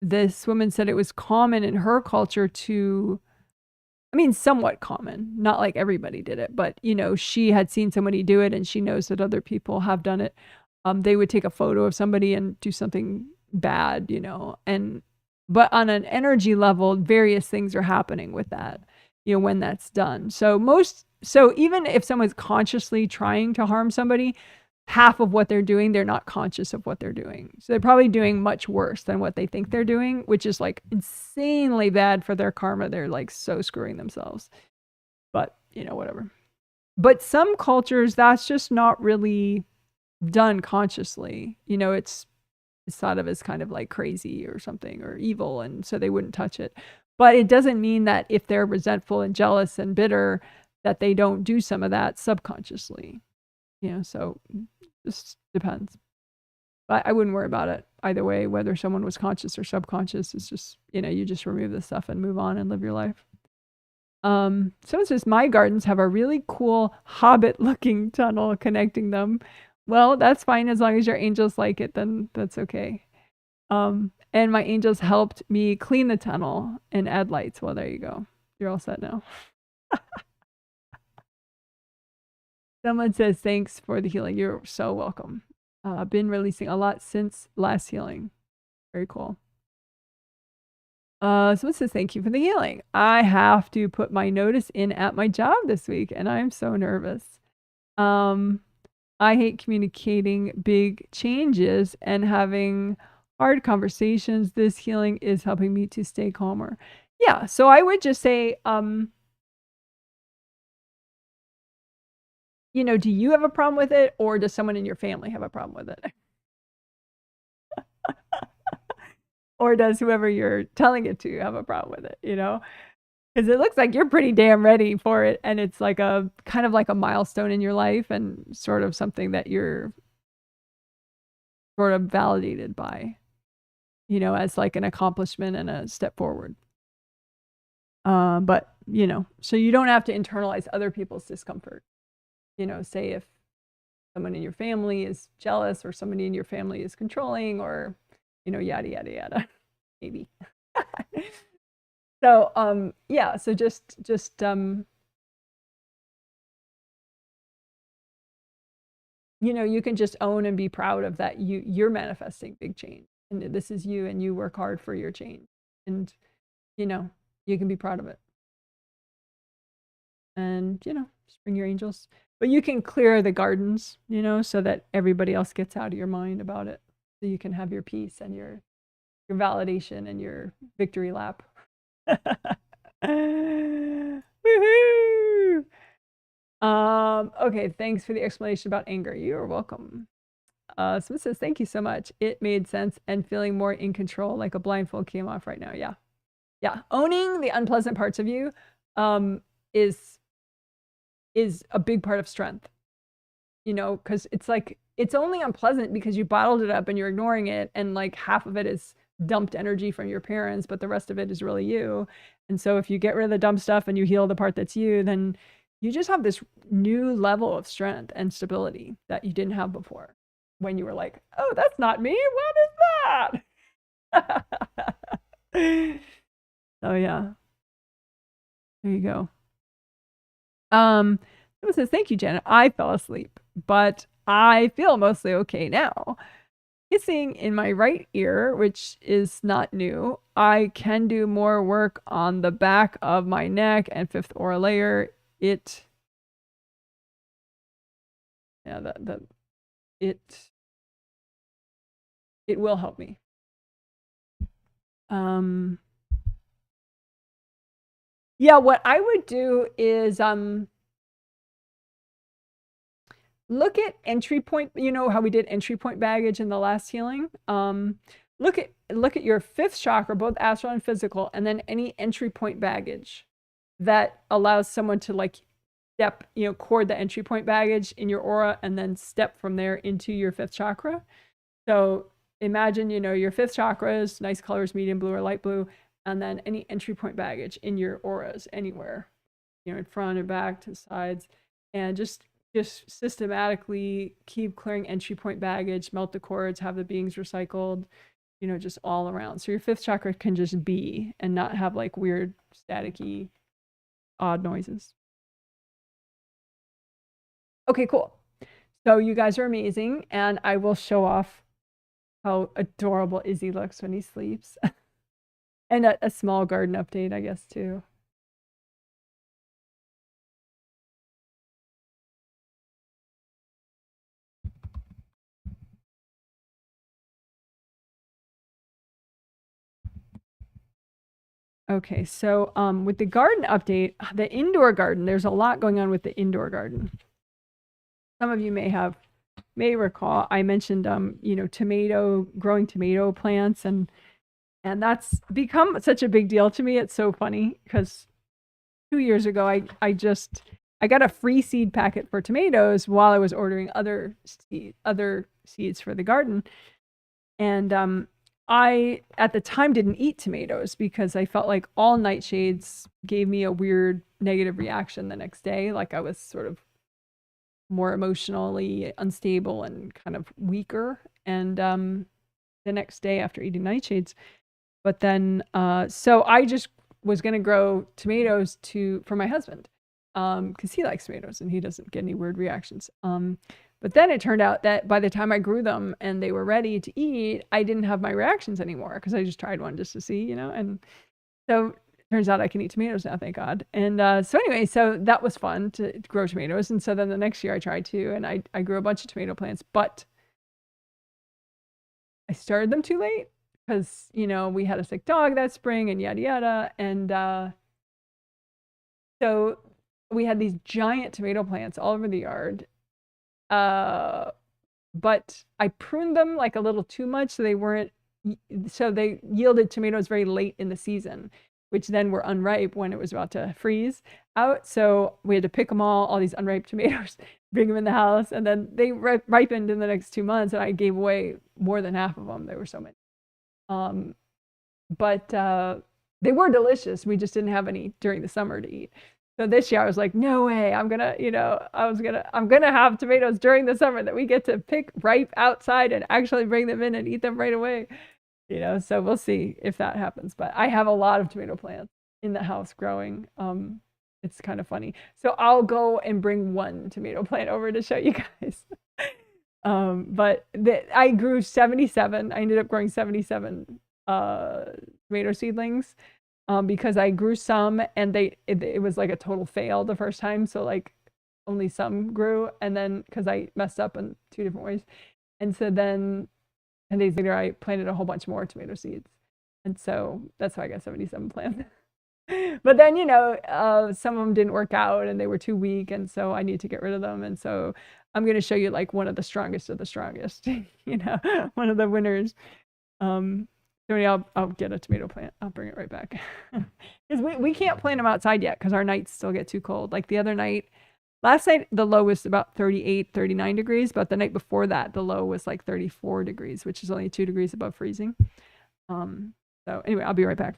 this woman said it was common in her culture to, I mean, somewhat common, not like everybody did it, but, you know, she had seen somebody do it and she knows that other people have done it. They would take a photo of somebody and do something bad, you know, but on an energy level, various things are happening with that, you know, when that's done. So even if someone's consciously trying to harm somebody, half of what they're doing, they're not conscious of what they're doing. So they're probably doing much worse than what they think they're doing, which is like insanely bad for their karma. They're like so screwing themselves. But, you know, whatever. But some cultures, that's just not really done consciously. You know, it's thought of as kind of like crazy or something or evil, and so they wouldn't touch it. But it doesn't mean that if they're resentful and jealous and bitter, that they don't do some of that subconsciously. You know, so just depends. But I wouldn't worry about it either way, whether someone was conscious or subconscious. It's just, you know, you just remove this stuff and move on and live your life. So it says, my gardens have a really cool hobbit-looking tunnel connecting them. Well, that's fine as long as your angels like it, then that's okay. And my angels helped me clean the tunnel and add lights. Well, there you go. You're all set now. Someone says, thanks for the healing. You're so welcome. I've been releasing a lot since last healing. Very cool. Someone says, thank you for the healing. I have to put my notice in at my job this week, and I'm so nervous. I hate communicating big changes and having hard conversations. This healing is helping me to stay calmer. Yeah, so I would just say, you know, do you have a problem with it, or does someone in your family have a problem with it? Or does whoever you're telling it to have a problem with it, you know? Because it looks like you're pretty damn ready for it, and it's like a kind of like a milestone in your life and sort of something that you're sort of validated by, you know, as like an accomplishment and a step forward. But, you know, so you don't have to internalize other people's discomfort. You know, say if someone in your family is jealous or somebody in your family is controlling or, you know, yada, yada, yada, maybe. So, yeah, so just, you know, you can just own and be proud of that. You're manifesting big change, and this is you, and you work hard for your change, and, you know, you can be proud of it. And, you know, just bring your angels. But you can clear the gardens, you know, so that everybody else gets out of your mind about it. So you can have your peace and your validation and your victory lap. Woohoo! Okay, thanks for the explanation about anger. You're welcome. Someone says, thank you so much. It made sense, and feeling more in control, like a blindfold came off right now. Yeah. Yeah. Owning the unpleasant parts of you is a big part of strength, you know, because it's like, it's only unpleasant because you bottled it up and you're ignoring it, and like half of it is dumped energy from your parents, but the rest of it is really you. And so if you get rid of the dumb stuff and you heal the part that's you, then you just have this new level of strength and stability that you didn't have before, when you were like, oh, that's not me, what is that? So yeah, there you go. It says, thank you, Janet. I fell asleep, but I feel mostly okay now. Hissing in my right ear, which is not new. I can do more work on the back of my neck and fifth aura layer. It will help me. Yeah, what I would do is look at entry point. You know how we did entry point baggage in the last healing? Look at your fifth chakra, both astral and physical, and then any entry point baggage that allows someone to like step, you know, cord the entry point baggage in your aura and then step from there into your fifth chakra. So imagine, you know, your fifth chakra is nice colors, medium blue or light blue, and then any entry point baggage in your auras anywhere, you know, in front or back, to the sides, and just systematically keep clearing entry point baggage, melt the cords, have the beings recycled, you know, just all around. So your fifth chakra can just be and not have like weird staticky odd noises. Okay, cool. So you guys are amazing, and I will show off how adorable Izzy looks when he sleeps. And a small garden update, I guess, too. Okay, so with the garden update, the indoor garden, there's a lot going on with the indoor garden. Some of you may recall I mentioned you know, growing tomato plants, and that's become such a big deal to me. It's so funny because 2 years ago I got a free seed packet for tomatoes while I was ordering other seeds for the garden. And I at the time didn't eat tomatoes because I felt like all nightshades gave me a weird negative reaction the next day. Like I was sort of more emotionally unstable and kind of weaker. And the next day after eating nightshades. But then, so I just was going to grow tomatoes for my husband because he likes tomatoes and he doesn't get any weird reactions. But then it turned out that by the time I grew them and they were ready to eat, I didn't have my reactions anymore because I just tried one just to see, you know. And so it turns out I can eat tomatoes now, thank God. And so anyway, so that was fun to grow tomatoes. And so then the next year I tried to, and I grew a bunch of tomato plants, but I started them too late because, you know, we had a sick dog that spring and yada yada. And so we had these giant tomato plants all over the yard. But I pruned them like a little too much, so they yielded tomatoes very late in the season, which then were unripe when it was about to freeze out. So we had to pick them all these unripe tomatoes, bring them in the house, and then they ripened in the next 2 months, and I gave away more than half of them. There were so many. But they were delicious. We just didn't have any during the summer to eat. So this year I was like, no way, I'm gonna have tomatoes during the summer that we get to pick ripe outside and actually bring them in and eat them right away. You know, so we'll see if that happens. But I have a lot of tomato plants in the house growing. It's kind of funny. So I'll go and bring one tomato plant over to show you guys. But I grew 77. I ended up growing 77 tomato seedlings because I grew some and it was like a total fail the first time. So like only some grew, and then because I messed up in 2 different ways. And so then 10 days later, I planted a whole bunch more tomato seeds. And so that's how I got 77 plants. But then, you know, some of them didn't work out and they were too weak. And so I need to get rid of them. And so I'm going to show you like one of the strongest of the strongest, you know, one of the winners. So I'll get a tomato plant. I'll bring it right back. Because we can't plant them outside yet because our nights still get too cold. Like the other night, last night, the low was about 38, 39 degrees. But the night before that, the low was like 34 degrees, which is only 2 degrees above freezing. So anyway, I'll be right back.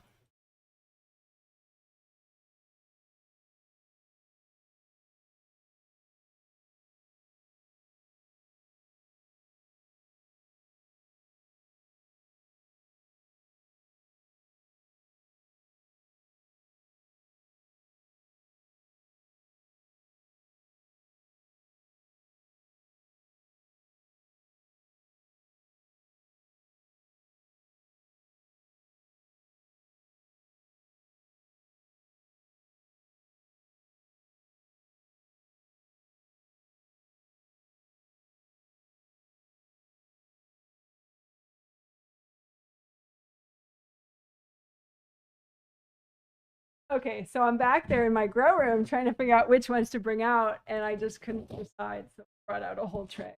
Okay, so I'm back there in my grow room trying to figure out which ones to bring out, and I just couldn't decide, so I brought out a whole tray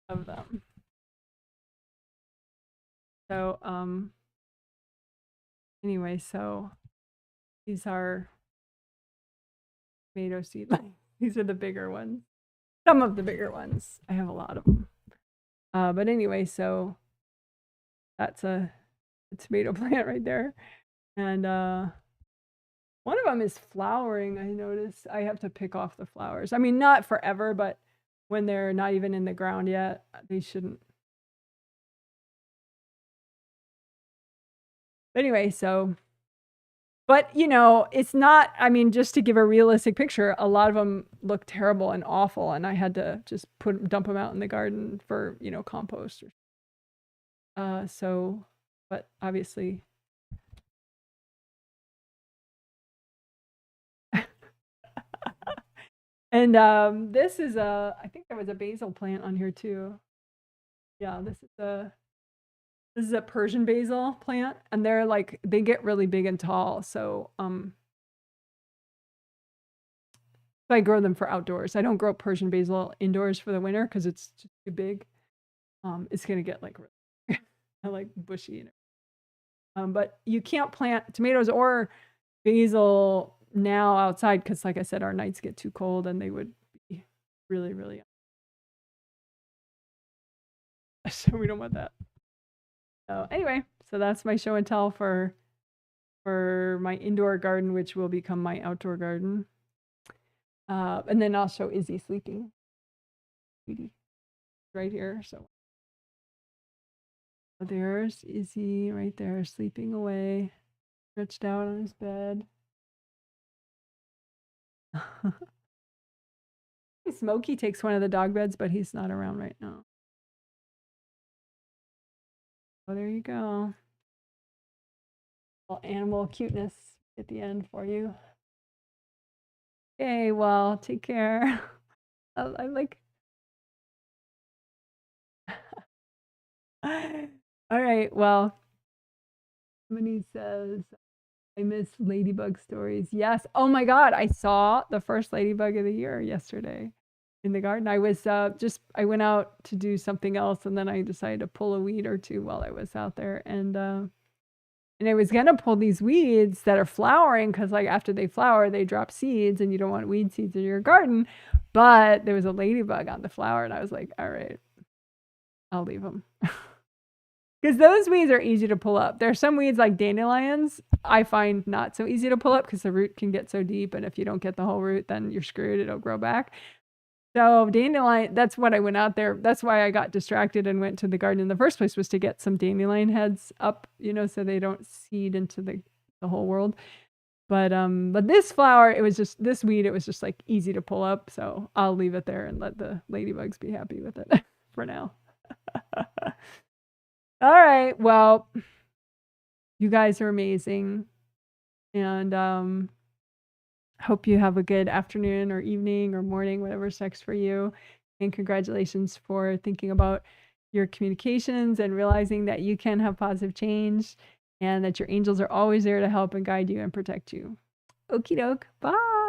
of them. So, anyway, so these are tomato seedlings. These are the bigger ones. Some of the bigger ones. I have a lot of them. But anyway, so that's a tomato plant right there. And one of them is flowering, I noticed. I have to pick off the flowers. I mean, not forever, but when they're not even in the ground yet, they shouldn't. But anyway, so, but you know, it's not, I mean, just to give a realistic picture, a lot of them look terrible and awful, and I had to just dump them out in the garden for, you know, compost. So, but obviously. And this is I think there was a basil plant on here too. Yeah, this is This is a Persian basil plant, and they're like, they get really big and tall. So, I grow them for outdoors. I don't grow Persian basil indoors for the winter because it's just too big. It's gonna get like like bushy. But you can't plant tomatoes or basil now outside because, like I said, our nights get too cold and they would be really, really. So we don't want that. So anyway, so that's my show and tell for my indoor garden, which will become my outdoor garden. And then I'll show Izzy sleeping. Right here. So there's Izzy right there, sleeping away, stretched out on his bed. Smokey takes one of the dog beds, but he's not around right now. Oh, there you go. Little animal cuteness at the end for you. Okay, well, take care. I'm like, all right, well, somebody says, I miss ladybug stories. Yes. Oh my God, I saw the first ladybug of the year yesterday in the garden. I was I went out to do something else, and then I decided to pull a weed or two while I was out there, and I was gonna pull these weeds that are flowering because, like, after they flower, they drop seeds, and you don't want weed seeds in your garden. But there was a ladybug on the flower, and I was like, all right, I'll leave them. Because those weeds are easy to pull up. There are some weeds like dandelions I find not so easy to pull up because the root can get so deep, and if you don't get the whole root, then you're screwed. It'll grow back. So dandelion, that's what I went out there. That's why I got distracted and went to the garden in the first place, was to get some dandelion heads up, so they don't seed into the whole world. But this flower, it was just, this weed, it was just like easy to pull up. So I'll leave it there and let the ladybugs be happy with it for now. All right. Well, you guys are amazing. And hope you have a good afternoon or evening or morning, whatever's next for you. And congratulations for thinking about your communications and realizing that you can have positive change and that your angels are always there to help and guide you and protect you. Okie doke. Bye.